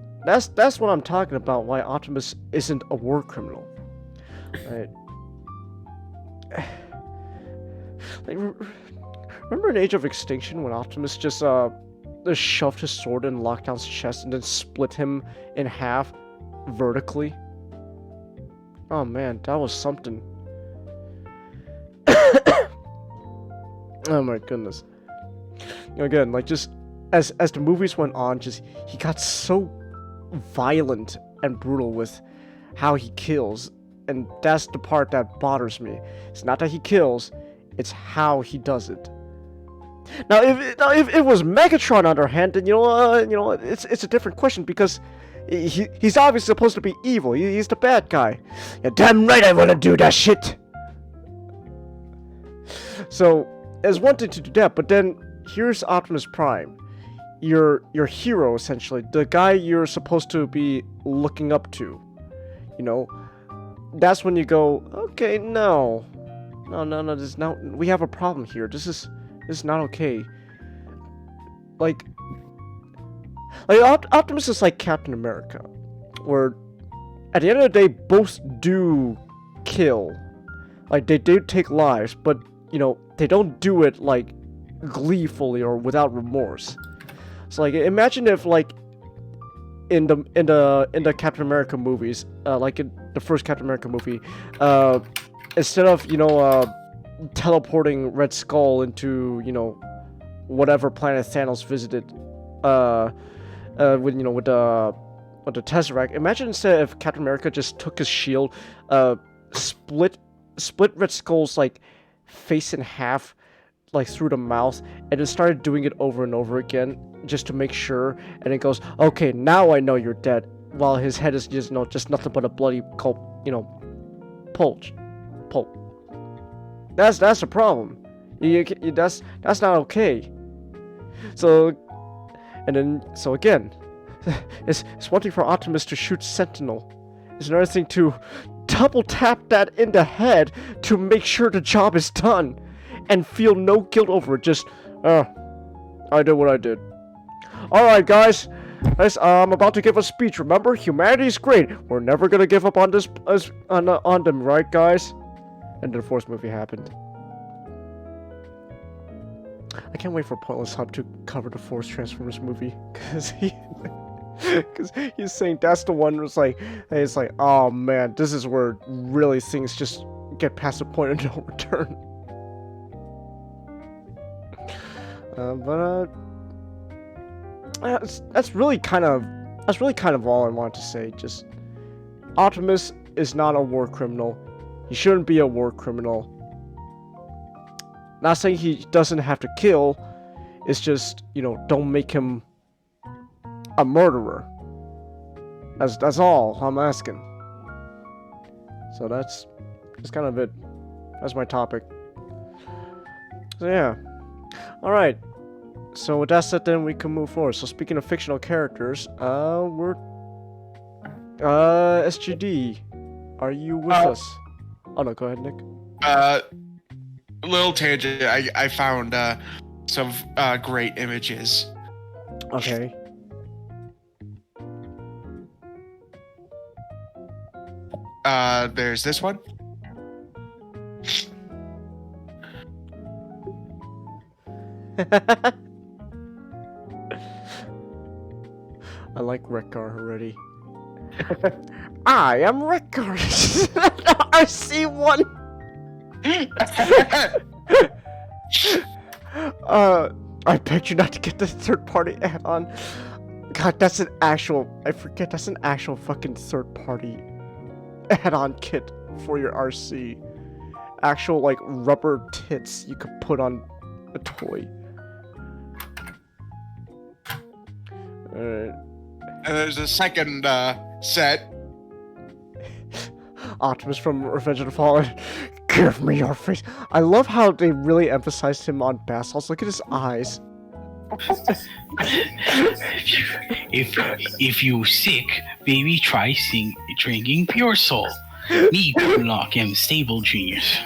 Speaker 1: what I'm talking about. Why Optimus isn't a war criminal, right? Like, remember in Age of Extinction when Optimus just shoved his sword in Lockdown's chest and then split him in half vertically? Oh man, that was something. Oh my goodness. Again, like, just as the movies went on, just he got so violent and brutal with how he kills, and that's the part that bothers me. It's not that he kills, it's how he does it. Now, if it was Megatron on the other hand, then it's a different question, because he's obviously supposed to be evil. He's the bad guy. Yeah, damn right I want to do that shit. So, it's one thing to do that, but then here's Optimus Prime, your hero essentially, the guy you're supposed to be looking up to. That's when you go, okay, no, we have a problem here. This This is not okay. Like Optimus is like Captain America, where at the end of the day, both do kill. Like, they do take lives, but, you know, they don't do it, like, gleefully or without remorse. So, like, imagine if, like, in the Captain America movies, like in the first Captain America movie, instead of, you know, teleporting Red Skull into, you know, whatever planet Thanos visited, with, you know, with the Tesseract, imagine instead if Captain America just took his shield, split Red Skull's, like, face in half, like, through the mouth, and then started doing it over and over again, just to make sure, and it goes, okay, now I know you're dead, while his head is just, you know, just nothing but a bloody pulp. That's a problem. That's not okay. So, and then, so again, it's one thing for Optimus to shoot Sentinel. It's another thing to double tap that in the head to make sure the job is done, and feel no guilt over it. Just, I did what I did. All right, guys. I'm about to give a speech. Remember, humanity's great. We're never gonna give up on this, on them, right, guys? And then the fourth movie happened. I can't wait for Pointless Hub to cover the fourth Transformers movie, because he's saying that's the one where it's like, oh man, this is where really things just get past the point of no return. That's really kind of all I want to say. Just, Optimus is not a war criminal. He shouldn't be a war criminal. Not saying he doesn't have to kill. It's just, you know, don't make him a murderer. That's all I'm asking. So that's kind of it. That's my topic. So yeah. Alright. So with that said, then we can move forward. So speaking of fictional characters, we're SGD. Are you with us? Oh no, go ahead, Nick.
Speaker 6: Little tangent. I found some great images.
Speaker 1: Okay.
Speaker 6: There's this one.
Speaker 1: I like Rekgar already. I am Rekgar. RC1. I begged you not to get the third-party add-on. God, that's an actual. I forget. That's an actual fucking third-party add-on kit for your RC. Actual, like, rubber tits you could put on a toy. Alright.
Speaker 6: And there's a second set.
Speaker 1: Optimus from Revenge of the Fallen. Give me your face. I love how they really emphasized him on basalts. Look at his eyes.
Speaker 3: If you sick, baby, try drinking Pure Soul. Need to lock in stable genius.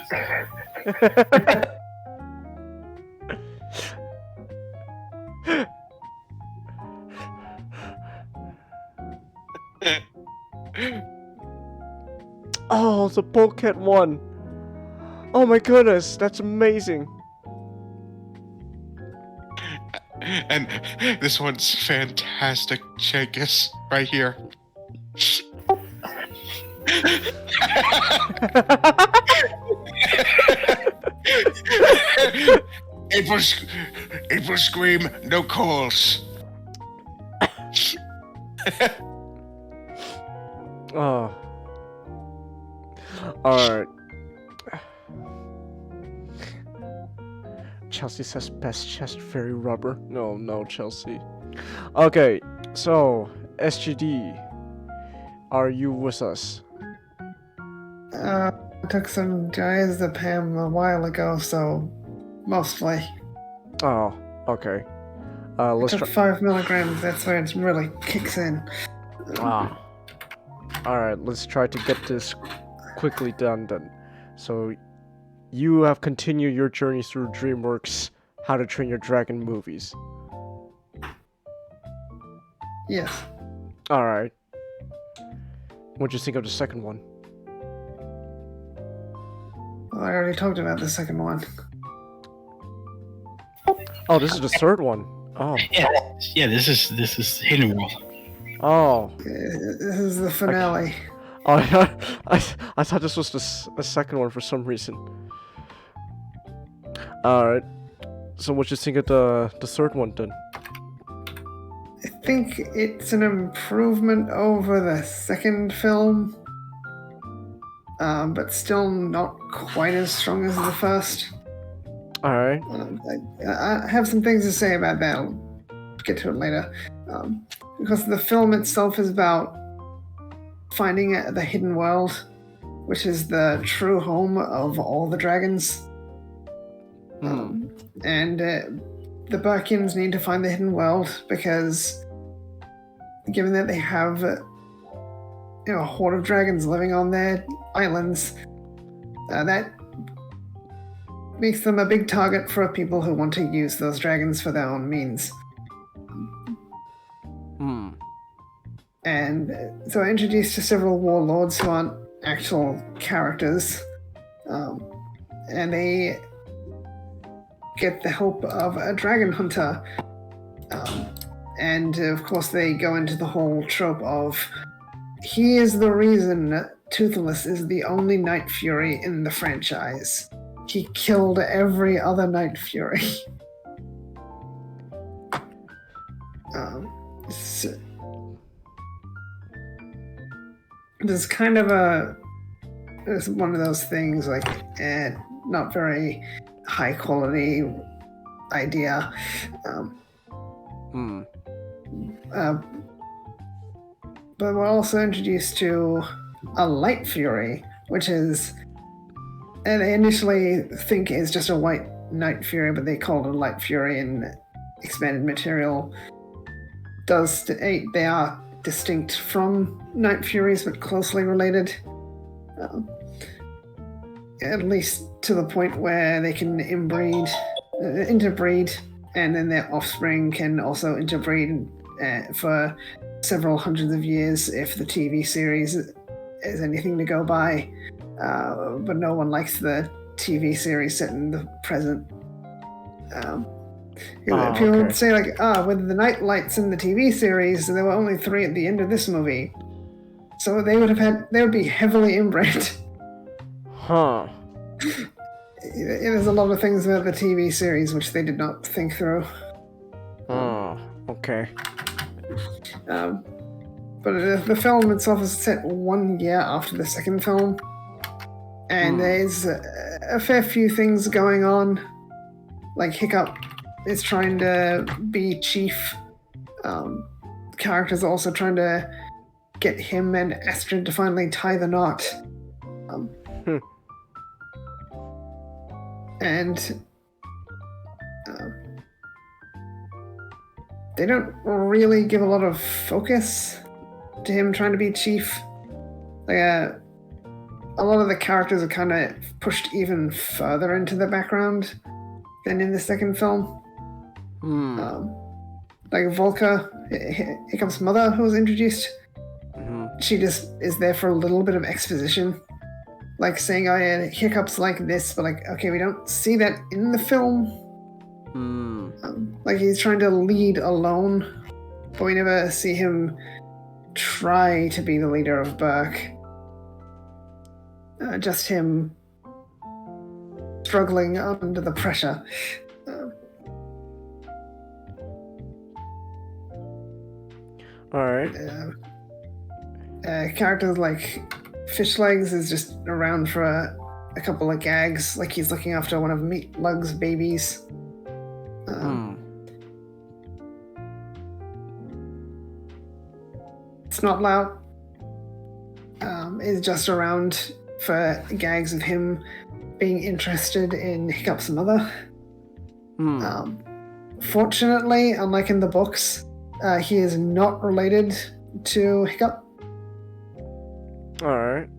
Speaker 1: Oh, the Bulkhead one. Oh my goodness, that's amazing.
Speaker 6: And this one's fantastic. Check this right here. April scream, no calls.
Speaker 1: Oh. Alright. Chelsea says best chest fairy rubber. No, Chelsea. Okay, so SGD, are you with us?
Speaker 7: I took some diazepam a while ago, so mostly.
Speaker 1: Oh, okay. Let's
Speaker 7: Took
Speaker 1: try.
Speaker 7: 5 milligrams. That's where it really kicks in.
Speaker 1: Alright, let's try to get this quickly done then. So, you have continued your journey through DreamWorks How to Train Your Dragon movies.
Speaker 7: Yes.
Speaker 1: All right. What'd you think of the second one?
Speaker 7: Well, I already talked about the second one.
Speaker 1: Oh, this is the third one. Oh.
Speaker 3: Yeah. This is Hidden World.
Speaker 1: Oh.
Speaker 7: This is the finale.
Speaker 1: Oh, I thought this was the second one for some reason. Alright. So what you think of the third one then?
Speaker 7: I think it's an improvement over the second film, but still not quite as strong as the first.
Speaker 1: Alright.
Speaker 7: I have some things to say about that. I'll get to it later. Because the film itself is about finding the hidden world, which is the true home of all the dragons. And the Burkians need to find the hidden world because, given that they have a horde of dragons living on their islands, that makes them a big target for people who want to use those dragons for their own means. And so I introduced to several warlords who aren't actual characters, and they get the help of a dragon hunter. And of course they go into the whole trope of, he is the reason Toothless is the only Night Fury in the franchise. He killed every other Night Fury. There's kind of it's one of those things like, not very high quality idea. But we're also introduced to a Light Fury, which is, and they initially think is just a white Night Fury, but they call it a Light Fury in expanded material. They are distinct from Night Furies, but closely related. At least to the point where they can interbreed, and then their offspring can also interbreed for several hundreds of years if the TV series is anything to go by. But no one likes the TV series set in the present. People would say like, with the night lights in the TV series, there were only 3 at the end of this movie. So they would be heavily inbred.
Speaker 1: Huh.
Speaker 7: There's a lot of things about the TV series which they did not think through.
Speaker 1: Oh, okay.
Speaker 7: But the film itself is set 1 year after the second film. And there's a fair few things going on. Like Hiccup is trying to be chief. Characters are also trying to get him and Astrid to finally tie the knot. And they don't really give a lot of focus to him trying to be chief. Like, a lot of the characters are kind of pushed even further into the background than in the second film. Like Volker, Hiccup's mother, who was introduced, she just is there for a little bit of exposition. Like saying, oh yeah, Hiccup's like this, but like, okay, we don't see that in the film. Like he's trying to lead alone, but we never see him try to be the leader of Burke. Just him struggling under the pressure.
Speaker 1: Alright.
Speaker 7: Characters like Fishlegs is just around for a couple of gags, like he's looking after one of Meatlug's babies. Snotlout is just around for gags of him being interested in Hiccup's mother. Fortunately, unlike in the books, he is not related to Hiccup.
Speaker 1: Alright.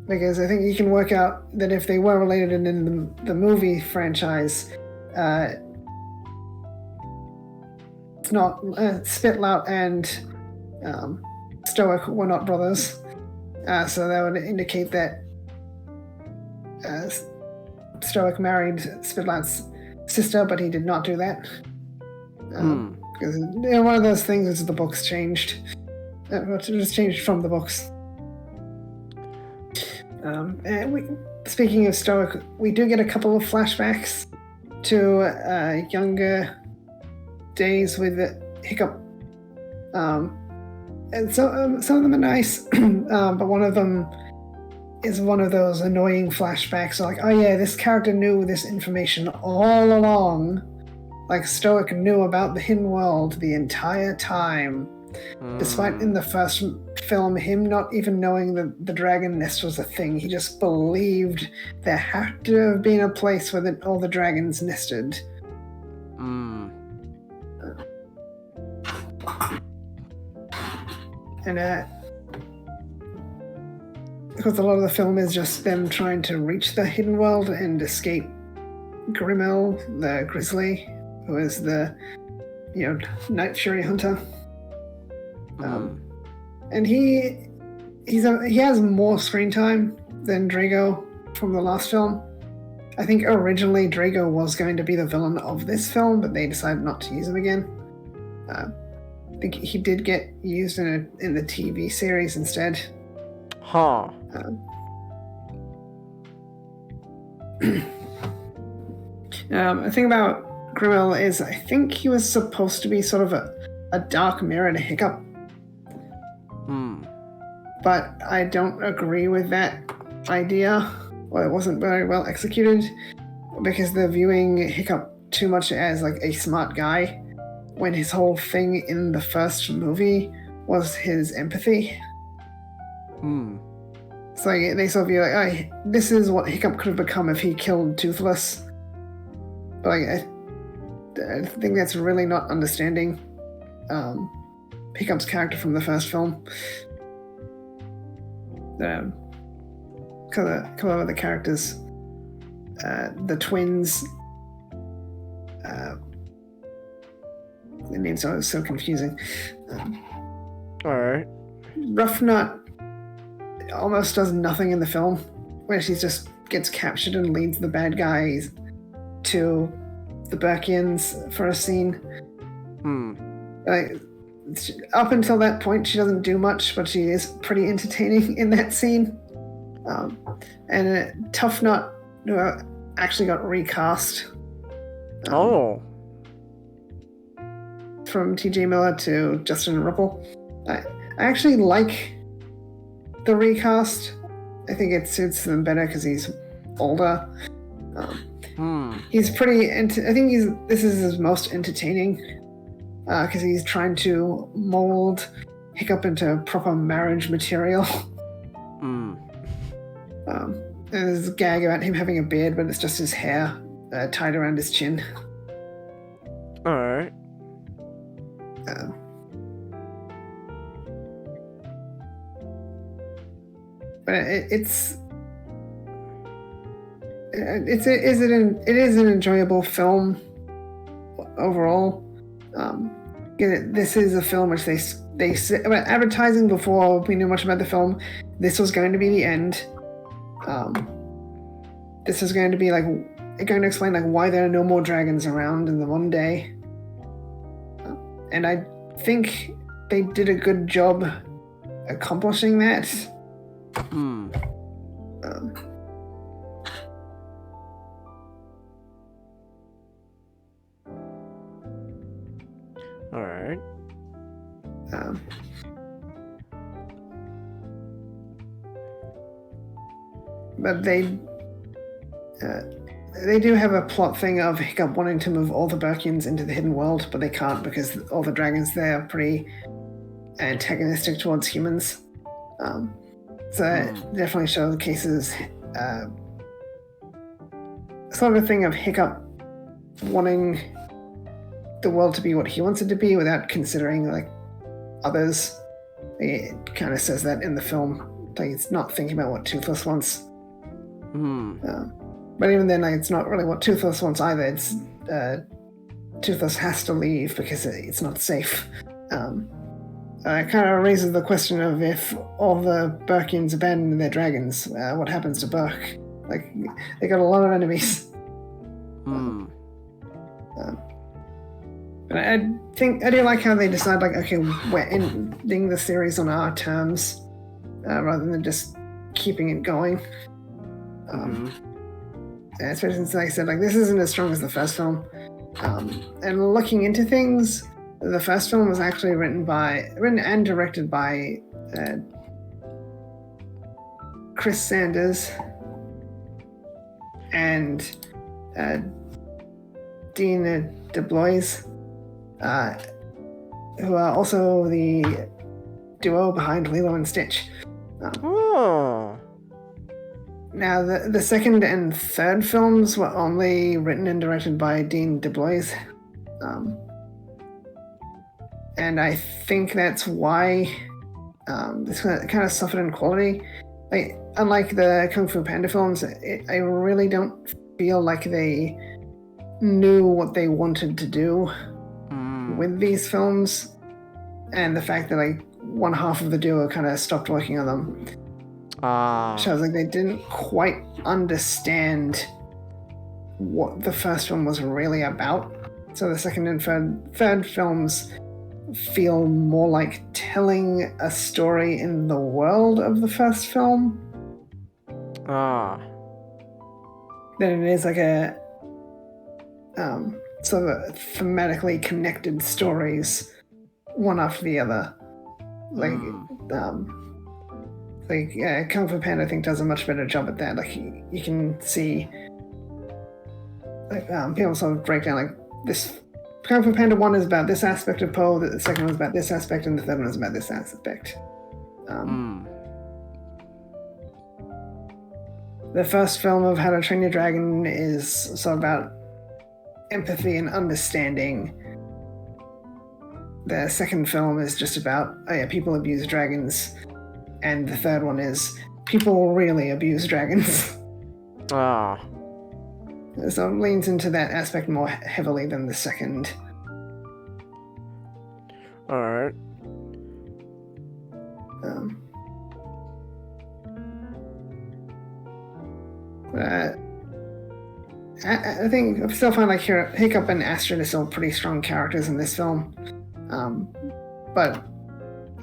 Speaker 7: Because I think you can work out that if they were related in the movie franchise, it's not Spitlout and Stoic were not brothers, so that would indicate that Stoic married Spitlout's sister, but he did not do that. Because one of those things is the books changed. It just changed from the books. And speaking of Stoic, we do get a couple of flashbacks to younger days with Hiccup. And some of them are nice, but one of them is one of those annoying flashbacks. Like, oh yeah, this character knew this information all along. Like, Stoic knew about the hidden world the entire time. Despite in the first film, him not even knowing that the dragon nest was a thing. He just believed there had to have been a place where all the dragons nested. And because a lot of the film is just them trying to reach the hidden world and escape Grimmel, the grizzly, who is the, Night Fury hunter. And he has more screen time than Drago from the last film. I think originally Drago was going to be the villain of this film, but they decided not to use him again. I think he did get used in the TV series instead.
Speaker 1: Huh.
Speaker 7: The thing about Grimmel is I think he was supposed to be sort of a dark mirror to Hiccup. But I don't agree with that idea. Well, it wasn't very well executed because they're viewing Hiccup too much as like a smart guy when his whole thing in the first movie was his empathy. So they sort of view like, oh, this is what Hiccup could have become if he killed Toothless. But like, I think that's really not understanding Hiccup's character from the first film. Couple of other characters, the twins. The names are so confusing.
Speaker 1: All right.
Speaker 7: Roughnut almost does nothing in the film, where she just gets captured and leads the bad guys to the Burkians for a scene. Like, up until that point, she doesn't do much, but she is pretty entertaining in that scene. And Tough Nut actually got recast.
Speaker 1: Oh.
Speaker 7: From T.J. Miller to Justin Ripple. I actually like the recast. I think it suits them better because he's older. He's pretty. I think this is his most entertaining because he's trying to mold Hiccup into proper marriage material. And there's a gag about him having a beard, but it's just his hair tied around his chin.
Speaker 1: All right.
Speaker 7: But it is an enjoyable film overall. This is a film which they said about advertising before we knew much about the film. This was going to be the end. This is going to be going to explain why there are no more dragons around in the one day. And I think they did a good job accomplishing that.
Speaker 1: All right.
Speaker 7: But they do have a plot thing of Hiccup wanting to move all the Burkians into the hidden world, but they can't because all the dragons there are pretty antagonistic towards humans. So it definitely shows cases. Sort of a thing of Hiccup wanting the world to be what he wants it to be without considering others. It kind of says that in the film. It's not thinking about what Toothless wants. But even then, it's not really what Toothless wants either. It's Toothless has to leave because it's not safe. It kind of raises the question of if all the Burkians abandon their dragons, what happens to Burke? Like, they got a lot of enemies. But I do like how they decide, like, okay, we're ending the series on our terms, rather than just keeping it going. Especially since, like I said, like, this isn't as strong as the first film. And looking into things, the first film was actually written and directed by Chris Sanders and Dean DeBlois, who are also the duo behind Lilo and Stitch. Now, the second and third films were only written and directed by Dean DeBlois. And I think that's why this kind of suffered in quality. Like, unlike the Kung Fu Panda films, I really don't feel like they knew what they wanted to do with these films. And the fact that, like, one half of the duo kind of stopped working on them shows like they didn't quite understand what the first film was really about. So the second and third films feel more like telling a story in the world of the first film than it is like a sort of thematically connected stories one after the other. Like Kung Fu Panda, I think, does a much better job at that. Like, you can see, like, people sort of break down, like, this Kung Fu Panda 1 is about this aspect of Po, the second one is about this aspect, and the third one is about this aspect. The first film of How to Train Your Dragon is sort of about empathy and understanding. The second film is just about, people abuse dragons. And the third one is, people really abuse dragons. So it leans into that aspect more heavily than the second.
Speaker 1: Alright.
Speaker 7: I think I still find like Hiccup and Astrid are still pretty strong characters in this film. But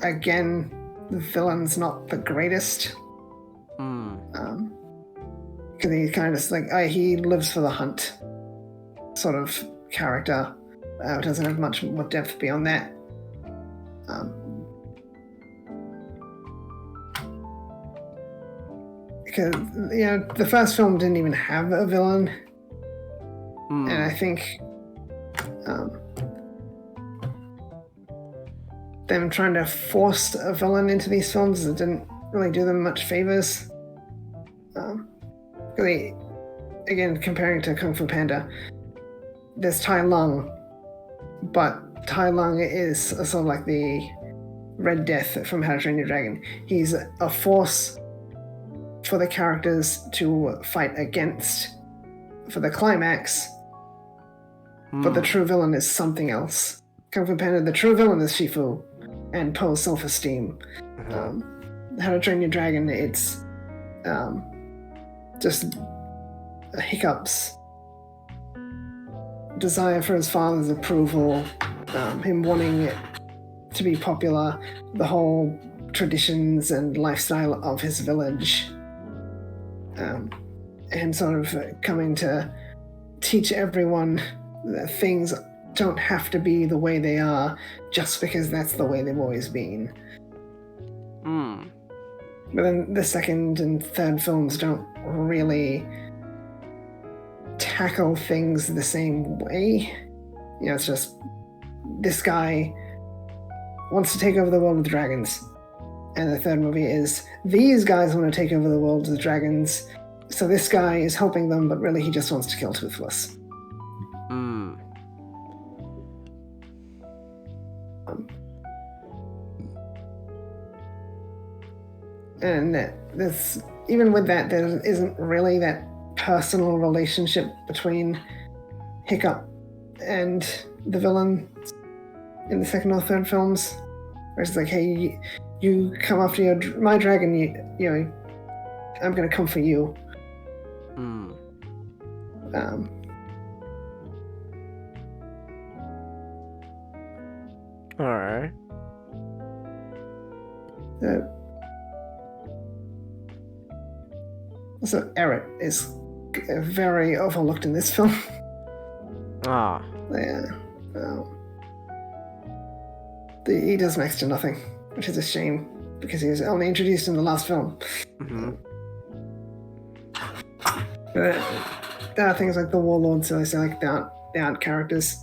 Speaker 7: again, the villain's not the greatest. Because he's kind of just like, he lives for the hunt sort of character. Doesn't have much more depth beyond that. Because, the first film didn't even have a villain. And I think them trying to force a villain into these films, it didn't really do them much favors. Again, comparing to Kung Fu Panda, there's Tai Lung, but Tai Lung is sort of like the Red Death from How to Train Your Dragon. He's a force for the characters to fight against for the climax, but the true villain is something else. Kung Fu Panda, the true villain is Shifu and Po's self-esteem. How to Train Your Dragon, it's just Hiccup's desire for his father's approval, him wanting it to be popular, the whole traditions and lifestyle of his village, and sort of coming to teach everyone that things don't have to be the way they are just because that's the way they've always been. But then the second and third films don't really tackle things the same way. It's just, this guy wants to take over the world with dragons. And the third movie is, these guys want to take over the world with dragons, so this guy is helping them, but really he just wants to kill Toothless. And this, even with that, there isn't really that personal relationship between Hiccup and the villain in the second or third films, where it's like, hey, you come after my dragon, you know, I'm gonna come for you.
Speaker 1: Hmm. Alright.
Speaker 7: Also, Eret is very overlooked in this film.
Speaker 1: Ah.
Speaker 7: Yeah. He does next to nothing, which is a shame because he was only introduced in the last film.
Speaker 1: Mm-hmm.
Speaker 7: There are things like the warlords, so they say like they aren't characters.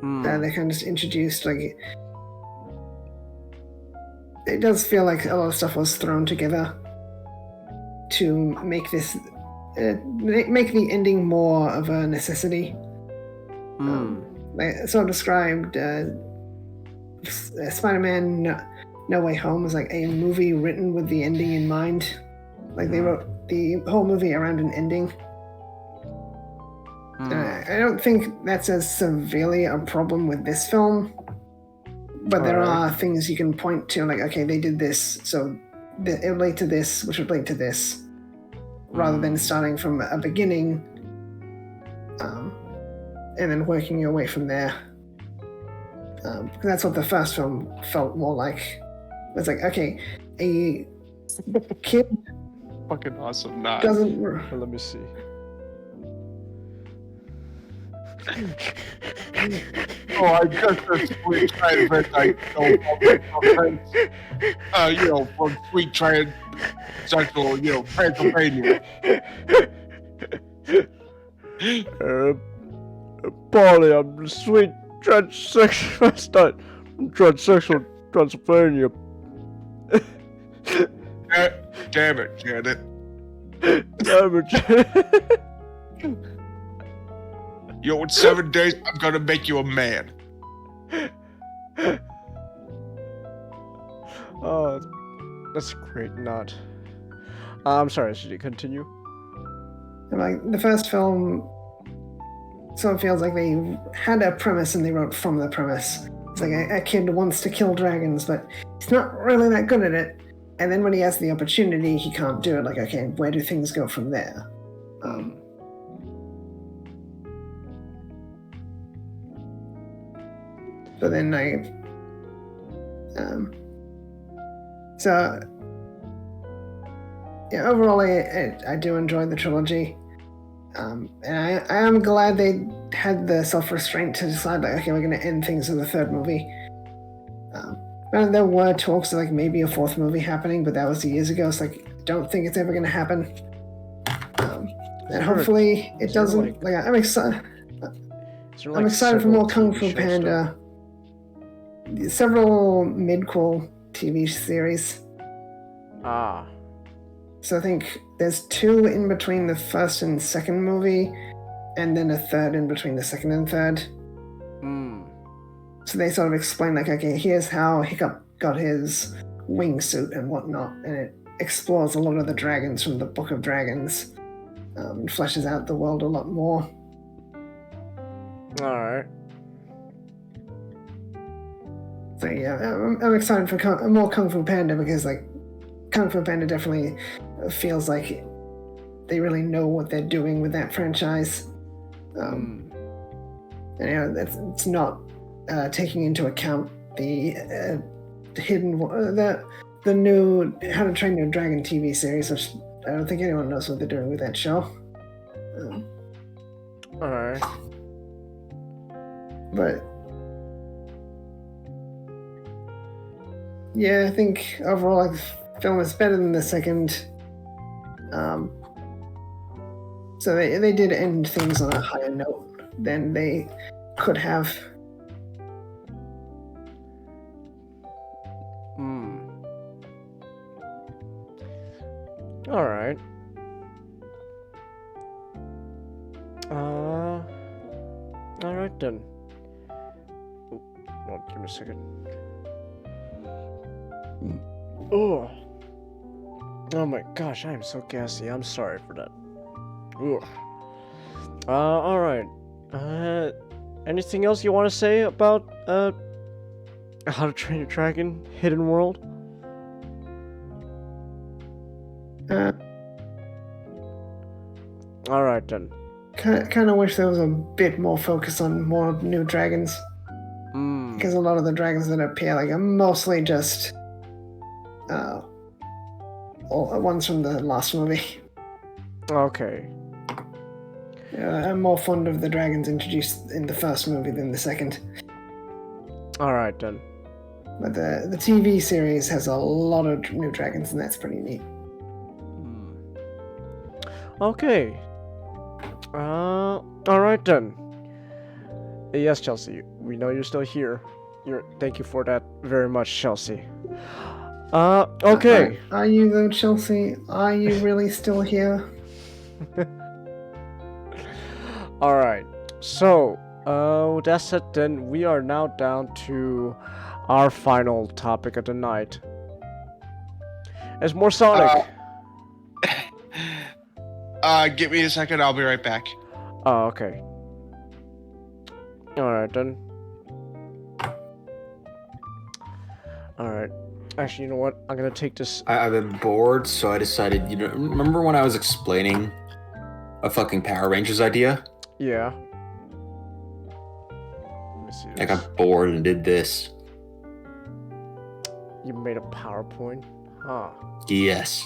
Speaker 7: They're kind of just introduced. Like it does feel like a lot of stuff was thrown together to make this make the ending more of a necessity. They sort of described Spider-Man No Way Home as like a movie written with the ending in mind. Like they wrote the whole movie around an ending. I don't think that's as severely a problem with this film, but there are things you can point to, like, okay, they did this, so it would lead to this, which would lead to this, rather than starting from a beginning and then working your way from there. That's what the first film felt more like. It's like, okay, a kid
Speaker 6: Fucking awesome. Nah.
Speaker 7: doesn't.
Speaker 1: Let me see.
Speaker 6: Oh, I just a sweet trans, you know, from sweet transsexual, you know, Pennsylvania.
Speaker 1: Polly, I'm sweet transsexual. I'm transsexual Transylvania.
Speaker 6: Damn it, Janet.
Speaker 1: Damn it.
Speaker 6: Yo, in 7 days, I'm gonna make you a man.
Speaker 1: Oh, that's great. Not. I'm sorry. Should you continue?
Speaker 7: Like the first film, sort of feels like they had a premise and they wrote from the premise. It's like a kid wants to kill dragons, but he's not really that good at it. And then when he has the opportunity, he can't do it. Like, okay, where do things go from there? But then so yeah, overall, I do enjoy the trilogy. And I am glad they had the self-restraint to decide, like, okay, we're going to end things in the third movie. And there were talks of, like, maybe a fourth movie happening, but that was years ago, so, like, I don't think it's ever going to happen. And hopefully it doesn't. Like, I'm excited. I'm excited for more Kung Fu Panda. Several mid-quel TV series.
Speaker 1: Ah.
Speaker 7: So I think there's 2 in between the first and second movie, and then a third in between the second and third. So they sort of explain, like, okay, here's how Hiccup got his wingsuit and whatnot, and it explores a lot of the dragons from the Book of Dragons, and fleshes out the world a lot more.
Speaker 1: Alright.
Speaker 7: So yeah, I'm excited for more Kung Fu Panda, because, like, Kung Fu Panda definitely feels like they really know what they're doing with that franchise. And, you know, it's not taking into account the hidden, the new How to Train Your Dragon TV series, which I don't think anyone knows what they're doing with that show.
Speaker 1: Alright.
Speaker 7: But yeah, I think overall, like, the film is better than the second. So they did end things on a higher note than they could have.
Speaker 1: Alright. Alright then. Oh, give me a second. Oh. Oh my gosh, I am so gassy. I'm sorry for that. Ugh. Alright. Anything else you want to say about How to Train Your Dragon Hidden World? All right then.
Speaker 7: Kind of wish there was a bit more focus on more new dragons. Because a lot of the dragons that appear are mostly just ones from the last movie.
Speaker 1: Okay.
Speaker 7: I'm more fond of the dragons introduced in the first movie than the second.
Speaker 1: All right then.
Speaker 7: But the TV series has a lot of new dragons, and that's pretty neat.
Speaker 1: Okay. All right then. Yes, Chelsea. We know you're still here. Thank you for that very much, Chelsea. Okay.
Speaker 7: Are you though, Chelsea? Are you really still here?
Speaker 1: All right. So, with that said, then we are now down to our final topic of the night. It's more Sonic.
Speaker 6: Give me a second. I'll be right back.
Speaker 1: Oh, okay. All right then. All right. Actually, you know what? I'm gonna take this.
Speaker 4: I've been bored, so I decided. Remember when I was explaining a fucking Power Rangers idea?
Speaker 1: Yeah. Let me see this.
Speaker 4: I got bored and did this.
Speaker 1: You made a PowerPoint? Huh.
Speaker 4: Yes.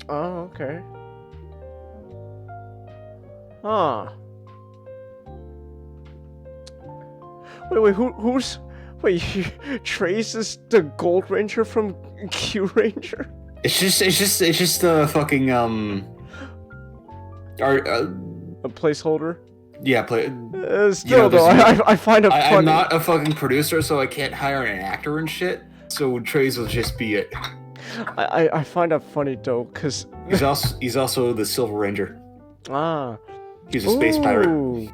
Speaker 1: Oh, okay. Huh. Wait, wait, Trace is the Gold Ranger from Q Ranger?
Speaker 4: It's just a fucking
Speaker 1: A placeholder?
Speaker 4: Yeah,
Speaker 1: Still though, I find it funny.
Speaker 4: I'm not a fucking producer, so I can't hire an actor and shit. So Trace will just be it.
Speaker 1: I find that funny though, cause
Speaker 4: he's also the Silver Ranger.
Speaker 1: Ah.
Speaker 4: He's a space pirate.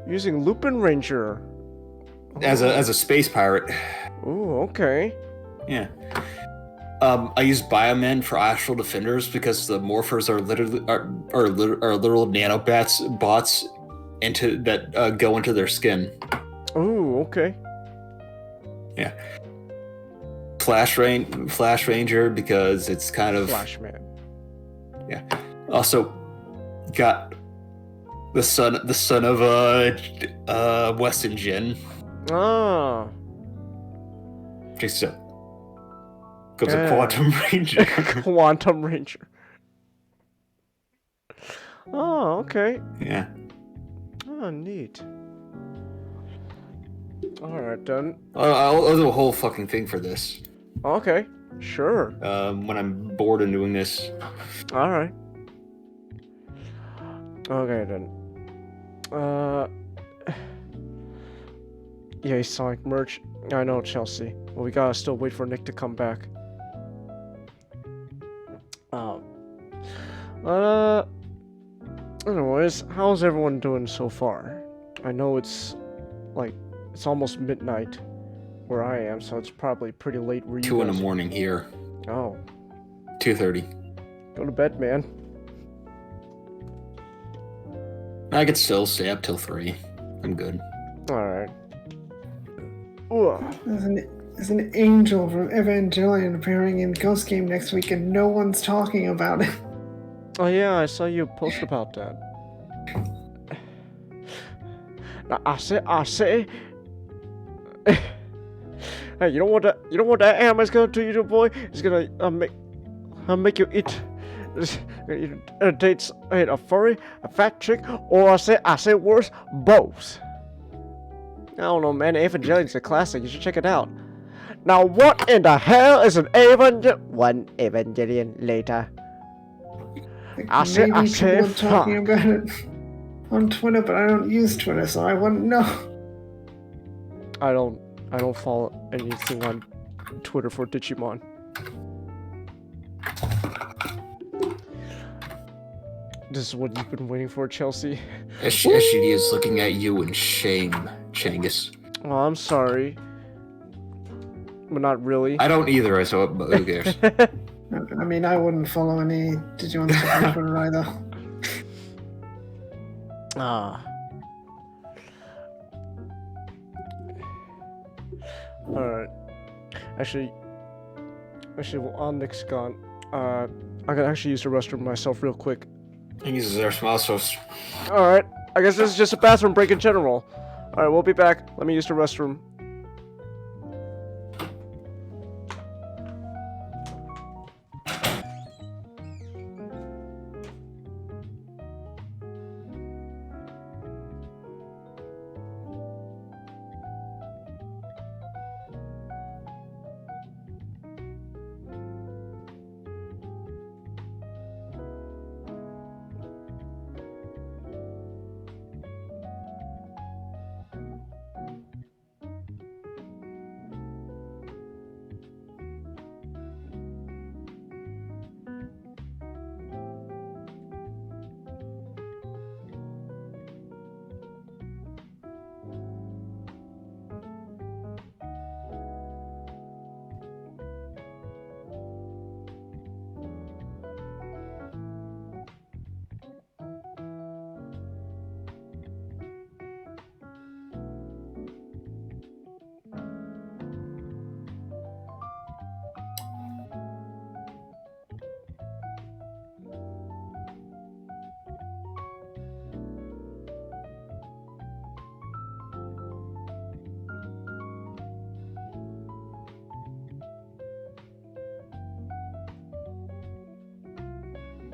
Speaker 1: Using Lupin Ranger.
Speaker 4: As a space pirate.
Speaker 1: Ooh, okay.
Speaker 4: Yeah. I use Biomen for Astral Defenders because the morphers are literally literal bots that go into their skin.
Speaker 1: Ooh, okay.
Speaker 4: Yeah. Flash Ranger because it's kind of
Speaker 1: Flashman.
Speaker 4: Yeah. Also got the son of Weston Jin.
Speaker 1: Ah.
Speaker 4: Just so goes a Quantum Ranger.
Speaker 1: Quantum Ranger. Oh, okay.
Speaker 4: Yeah.
Speaker 1: Oh, neat. Alright, then.
Speaker 4: I'll do a whole fucking thing for this.
Speaker 1: Okay, sure.
Speaker 4: When I'm bored of doing this.
Speaker 1: Alright. Okay, then. Yeah, Sonic merch. I know, Chelsea. But we gotta still wait for Nick to come back. Anyways, how's everyone doing so far? I know it's almost midnight where I am, so it's probably pretty late where you
Speaker 4: 2 in the
Speaker 1: guys-
Speaker 4: morning here.
Speaker 1: Oh.
Speaker 4: 2:30.
Speaker 1: Go to bed, man.
Speaker 4: I could still stay up till 3. I'm good.
Speaker 1: Alright. Ooh.
Speaker 7: There's an angel from Evangelion appearing in Ghost Game next week, and no one's talking about it.
Speaker 1: Oh yeah, I saw you post about that. Now, I say. Hey, you know what that animal's gonna do, you boy? It's gonna make you eat. Dates a furry, a fat chick, or I say worse, both. I don't know, man. Evangelion's a classic. You should check it out. Now, what in the hell is an Evangelion? One Evangelion later. I say,
Speaker 7: people are talking about it on Twitter, but I don't use Twitter, so I wouldn't know.
Speaker 1: I don't follow anything on Twitter for Digimon. This is what you've been waiting for, Chelsea.
Speaker 4: SGD is looking at you in shame, Changus.
Speaker 1: Oh, I'm sorry. But not really.
Speaker 4: I don't either, so who cares?
Speaker 7: I mean, I wouldn't follow any Digimon stuff on Twitter either.
Speaker 1: Ah. Alright. Actually, while Nick's gone, I can actually use the restroom myself real quick.
Speaker 4: He uses our mouse.
Speaker 1: Alright. I guess this is just a bathroom break in general. Alright, we'll be back. Let me use the restroom.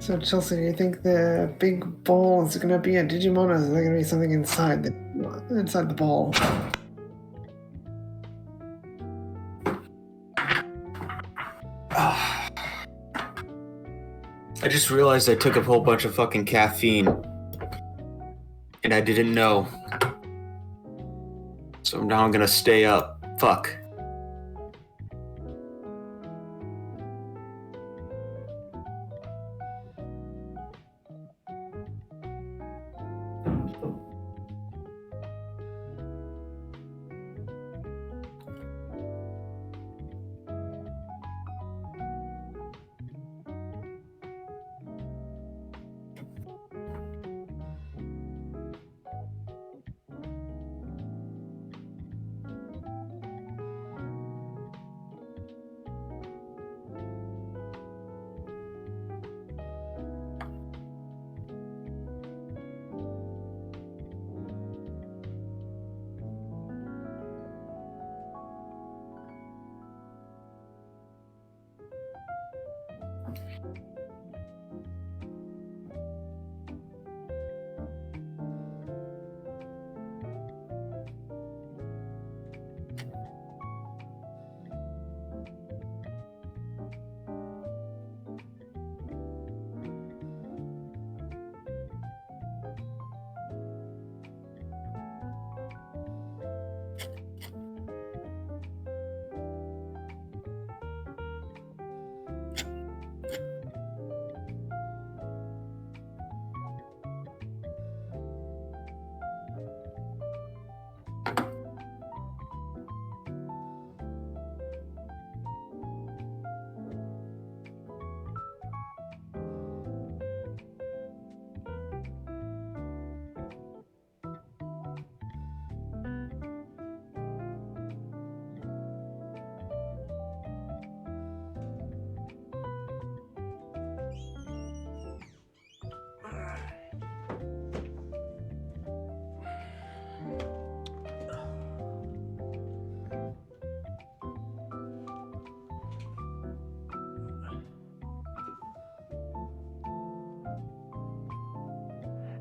Speaker 7: So Chelsea, do you think the big ball is going to be a Digimon, or is there going to be something inside the ball?
Speaker 4: I just realized I took a whole bunch of fucking caffeine. And I didn't know. So now I'm gonna stay up. Fuck.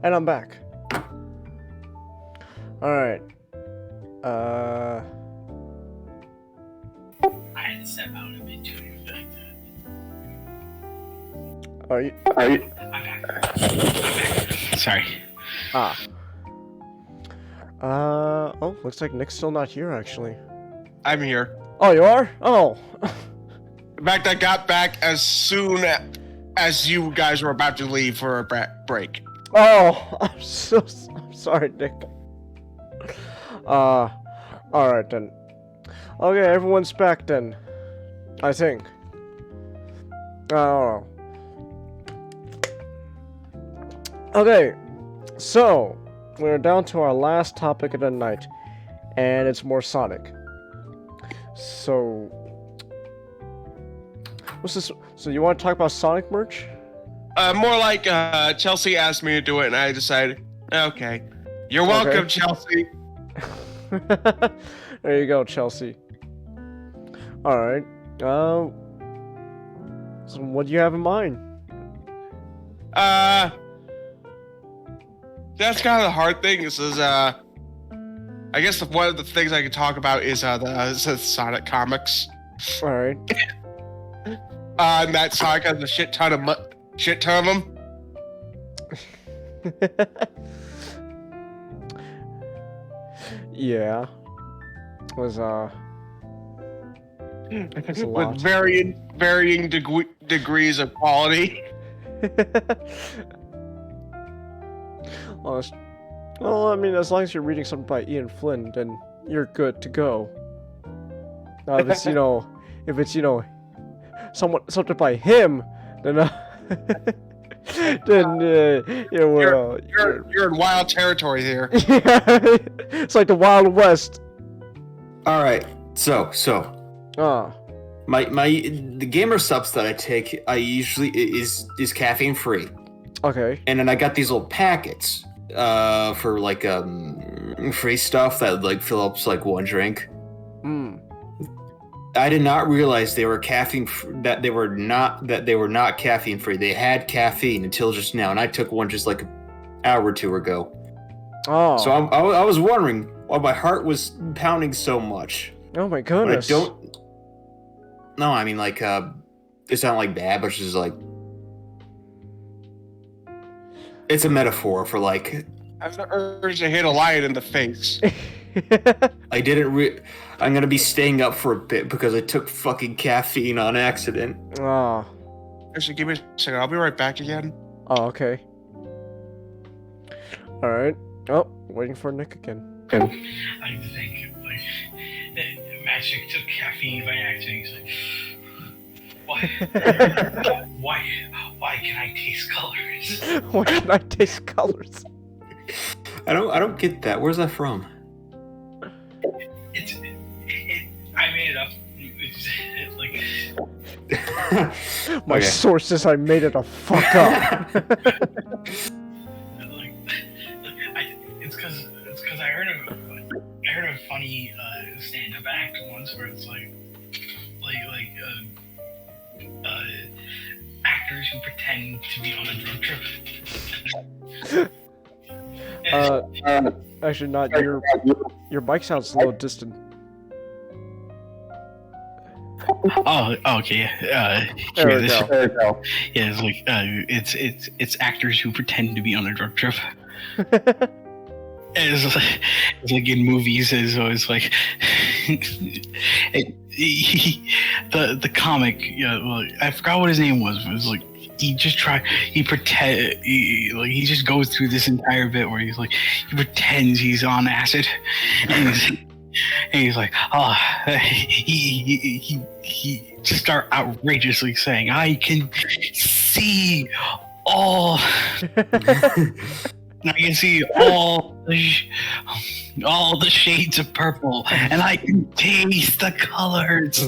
Speaker 1: And I'm back. Alright.
Speaker 3: I had to step out a bit too.
Speaker 1: Are you?
Speaker 3: I'm back. Sorry.
Speaker 1: Ah. Oh, looks like Nick's still not here, actually.
Speaker 6: I'm here.
Speaker 1: Oh, you are? Oh.
Speaker 6: In fact, I got back as soon as you guys were about to leave for a break.
Speaker 1: Oh, I'm sorry, Nick. Alright then. Okay, everyone's back then. I think. I don't know. Okay, so, we're down to our last topic of the night, and it's more Sonic. So, what's this? So you want to talk about Sonic merch?
Speaker 6: More like Chelsea asked me to do it, and I decided, okay, you're welcome,
Speaker 1: Okay.
Speaker 6: Chelsea.
Speaker 1: There you go, Chelsea. All right. So what do you have in mind?
Speaker 6: That's kind of the hard thing. I guess one of the things I can talk about is the Sonic comics.
Speaker 1: All right.
Speaker 6: And that Sonic has a shit ton of them.
Speaker 1: Yeah. Was It's a lot.
Speaker 6: With varying degrees of quality.
Speaker 1: Well, I mean, as long as you're reading something by Ian Flynn, then you're good to go. Now, if it's something by him, then
Speaker 6: You're in wild territory here.
Speaker 1: it's like the Wild West.
Speaker 4: All right. So
Speaker 1: Ah,
Speaker 4: the gamer subs that I take, I usually is caffeine free,
Speaker 1: okay.
Speaker 4: and then I got these little packets for like free stuff that like fill up like one drink. I did not realize they were that they were not caffeine free. They had caffeine until just now, and I took one just like an hour or two ago.
Speaker 1: Oh.
Speaker 4: So I was wondering why my heart was pounding so much.
Speaker 1: Oh my
Speaker 4: But I
Speaker 1: goodness.
Speaker 4: don't. No, I mean like it's not like bad, but it's just like it's a metaphor for like
Speaker 6: I have the urge to hit a lion in the face.
Speaker 4: I didn't. I'm gonna be staying up for a bit because I took fucking caffeine on accident.
Speaker 1: Ah.
Speaker 6: Actually, give me a second. I'll be right back again.
Speaker 1: Oh, okay. All right. Oh, waiting for Nick again.
Speaker 3: I think like Magic took caffeine by accident. He's like, why can I taste colors?
Speaker 1: Why can I taste colors?
Speaker 4: I don't get that. Where's that from?
Speaker 3: I made it up. It's like
Speaker 1: My
Speaker 4: Okay.
Speaker 1: sources, I made it a fuck up.
Speaker 3: it's because I heard of a funny stand-up act once where it's like actors who pretend to be on a drug trip.
Speaker 1: Actually, not your mic sounds a little distant.
Speaker 3: Oh, okay.
Speaker 1: There we go.
Speaker 3: Yeah, it's like it's actors who pretend to be on a drug trip. It's like in movies, it's like the comic. Yeah, well, I forgot what his name was. It was like he just goes through this entire bit where he's like he pretends he's on acid, and he's like, oh, he just start outrageously saying, I can see all. I can see all the shades of purple, and I can taste the colors.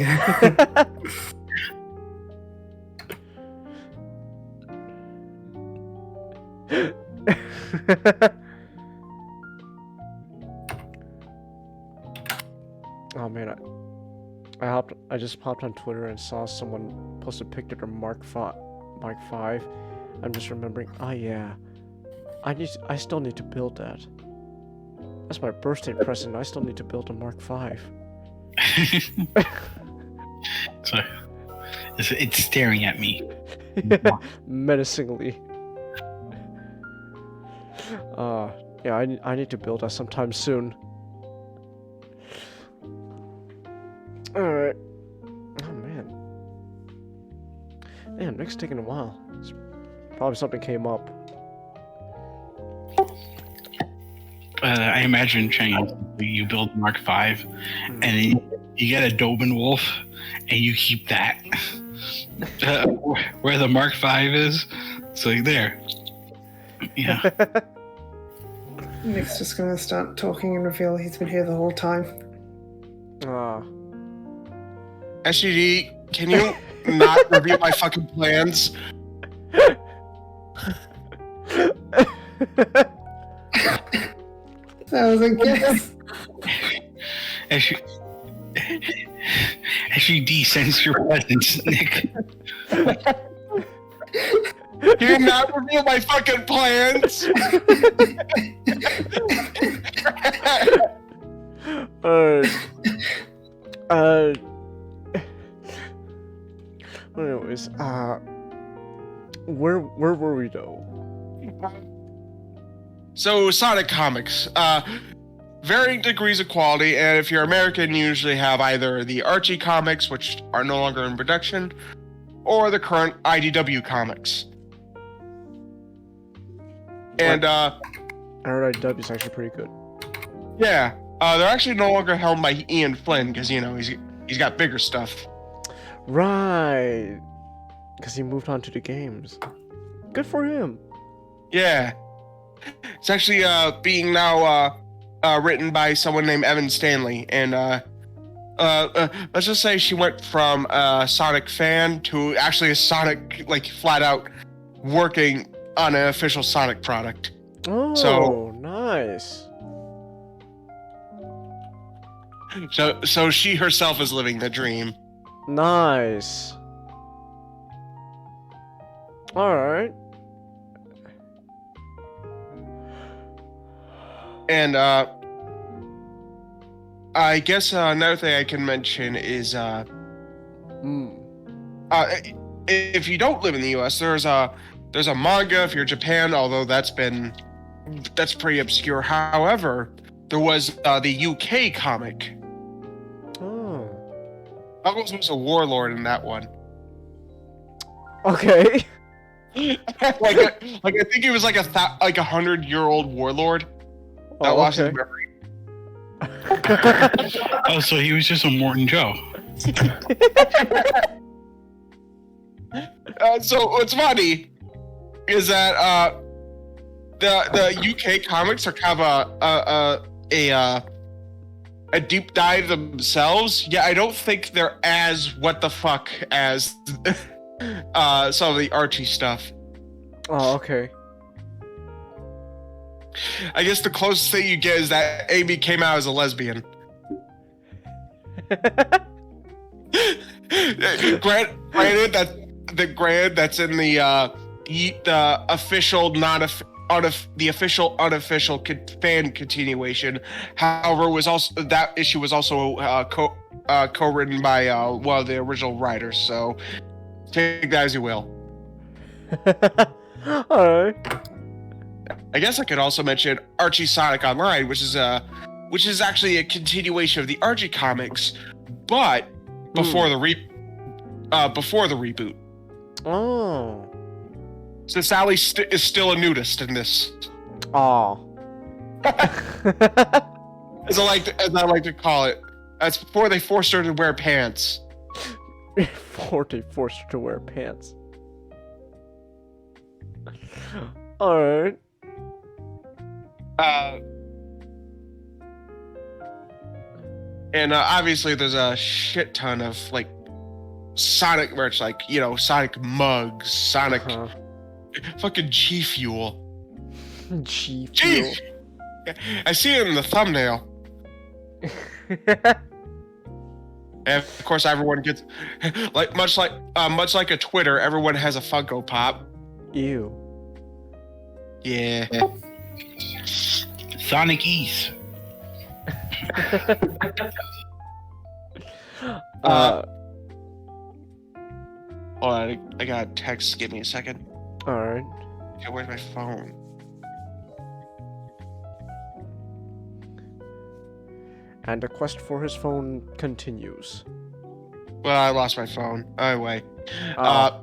Speaker 1: Oh man, I just popped on Twitter and saw someone post a picture of Mark 5. I'm just remembering. Oh yeah, I still need to build that. That's my birthday present. I still need to build a Mark 5.
Speaker 3: So it's staring at me.
Speaker 1: Menacingly. Yeah, I need to build that sometime soon. Alright. Oh man. Man, Nick's taking a while. Probably something came up.
Speaker 3: I imagine you build Mark 5 and then you get a Doben Wolf and you keep that where the Mark 5 is. It's like there. Yeah.
Speaker 7: Nick's just gonna start talking and reveal he's been here the whole time.
Speaker 6: SGD, can you not reveal my fucking plans?
Speaker 7: That was a guess.
Speaker 3: SGD sends your presence, Nick.
Speaker 6: Can you not reveal my fucking plans?
Speaker 1: Anyways, where were we though?
Speaker 6: So, Sonic Comics. Varying degrees of quality, and if you're American, you usually have either the Archie comics, which are no longer in production, or the current IDW comics. And,
Speaker 1: I heard IDW is actually pretty good.
Speaker 6: yeah, they're actually no longer held by Ian Flynn, because, you know, he's got bigger stuff.
Speaker 1: Right. Because he moved on to the games. Good for him.
Speaker 6: Yeah. It's actually being now written by someone named Evan Stanley, and let's just say she went from a Sonic fan to actually a Sonic, like, flat out working on an official Sonic product.
Speaker 1: Oh,
Speaker 6: So-
Speaker 1: nice.
Speaker 6: So she herself is living the dream.
Speaker 1: Nice. Alright.
Speaker 6: And I guess another thing I can mention is if you don't live in the US, there's a manga if you're Japan, although that's pretty obscure. However, there was the UK comic.
Speaker 1: Oh.
Speaker 6: Rambles was a warlord in that one.
Speaker 1: Okay.
Speaker 6: like I think he was like a 100-year-old warlord that lost his memory.
Speaker 3: Oh, so he was just a Morton Joe.
Speaker 6: So what's funny is that the UK comics are kind of a deep dive themselves. Yeah, I don't think they're as what the fuck as some of the Archie stuff.
Speaker 1: Oh, okay.
Speaker 6: I guess the closest thing you get is that Amy came out as a lesbian. Granted, that's in the official, the official unofficial fan continuation. However, that issue was also co-written by one of the original writers. So take that as you will.
Speaker 1: Alright.
Speaker 6: I guess I could also mention Archie Sonic Online, which is actually a continuation of the Archie comics, but before the reboot.
Speaker 1: Oh.
Speaker 6: So Sally is still a nudist in this,
Speaker 1: Oh.
Speaker 6: as I like to call it. That's before they forced her to wear pants.
Speaker 1: Before they forced her to wear pants. Alright.
Speaker 6: And obviously there's a shit ton of like Sonic merch, like, you know, Sonic mugs, Sonic fucking G Fuel.
Speaker 1: G Fuel.
Speaker 6: I see it in the thumbnail. And of course everyone gets much like a Twitter, everyone has a Funko Pop.
Speaker 1: Ew.
Speaker 6: Yeah.
Speaker 3: Sonic East.
Speaker 6: Hold on, I got a text. Give me a second.
Speaker 1: Alright.
Speaker 6: Okay, where's my phone?
Speaker 1: And the quest for his phone continues.
Speaker 6: Well, I lost my phone. Anyway. I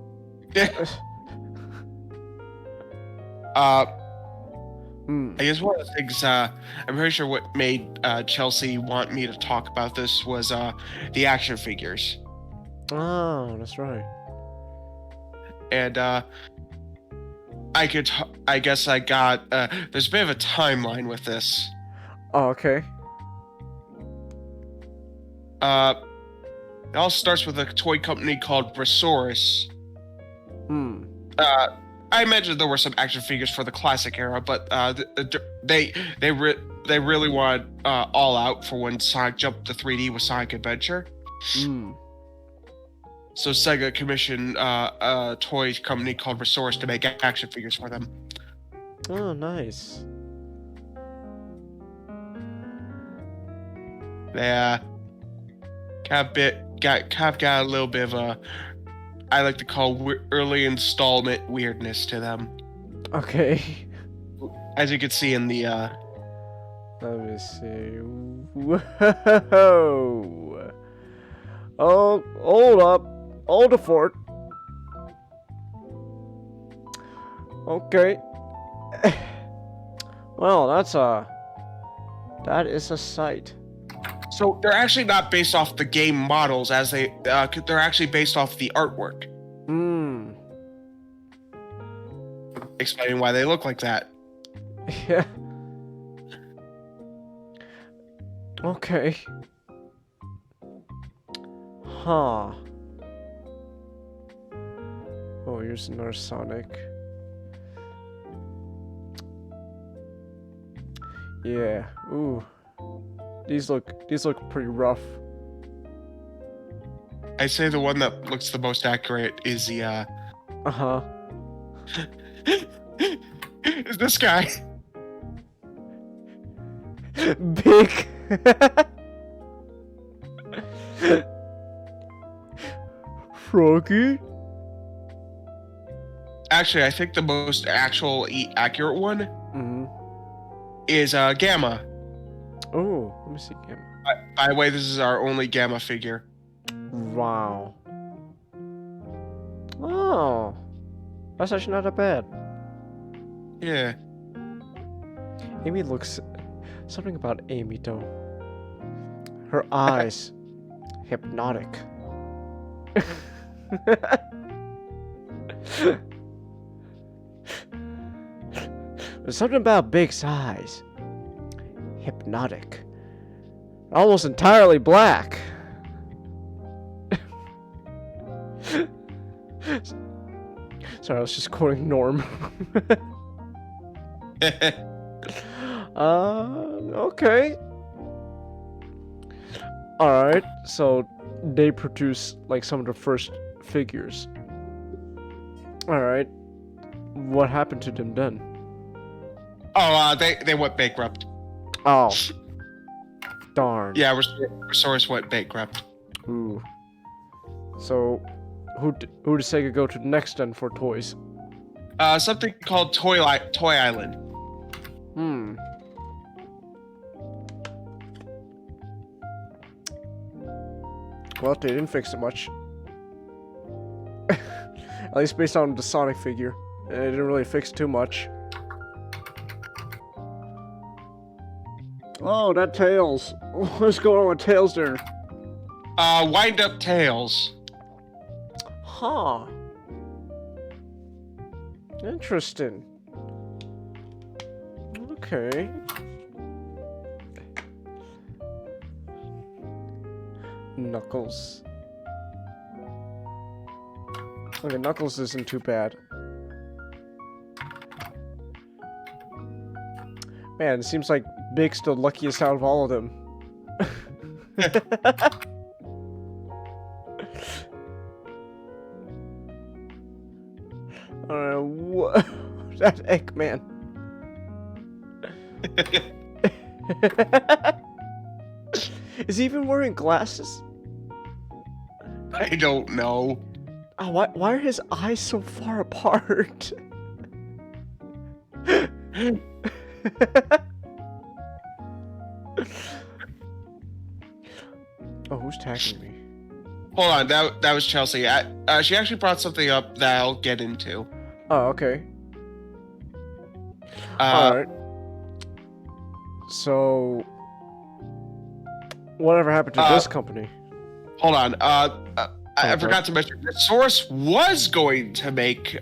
Speaker 6: guess one of the things I'm pretty sure what made Chelsea want me to talk about this was the action figures.
Speaker 1: Oh, that's right.
Speaker 6: And I guess I got. There's a bit of a timeline with this.
Speaker 1: Oh, okay.
Speaker 6: It all starts with a toy company called Brosaurus.
Speaker 1: Hmm.
Speaker 6: I imagine there were some action figures for the classic era, but they really wanted All Out for when Sonic jumped to 3D with Sonic Adventure.
Speaker 1: Hmm.
Speaker 6: So Sega commissioned a toy company called Brosaurus to make action figures for them.
Speaker 1: Oh, nice.
Speaker 6: Yeah, got a little bit of a, I like to call early installment weirdness to them,
Speaker 1: Okay.
Speaker 6: as you can see in the.
Speaker 1: Let me see. Whoa. Oh, hold up. Hold the fort. Okay. Well, that is a sight.
Speaker 6: So they're actually not based off the game models, as they're actually based off the artwork,
Speaker 1: Hmm.
Speaker 6: explaining why they look like that.
Speaker 1: Yeah. Okay. Huh. Oh, here's another Sonic. Yeah. Ooh. These look pretty rough.
Speaker 6: I'd say the one that looks the most accurate is the
Speaker 1: Uh-huh.
Speaker 6: is this guy.
Speaker 1: Big. Froggy?
Speaker 6: Actually, I think the most accurate one
Speaker 1: Mm-hmm.
Speaker 6: is Gamma.
Speaker 1: Oh, let me see him.
Speaker 6: By the way, this is our only Gamma figure.
Speaker 1: Wow. Oh. That's actually not that bad.
Speaker 6: Yeah.
Speaker 1: Amy looks... Something about Amy, though. Her eyes. Hypnotic. There's something about Big's eyes. Hypnotic. Almost entirely black. Sorry, I was just quoting Norm. Okay. Alright, so they produce like some of the first figures. Alright. What happened to them then?
Speaker 6: Oh, they went bankrupt.
Speaker 1: Oh. Darn.
Speaker 6: Yeah, Brosaurus went bankrupt.
Speaker 1: Ooh. So, who did Sega go to next then for toys?
Speaker 6: Something called Toy Island.
Speaker 1: Hmm. Well, they didn't fix it much. At least based on the Sonic figure. They didn't really fix too much. Oh, that Tails. What's going on with Tails there?
Speaker 6: Wind up Tails.
Speaker 1: Huh. Interesting. Okay. Knuckles. Okay, Knuckles isn't too bad. Man, it seems like Big's the luckiest out of all of them. What? That Eggman. Is he even wearing glasses?
Speaker 6: I don't know.
Speaker 1: Oh, why are his eyes so far apart? Oh, who's tagging me?
Speaker 6: Hold on, that was Chelsea. She actually brought something up that I'll get into.
Speaker 1: Oh, okay. Alright. So, whatever happened to this company?
Speaker 6: Hold on. I forgot to mention that Source was going to make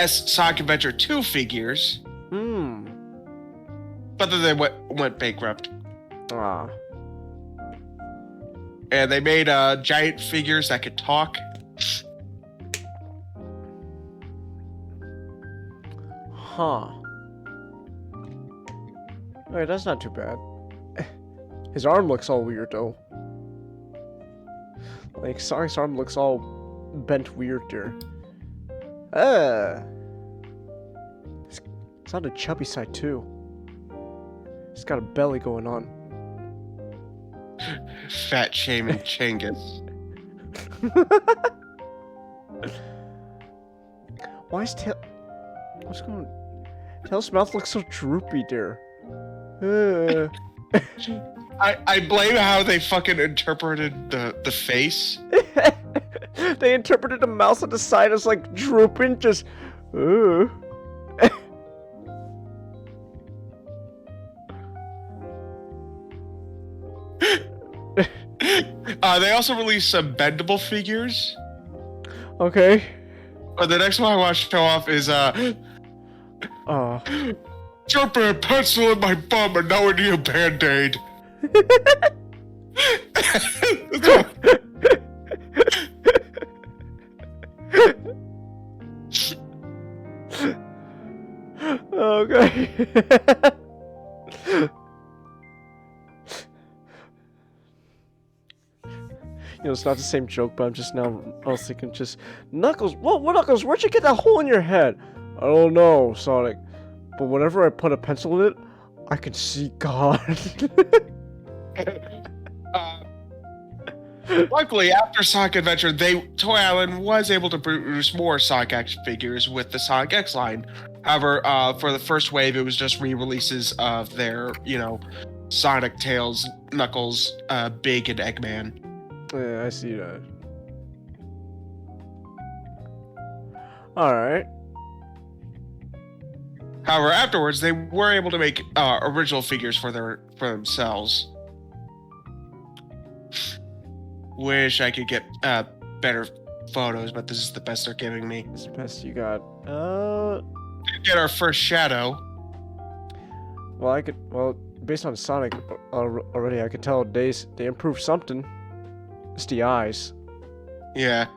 Speaker 6: Sonic Adventure 2 figures,
Speaker 1: Hmm.
Speaker 6: but then they went bankrupt.
Speaker 1: Ah.
Speaker 6: And they made giant figures that could talk.
Speaker 1: Huh. Alright, that's not too bad. His arm looks all weird though. Like Sonic's arm looks all bent weird there. It's on the chubby side too. He's got a belly going on.
Speaker 6: Fat shaming Chingus.
Speaker 1: Why is Tail? What's going on? Tail's mouth looks so droopy there.
Speaker 6: I blame how they fucking interpreted the face.
Speaker 1: They interpreted the mouth on the side as like drooping, just.
Speaker 6: They also released some bendable figures.
Speaker 1: Okay.
Speaker 6: But the next one I want to show off is dropping a pencil in my bum and now I need a band-aid.
Speaker 1: Okay. You know, it's not the same joke, but I was thinking just, Knuckles, what Knuckles, where'd you get that hole in your head? I don't know, Sonic. But whenever I put a pencil in it, I can see God.
Speaker 6: Luckily, after Sonic Adventure, Toy Island was able to produce more Sonic X figures with the Sonic X line. However, for the first wave, it was just re-releases of their, Sonic, Tails, Knuckles, Big, and Eggman.
Speaker 1: Yeah, I see that. Alright.
Speaker 6: However, afterwards, they were able to make original figures for themselves. Wish I could get better photos, but this is the best they're giving me.
Speaker 1: This is the best you got.
Speaker 6: Get our first Shadow.
Speaker 1: Well, based on Sonic already, I could tell they improved something. It's the eyes.
Speaker 6: Yeah.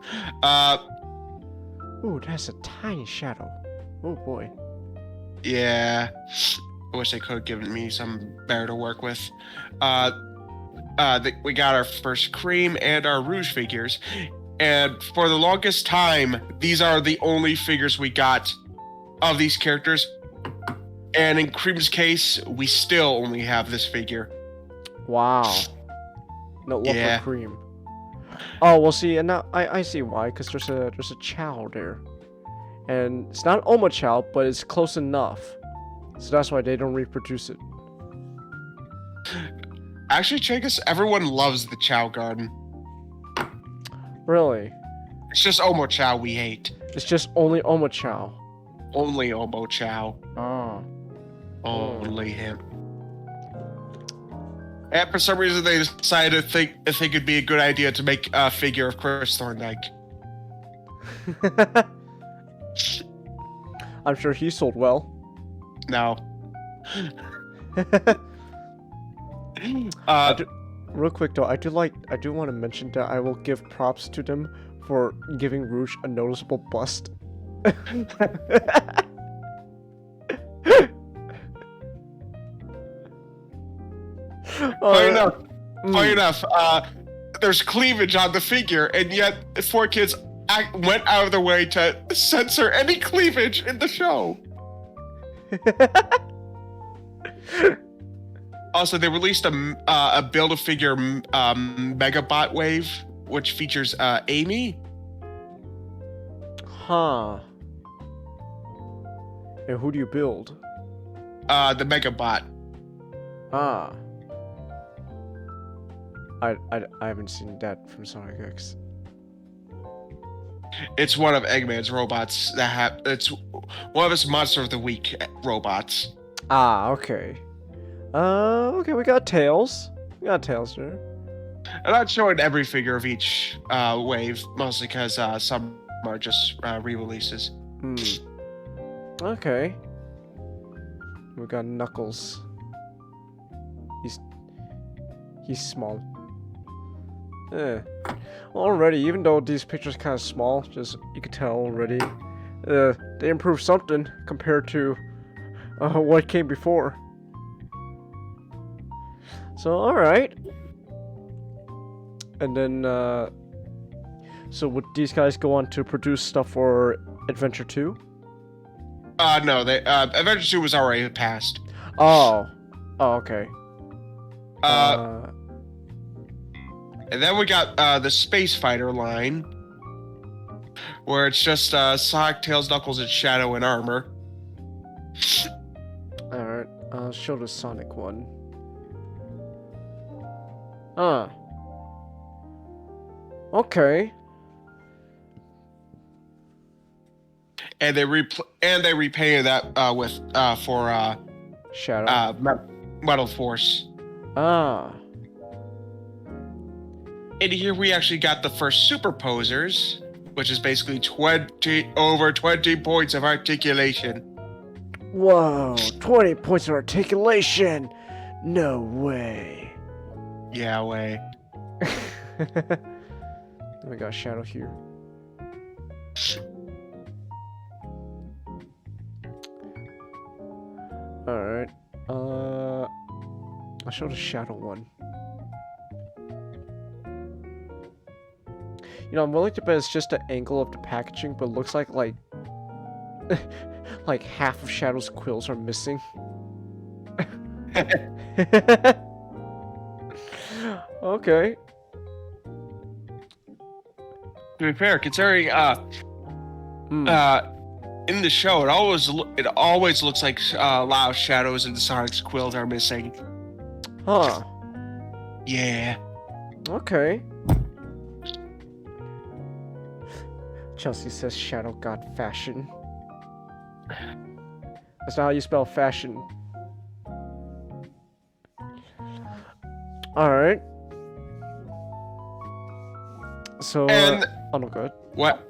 Speaker 1: Ooh, that's a tiny shadow. Oh boy.
Speaker 6: Yeah. I wish they could have given me some better to work with. We got our first Cream and our Rouge figures. And for the longest time, these are the only figures we got of these characters. And in Cream's case, we still only have this figure.
Speaker 1: Wow. No love
Speaker 6: Yeah.
Speaker 1: for Cream. Oh, well, see, and now I see why, because there's a Chow there. And it's not Oma Chow, but it's close enough. So that's why they don't reproduce it.
Speaker 6: Actually, Chingus, everyone loves the Chow Garden.
Speaker 1: Really?
Speaker 6: It's just Omo Chow we hate.
Speaker 1: It's just only Oma Chow.
Speaker 6: Only Omo Chow.
Speaker 1: Oh.
Speaker 6: Only him. And for some reason, they decided to think it'd be a good idea to make a figure of Chris Thorndike.
Speaker 1: I'm sure he sold well.
Speaker 6: No.
Speaker 1: Real quick though, I do want to mention that I will give props to them for giving Rouge a noticeable bust.
Speaker 6: Funny enough, there's cleavage on the figure, and yet 4Kids went out of their way to censor any cleavage in the show. Also, they released a Build-A-Figure Megabot Wave, which features Amy.
Speaker 1: Huh. And who do you build?
Speaker 6: The Megabot.
Speaker 1: Ah. I haven't seen that from Sonic X.
Speaker 6: It's one of Eggman's robots it's one of his Monster of the Week robots.
Speaker 1: Ah, okay. Okay, we got Tails. We got Tails there.
Speaker 6: I'm not showing every figure of each wave, mostly because some are just re-releases.
Speaker 1: Okay. We got Knuckles. He's small. Already, even though these pictures kind of small, just you can tell already, they improved something compared to what came before. So all right. And then, so would these guys go on to produce stuff for Adventure 2?
Speaker 6: No, they Adventure 2 was already passed.
Speaker 1: Oh, okay.
Speaker 6: And then we got the Space Fighter line, where it's just Sonic, Tails, Knuckles, and Shadow in armor.
Speaker 1: Alright, I'll show the Sonic one. Okay.
Speaker 6: And they repainted that with for
Speaker 1: Shadow.
Speaker 6: Metal Force.
Speaker 1: Ah.
Speaker 6: And here we actually got the first superposers, which is basically over 20 points of articulation.
Speaker 1: Whoa, 20 points of articulation! No way.
Speaker 6: Yeah, way.
Speaker 1: We got Shadow here. Alright. I'll show the Shadow one. You know, I'm willing to bet it's just the angle of the packaging, but it looks like like half of Shadow's quills are missing. Okay.
Speaker 6: To be fair, considering in the show, it always looks like a lot of Shadows and Sonic's quills are missing.
Speaker 1: Huh.
Speaker 6: Yeah.
Speaker 1: Okay. Chelsea says Shadow got fashion. That's not how you spell fashion. Alright. So,
Speaker 6: And
Speaker 1: oh no, good.
Speaker 6: what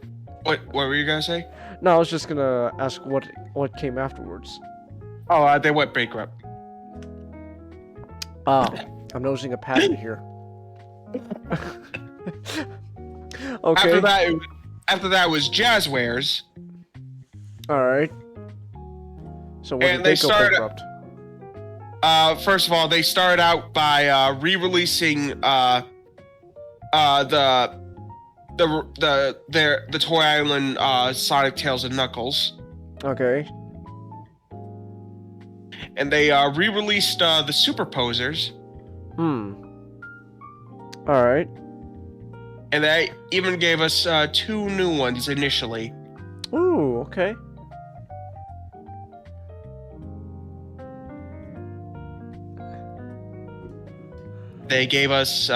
Speaker 6: were you gonna say?
Speaker 1: No, I was just gonna ask what came afterwards.
Speaker 6: Oh, they went bankrupt.
Speaker 1: I'm noticing a pattern here. Okay.
Speaker 6: After that was Jazzwares.
Speaker 1: Alright. So when
Speaker 6: And
Speaker 1: did they
Speaker 6: they
Speaker 1: go
Speaker 6: started-
Speaker 1: bankrupt?
Speaker 6: First of all, they started out by re-releasing the Toy Island Sonic, Tails, and Knuckles,
Speaker 1: Okay.
Speaker 6: and they re-released the Superposers,
Speaker 1: Alright.
Speaker 6: and they even gave us 2 new ones initially.
Speaker 1: Ooh, okay.
Speaker 6: They gave us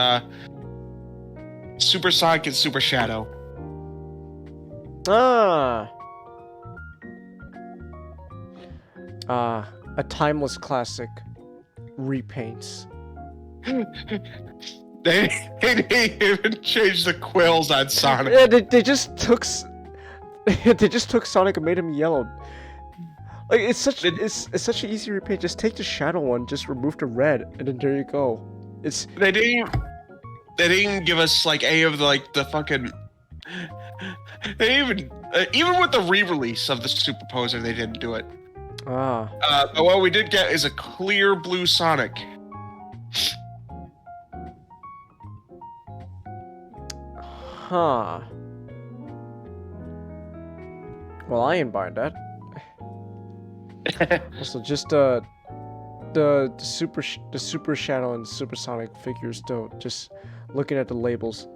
Speaker 6: Super Sonic and Super Shadow.
Speaker 1: A timeless classic. Repaints.
Speaker 6: They didn't even change the quills on Sonic.
Speaker 1: Yeah, they just took they just took Sonic and made him yellow. Like it's such an easy repaint. Just take the Shadow one, just remove the red, and then there you go.
Speaker 6: They didn't give us like any of the fucking. They even with the re-release of the Superposer, they didn't do it. But what we did get is a clear blue Sonic.
Speaker 1: Huh. Well, I ain't buying that. Also, just the Super Shadow and Super Sonic figures, though. Just looking at the labels.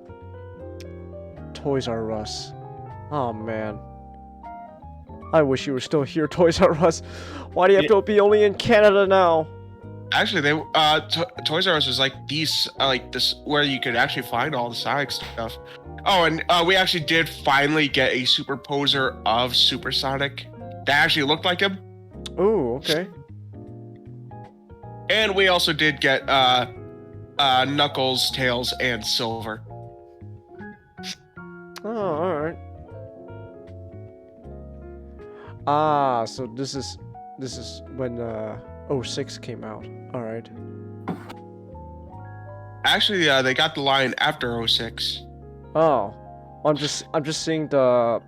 Speaker 1: Toys R Us. Oh man. I wish you were still here, Toys R Us. Why do you have to be only in Canada now?
Speaker 6: Actually, they Toys R Us was like these this where you could actually find all the Sonic stuff. Oh, and we actually did finally get a Superposer of Super Sonic that actually looked like him.
Speaker 1: Ooh, okay.
Speaker 6: And we also did get Knuckles, Tails, and Silver.
Speaker 1: Oh, alright. Ah, so this is when 06 came out. All right.
Speaker 6: Actually, they got the line after 06.
Speaker 1: Oh, I'm just seeing the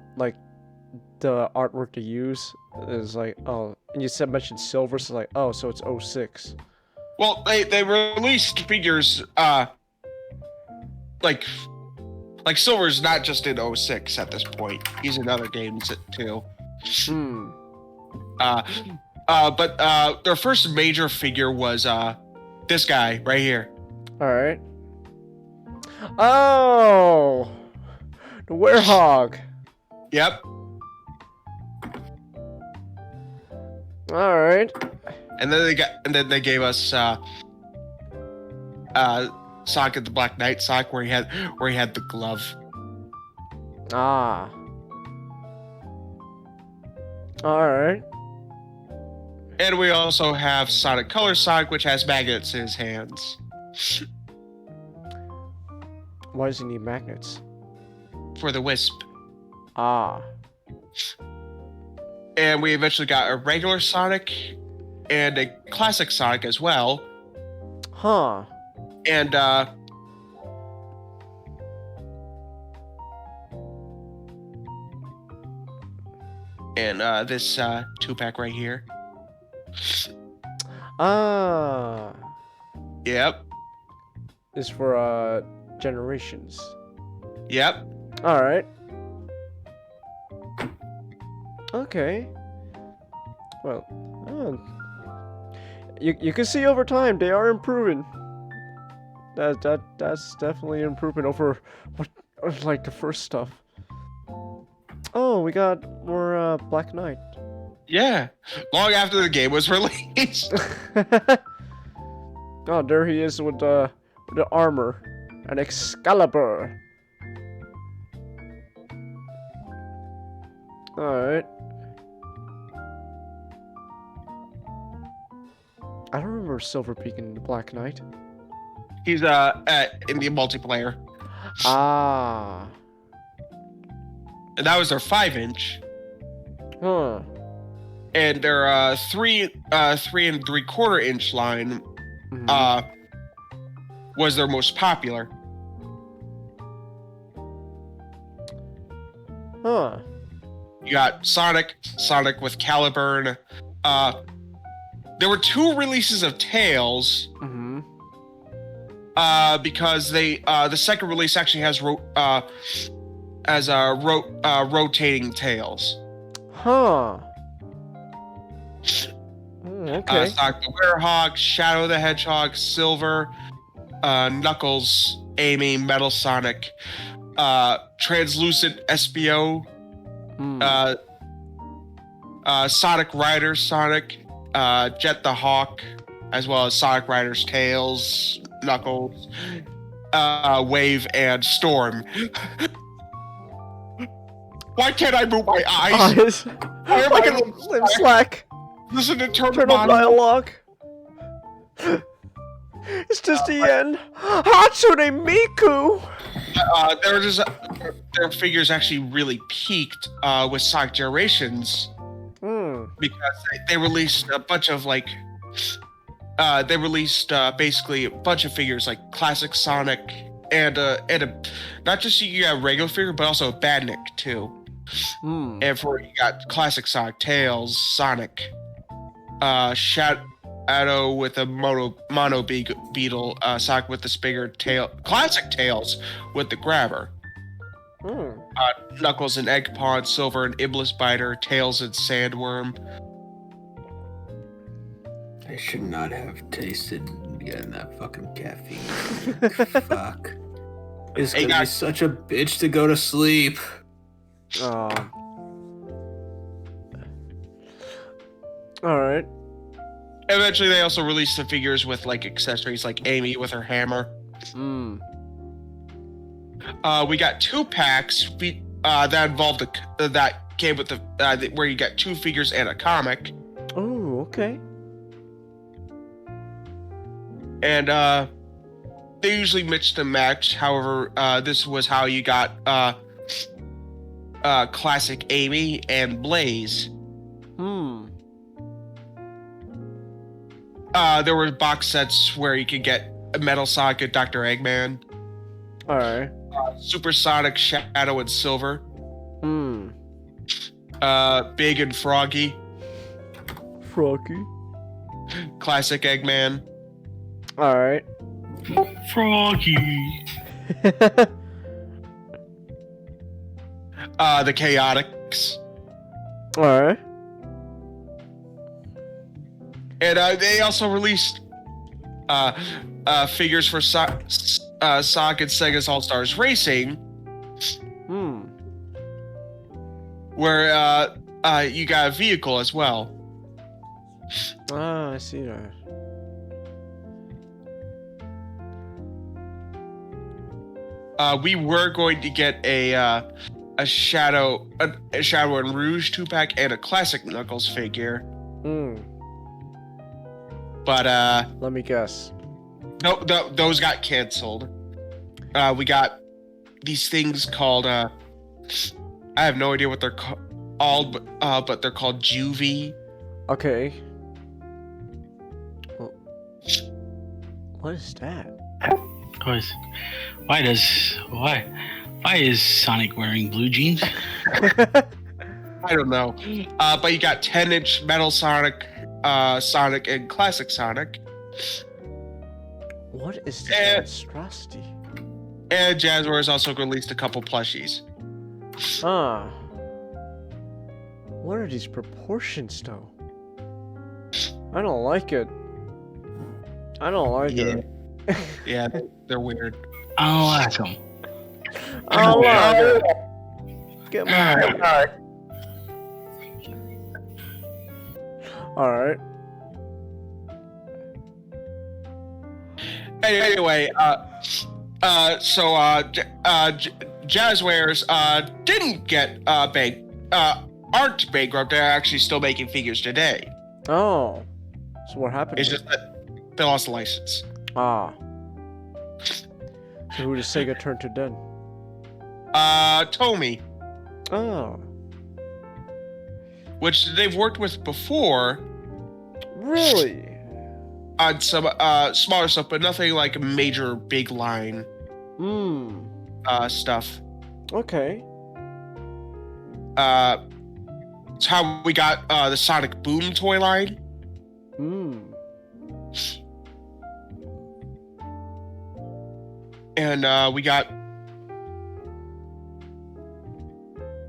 Speaker 1: the artwork they use is like, oh, and you mentioned silver, so like, oh, so it's 06.
Speaker 6: Well, they released figures like Silver's not just in 06 at this point. He's in other games too.
Speaker 1: Hmm.
Speaker 6: But their first major figure was this guy right here.
Speaker 1: All right. Oh, the werehog.
Speaker 6: Yep.
Speaker 1: All right.
Speaker 6: And then they gave us Sonic the Black Knight Sonic where he had the glove.
Speaker 1: Ah. All right.
Speaker 6: And we also have Sonic Color Sonic, which has magnets in his hands.
Speaker 1: Why does he need magnets?
Speaker 6: For the Wisp.
Speaker 1: Ah.
Speaker 6: And we eventually got a regular Sonic and a classic Sonic as well.
Speaker 1: Huh.
Speaker 6: And this 2-pack right here.
Speaker 1: Ah.
Speaker 6: Yep.
Speaker 1: Is for generations.
Speaker 6: Yep.
Speaker 1: All right. Okay. Well, you can see over time they are improving. That's definitely improvement over what like the first stuff. Oh, we got more Black Knight.
Speaker 6: Yeah. Long after the game was released.
Speaker 1: Oh, there he is with the armor and Excalibur. All right. I don't remember Silver Peak in the Black Knight.
Speaker 6: He's in the multiplayer.
Speaker 1: Ah.
Speaker 6: And that was their 5-inch.
Speaker 1: Huh.
Speaker 6: And their 3 3/4 inch line
Speaker 1: Mhm.
Speaker 6: was their most popular.
Speaker 1: Huh.
Speaker 6: You got Sonic with Caliburn. There were 2 releases of Tails.
Speaker 1: Mhm.
Speaker 6: Because the second release actually has rotating tails.
Speaker 1: Huh. Okay.
Speaker 6: Sonic the Werehog, Shadow the Hedgehog, Silver, Knuckles, Amy, Metal Sonic, Translucent SBO,
Speaker 1: Hmm.
Speaker 6: Sonic Rider Sonic, Jet the Hawk, as well as Sonic Rider's Tails, Knuckles, Wave, and Storm. Why can't I move my eyes?
Speaker 1: Eyes.
Speaker 6: Why am
Speaker 1: Like
Speaker 6: I
Speaker 1: a Slim Slack.
Speaker 6: listen to turn
Speaker 1: Turn on dialogue. It's just the end. Hatsune Miku.
Speaker 6: Their figures actually really peaked with Sonic Generations
Speaker 1: Hmm.
Speaker 6: because they released a bunch of basically a bunch of figures like Classic Sonic and a not just you got a regular figure but also a Badnik too.
Speaker 1: Hmm.
Speaker 6: And for you got Classic Sonic, Tails, Sonic, Shadow with a mono beetle, Sonic with the bigger tail, Classic Tails with the grabber,
Speaker 1: Hmm.
Speaker 6: Knuckles and Egg Pod, Silver and Iblis Biter, Tails and Sandworm.
Speaker 4: I should not have tasted getting that fucking caffeine. Fuck. It's
Speaker 6: Hey,
Speaker 4: gonna be
Speaker 6: guys.
Speaker 4: such a bitch to go to sleep.
Speaker 1: All right.
Speaker 6: Eventually, they also released the figures with like accessories, like Amy with her hammer.
Speaker 1: Hmm.
Speaker 6: We got 2 packs that involved that came with the where you got 2 figures and a comic.
Speaker 1: Oh, okay.
Speaker 6: And they usually mix and match. However, this was how you got Classic Amy and Blaze. There were box sets where you could get a Metal Sonic and Dr. Eggman,
Speaker 1: Alright.
Speaker 6: Supersonic, Shadow, and Silver,
Speaker 1: Hmm.
Speaker 6: Big and Froggy,
Speaker 1: Froggy.
Speaker 6: Classic Eggman,
Speaker 1: Alright.
Speaker 3: Froggy.
Speaker 6: the Chaotix,
Speaker 1: Alright.
Speaker 6: and they also released figures for Sonic and Sega's All Stars Racing,
Speaker 1: Hmm.
Speaker 6: where you got a vehicle as well.
Speaker 1: Ah, I see that.
Speaker 6: We were going to get a Shadow and Rouge 2-pack and a Classic Knuckles figure,
Speaker 1: Hmm.
Speaker 6: but
Speaker 1: Let me guess.
Speaker 6: no, those got canceled. We got these things called I have no idea what they're called, but they're called Juvie.
Speaker 1: Okay. Well, what is that?
Speaker 3: Why is Sonic wearing blue jeans?
Speaker 6: I don't know, but you got 10-inch Metal Sonic, Sonic, and Classic Sonic,
Speaker 1: What is this
Speaker 6: Eh.
Speaker 1: monstrosity?
Speaker 6: and Jazzwares also released a couple plushies.
Speaker 1: Ah. What are these proportions, though? I don't like it. I don't like it.
Speaker 6: Yeah, they're weird.
Speaker 3: I don't like them.
Speaker 1: I don't like it. Get my. Alright.
Speaker 6: Anyway, Jazzwares didn't get aren't bankrupt. They're actually still making figures today.
Speaker 1: Oh. So what happened?
Speaker 6: It's just that they lost the license.
Speaker 1: Ah. So who does Sega turn to then?
Speaker 6: Tomy,
Speaker 1: Oh.
Speaker 6: which they've worked with before
Speaker 1: Really?
Speaker 6: on some smaller stuff, but nothing like major big line
Speaker 1: Hmm.
Speaker 6: stuff.
Speaker 1: Okay.
Speaker 6: It's how we got the Sonic Boom toy line.
Speaker 1: Hmm.
Speaker 6: And we got,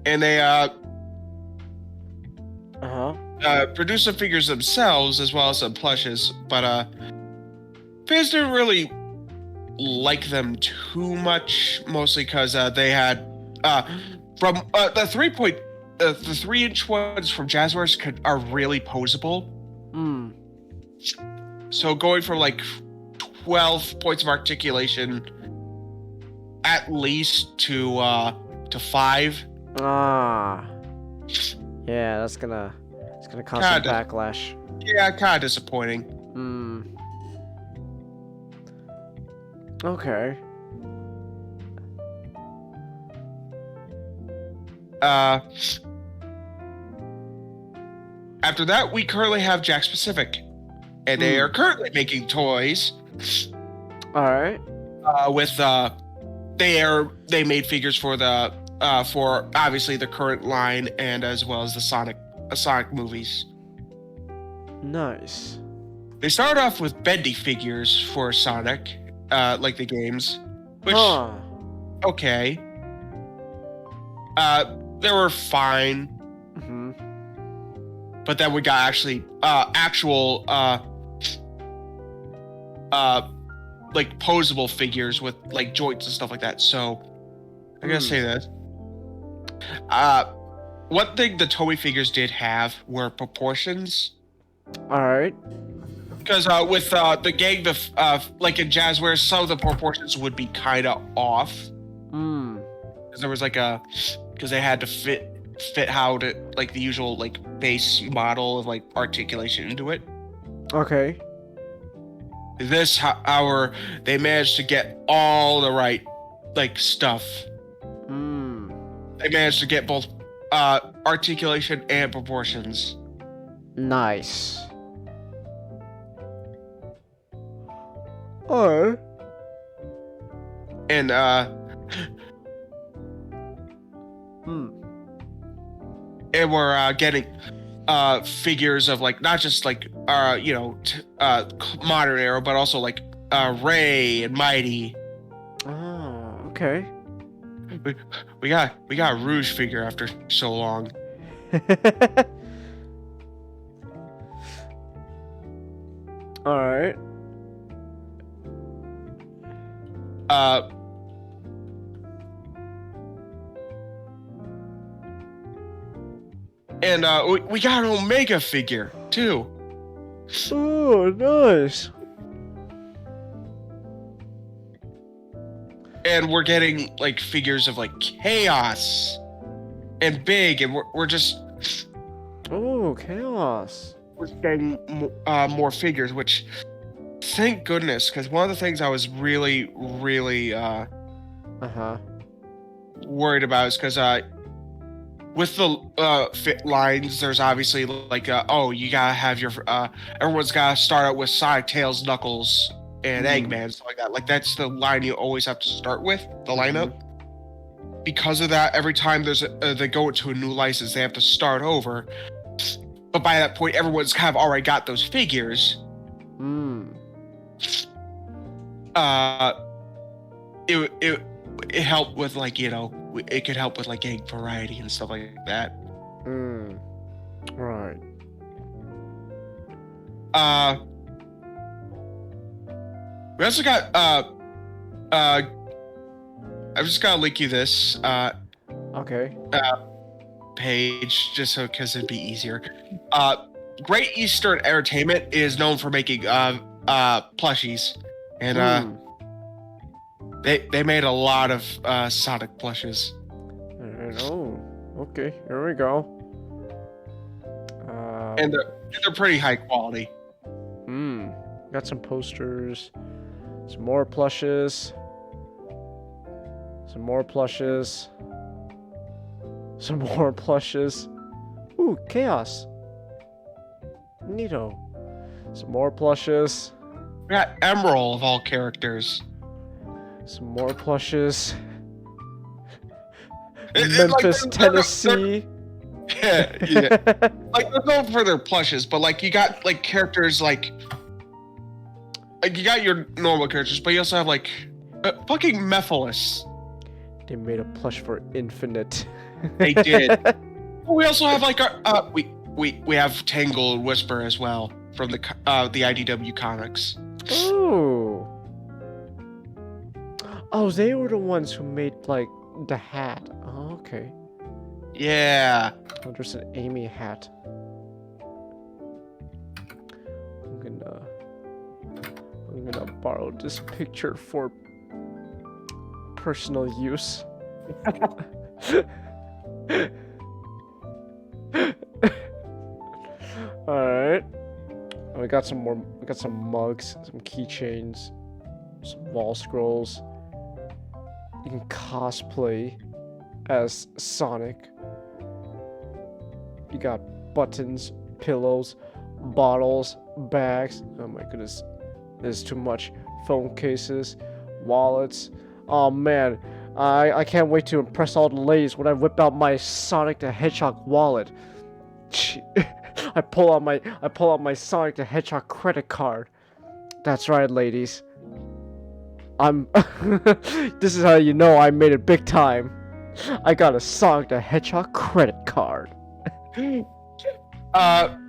Speaker 6: and they
Speaker 1: Uh-huh.
Speaker 6: produced some figures themselves as well as some plushes, but fans didn't really like them too much, mostly because they had from the 3-inch ones from Jazzwares are really posable.
Speaker 1: Hmm.
Speaker 6: So going from like 12 points of articulation at least to 5.
Speaker 1: Ah. Yeah, it's gonna cause some
Speaker 6: Kinda.
Speaker 1: backlash.
Speaker 6: Yeah, kind of disappointing.
Speaker 1: Hmm. Okay.
Speaker 6: After that, we currently have Jack Pacific, and they are currently making toys
Speaker 1: Alright.
Speaker 6: with they made figures for the for obviously the current line and as well as the Sonic movies.
Speaker 1: Nice.
Speaker 6: They started off with bendy figures for Sonic, like the games, which
Speaker 1: Huh.
Speaker 6: okay. They were fine,
Speaker 1: Mm-hmm.
Speaker 6: but then we got actual like posable figures with like joints and stuff like that. So I gotta say this. One thing the Toei figures did have were proportions.
Speaker 1: Alright.
Speaker 6: Because with the gang, like in Jazzwares, some of the proportions would be kind of off.
Speaker 1: Hmm.
Speaker 6: Because there was because they had to fit how to like the usual like base model of like articulation into it.
Speaker 1: Okay.
Speaker 6: This, however, they managed to get all the right like stuff.
Speaker 1: Hmm.
Speaker 6: They managed to get both articulation and proportions.
Speaker 1: Nice. Alright.
Speaker 6: And and we're getting figures of like not just like modern era, but also like Ray and Mighty.
Speaker 1: Oh, okay.
Speaker 6: We got a Rouge figure after so long.
Speaker 1: Alright.
Speaker 6: And we got an Omega figure too.
Speaker 1: Oh, nice.
Speaker 6: And we're getting like figures of like Chaos and Big, and we're just
Speaker 1: Oh, Chaos.
Speaker 6: we're getting more figures, which thank goodness, because one of the things I was really
Speaker 1: Uh-huh.
Speaker 6: worried about is because with the fit lines, there's obviously like you gotta have your everyone's gotta start out with Sonic, Tails, Knuckles, and Eggman, stuff like that. Like that's the line you always have to start with, the lineup. Because of that, every time there's they go into a new license, they have to start over. But by that point, everyone's kind of already got those figures. It helped with like it could help with like getting variety and stuff like that.
Speaker 1: Right.
Speaker 6: We also got I've just gotta link you this
Speaker 1: Okay.
Speaker 6: page just so because it'd be easier. Great Eastern Entertainment is known for making plushies, and they made a lot of Sonic plushes.
Speaker 1: Oh, okay. Here we go.
Speaker 6: And they're pretty high quality.
Speaker 1: Got some posters. Some more plushes. Some more plushes. Some more plushes. Ooh, Chaos. Neato. Some more plushes.
Speaker 6: We got Emerald of all characters.
Speaker 1: Some more plushes.
Speaker 6: Memphis,
Speaker 1: Tennessee.
Speaker 6: Yeah. Like they're known for their plushes, but like you got like characters like you got your normal characters, but you also have like fucking Mephiles.
Speaker 1: They made a plush for Infinite.
Speaker 6: They did. We also have like our we have Tangle and Whisper as well from the IDW comics.
Speaker 1: Oh. Oh, they were the ones who made like the hat. Oh, okay.
Speaker 6: Yeah.
Speaker 1: Oh, there's an Amy hat. I'm gonna borrow this picture for personal use. Alright. We got some more. We got some mugs, some keychains, some wall scrolls. You can cosplay as Sonic. You got buttons, pillows, bottles, bags. Oh my goodness, this is too much. Phone cases, wallets. Oh man, I can't wait to impress all the ladies when I whip out my Sonic the Hedgehog wallet. I pull out my Sonic the Hedgehog credit card. That's right, ladies. This is how you know I made it big time. I got a Sonic the Hedgehog credit card.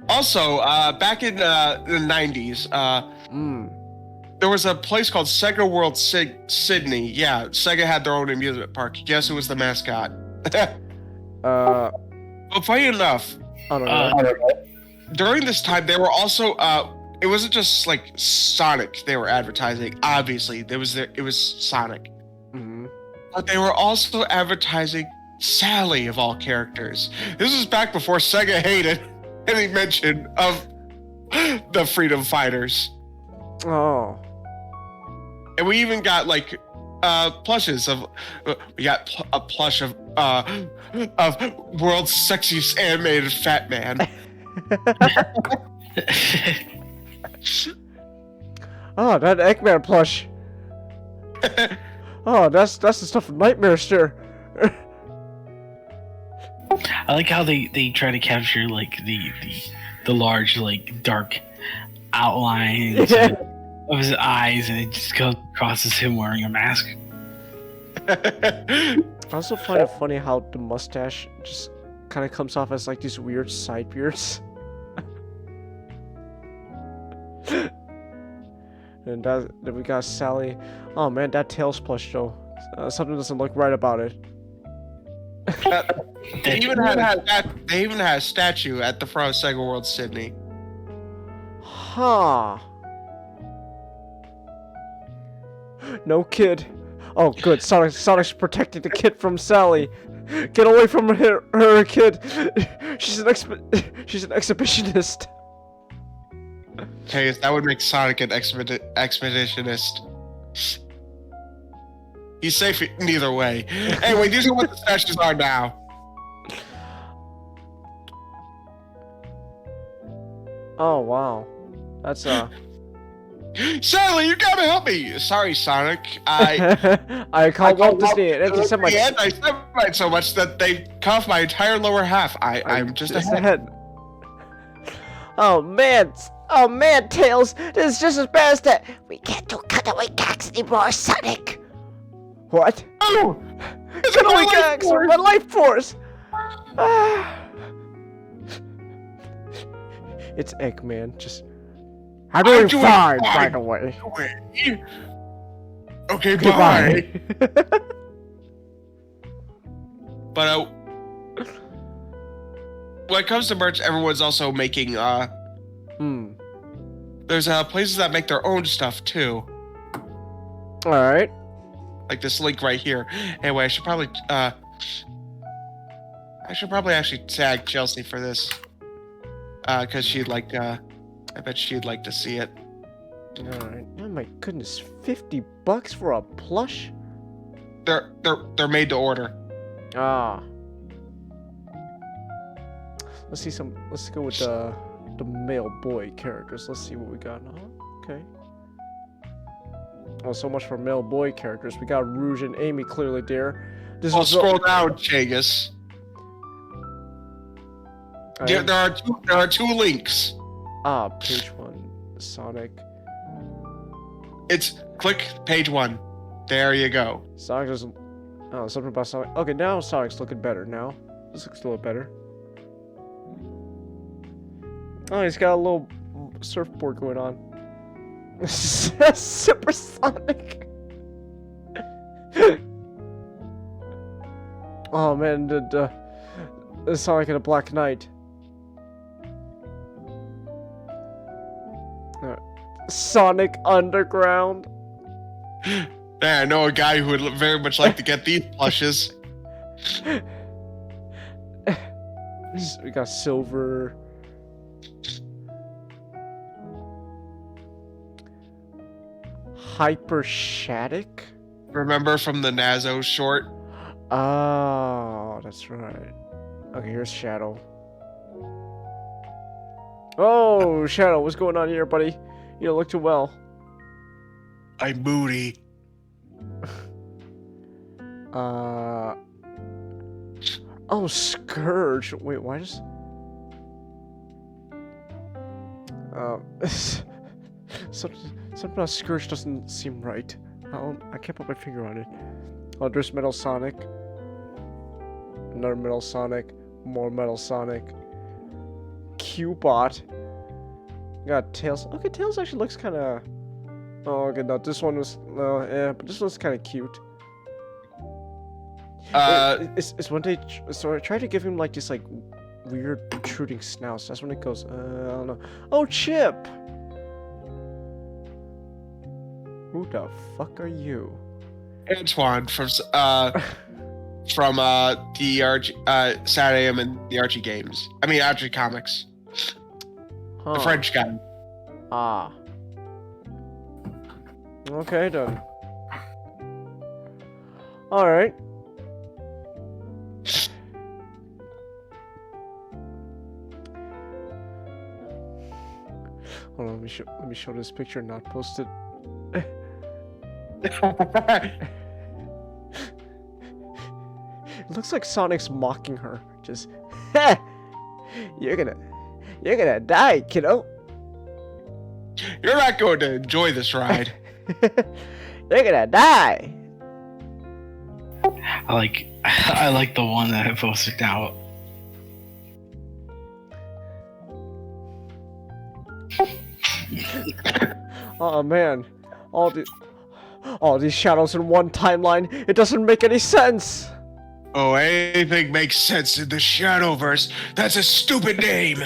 Speaker 6: Also, back in the 90s, there was a place called Sega World Sydney. Yeah, Sega had their own amusement park. Guess who was the mascot? Well, funny enough,
Speaker 1: I don't know.
Speaker 6: during this time, they were also, it wasn't just like Sonic they were advertising. Obviously, it was Sonic. But they were also advertising Sally of all characters. This was back before Sega hated any mention of the Freedom Fighters.
Speaker 1: Oh.
Speaker 6: And we even got like plushes of we got a plush of world's sexiest animated fat man.
Speaker 1: Oh, that Eggman plush. Oh, that's the stuff from Nightmare Stir.
Speaker 3: I like how they try to capture like the large like dark outlines
Speaker 1: Yeah.
Speaker 3: of his eyes, and it just goes across as him wearing a mask.
Speaker 1: I also find it funny how the mustache just kind of comes off as like these weird side beards. And then we got Sally. Oh man, that Tails plush though. Something doesn't look right about it.
Speaker 6: They even had a statue at the front of Sega World Sydney.
Speaker 1: Huh. No kid. Oh good, Sonic's protecting the kid from Sally. Get away from her kid. She's an exhibitionist.
Speaker 6: Okay, that would make Sonic an expeditionist. He's safe neither way. Anyway, these are what the statues are now.
Speaker 1: Oh wow. That's
Speaker 6: Sally, you gotta help me! Sorry, Sonic. I
Speaker 1: called Walt Disney an anti-Semite.
Speaker 6: Anti-Semite so much that they cuffed my entire lower half. I'm just ahead.
Speaker 1: Oh man, Tails, this is just as bad as that. We can't do cutaway gags anymore, Sonic. What?
Speaker 6: Oh!
Speaker 1: Cutaway gags are my life force. It's Eggman, just... I'm doing fine, by the way.
Speaker 6: Okay,
Speaker 1: Goodbye.
Speaker 6: bye. But when it comes to merch, everyone's also making there's places that make their own stuff too.
Speaker 1: Alright.
Speaker 6: Like this link right here. Anyway, I should probably actually tag Chelsea for this. Cause she'd like I bet she'd like to see it.
Speaker 1: Alright. Oh my goodness, $50 for a plush?
Speaker 6: They're made to order.
Speaker 1: Ah. Let's go with the male boy characters. Let's see what we got. Okay. Oh, so much for male boy characters. We got Rouge and Amy clearly there. This
Speaker 6: I'll
Speaker 1: was
Speaker 6: scroll down, Chagus. There are two links.
Speaker 1: Ah, page 1. Sonic.
Speaker 6: It's click page 1. There you go.
Speaker 1: Sonic doesn't... Oh, something about Sonic. Okay, now Sonic's looking better now. This looks a little better. Oh, he's got a little surfboard going on. Supersonic. Oh man, the Sonic and the Black Knight. Sonic Underground.
Speaker 6: Yeah, I know a guy who would very much like to get these plushes.
Speaker 1: We got Silver. Hyper Shattuck?
Speaker 6: Remember from the Nazo short?
Speaker 1: Oh, that's right. Okay, here's Shadow. Oh, Shadow, what's going on here, buddy? You don't look too well.
Speaker 6: I'm moody.
Speaker 1: Oh, Scourge. Wait, why does... something about Scourge doesn't seem right. I can't put my finger on it. Oh, there's Metal Sonic. Another Metal Sonic. More Metal Sonic. Cubot. Got Tails. Okay, Tails actually looks kind of... Oh, okay, no, this one was... yeah, but this one's kind of cute. It's when they... So I tried to give him, like, this, like, weird protruding snouts. That's when it goes, I don't know. Oh, Chip! Who the fuck are you?
Speaker 6: Antoine from the Saturday AM and the Archie games. I mean, Archie comics.
Speaker 1: Huh.
Speaker 6: The French guy.
Speaker 1: Ah. Okay, then. Alright. Hold on, let me show this picture and not post it. It looks like Sonic's mocking her. Just, you're gonna die, kiddo.
Speaker 6: You're not going to enjoy this ride.
Speaker 1: You're gonna die.
Speaker 3: I like the one that I posted out.
Speaker 1: Oh man, all these shadows in one timeline. It doesn't make any sense.
Speaker 6: Oh, anything makes sense in the Shadowverse. That's a stupid name.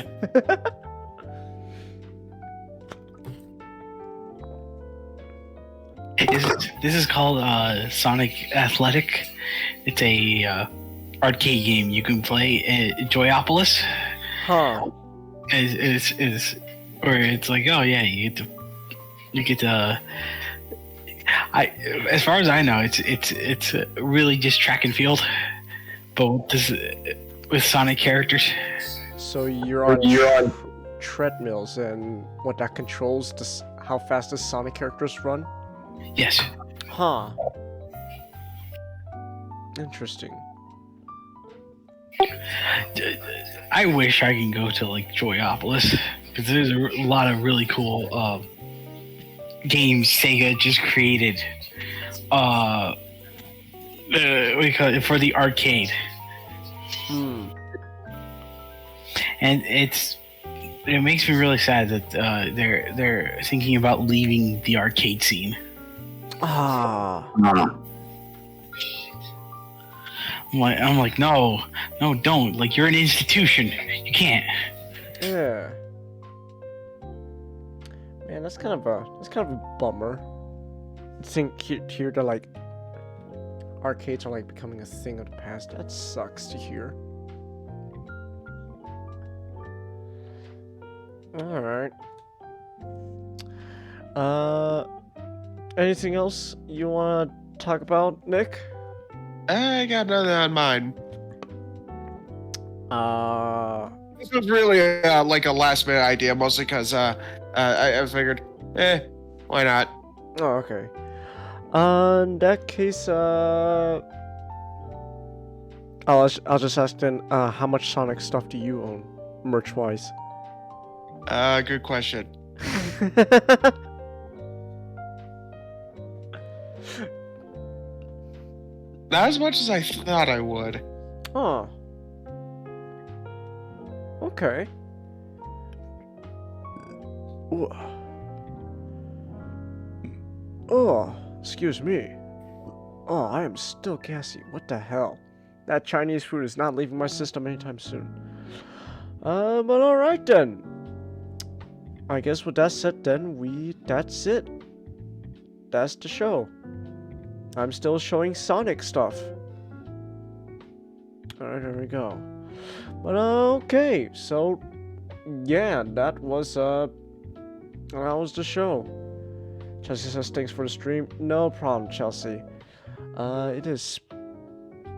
Speaker 3: This is called Sonic Athletic. It's a arcade game you can play. Joyopolis.
Speaker 1: Huh.
Speaker 3: Is where it's like, oh yeah, you get to. As far as I know, it's really just track and field, but with Sonic characters.
Speaker 1: So you're on treadmills, and what that controls how fast the Sonic characters run?
Speaker 3: Yes.
Speaker 1: Huh. Interesting.
Speaker 3: I wish I can go to like Joyopolis because there's a lot of really cool games Sega just created. What do you call it, for the arcade. And it makes me really sad that they're thinking about leaving the arcade scene.
Speaker 1: Ah.
Speaker 3: I'm like, no, don't. Like, you're an institution. You can't.
Speaker 1: Yeah. Man, that's kind of a bummer. I think here that like arcades are like becoming a thing of the past. That sucks to hear. All right. Anything else you want to talk about, Nick?
Speaker 6: I got nothing on mine. This was really like a last minute idea, mostly because I figured, why not?
Speaker 1: Oh, okay. In that case, I'll just ask then, how much Sonic stuff do you own, merch-wise?
Speaker 6: Good question. Not as much as I thought I would.
Speaker 1: Huh. Okay. Ooh. Oh, excuse me. Oh, I am still gassy. What the hell? That Chinese food is not leaving my system anytime soon. But alright then. I guess with that said then, that's it. That's the show. I'm still showing Sonic stuff. Alright, there we go. But okay, so yeah, that was the show. Chelsea says thanks for the stream. No problem, Chelsea. It is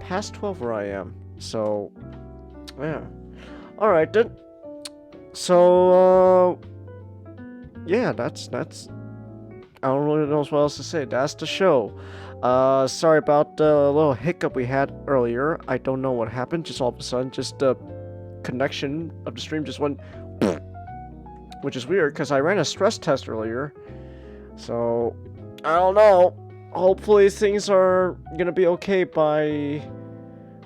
Speaker 1: past 12 where I am, so yeah. Alright then. So yeah, that's I don't really know what else to say. That's the show. Sorry about the little hiccup we had earlier. I don't know what happened. Just all of a sudden, just the connection of the stream just went, which is weird because I ran a stress test earlier. So I don't know. Hopefully things are gonna be okay by.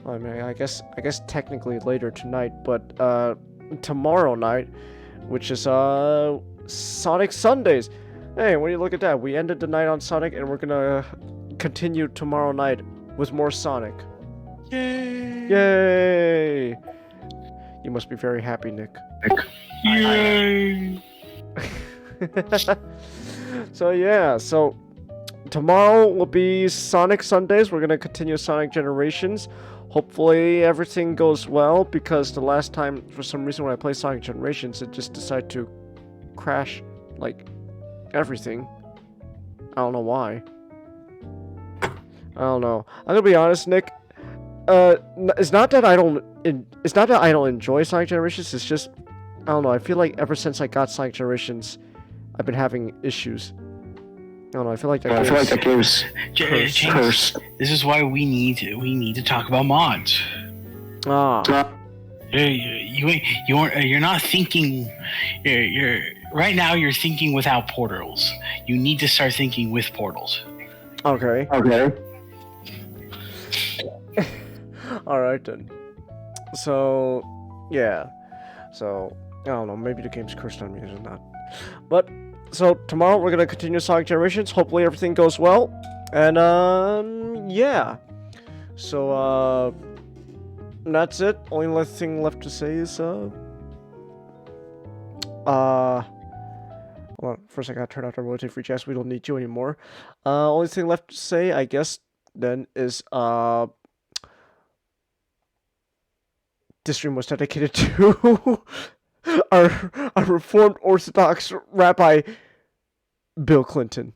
Speaker 1: I mean, I guess technically later tonight, but tomorrow night, which is Sonic Sundays. Hey, when you look at that, we ended the night on Sonic, and we're gonna continue tomorrow night with more Sonic.
Speaker 6: Yay!
Speaker 1: Yay! You must be very happy, Nick.
Speaker 3: Yay!
Speaker 1: So yeah, so tomorrow will be Sonic Sundays. We're gonna continue Sonic Generations. Hopefully everything goes well, because the last time, for some reason, when I played Sonic Generations, it just decided to crash, like, everything. I don't know why. I don't know. I'm gonna be honest, Nick. It's not that I don't enjoy Sonic Generations. It's just, I don't know. I feel like ever since I got Sonic Generations, I've been having issues. I don't know. I feel like that
Speaker 2: I feel like that game's
Speaker 3: James, this is why we need to talk about mods. You're not thinking. You're right now. You're thinking without portals. You need to start thinking with portals.
Speaker 1: Okay.
Speaker 2: Okay.
Speaker 1: All right then. So, yeah. So, I don't know. Maybe the game's cursed on me or not. But, so tomorrow we're gonna continue Sonic Generations. Hopefully everything goes well. And, yeah. So, that's it. Only thing left to say is, hold on. First I gotta turn off the rotate free chest. We don't need you anymore. Only thing left to say, I guess, then is, this stream was dedicated to our Reformed Orthodox Rabbi Bill Clinton.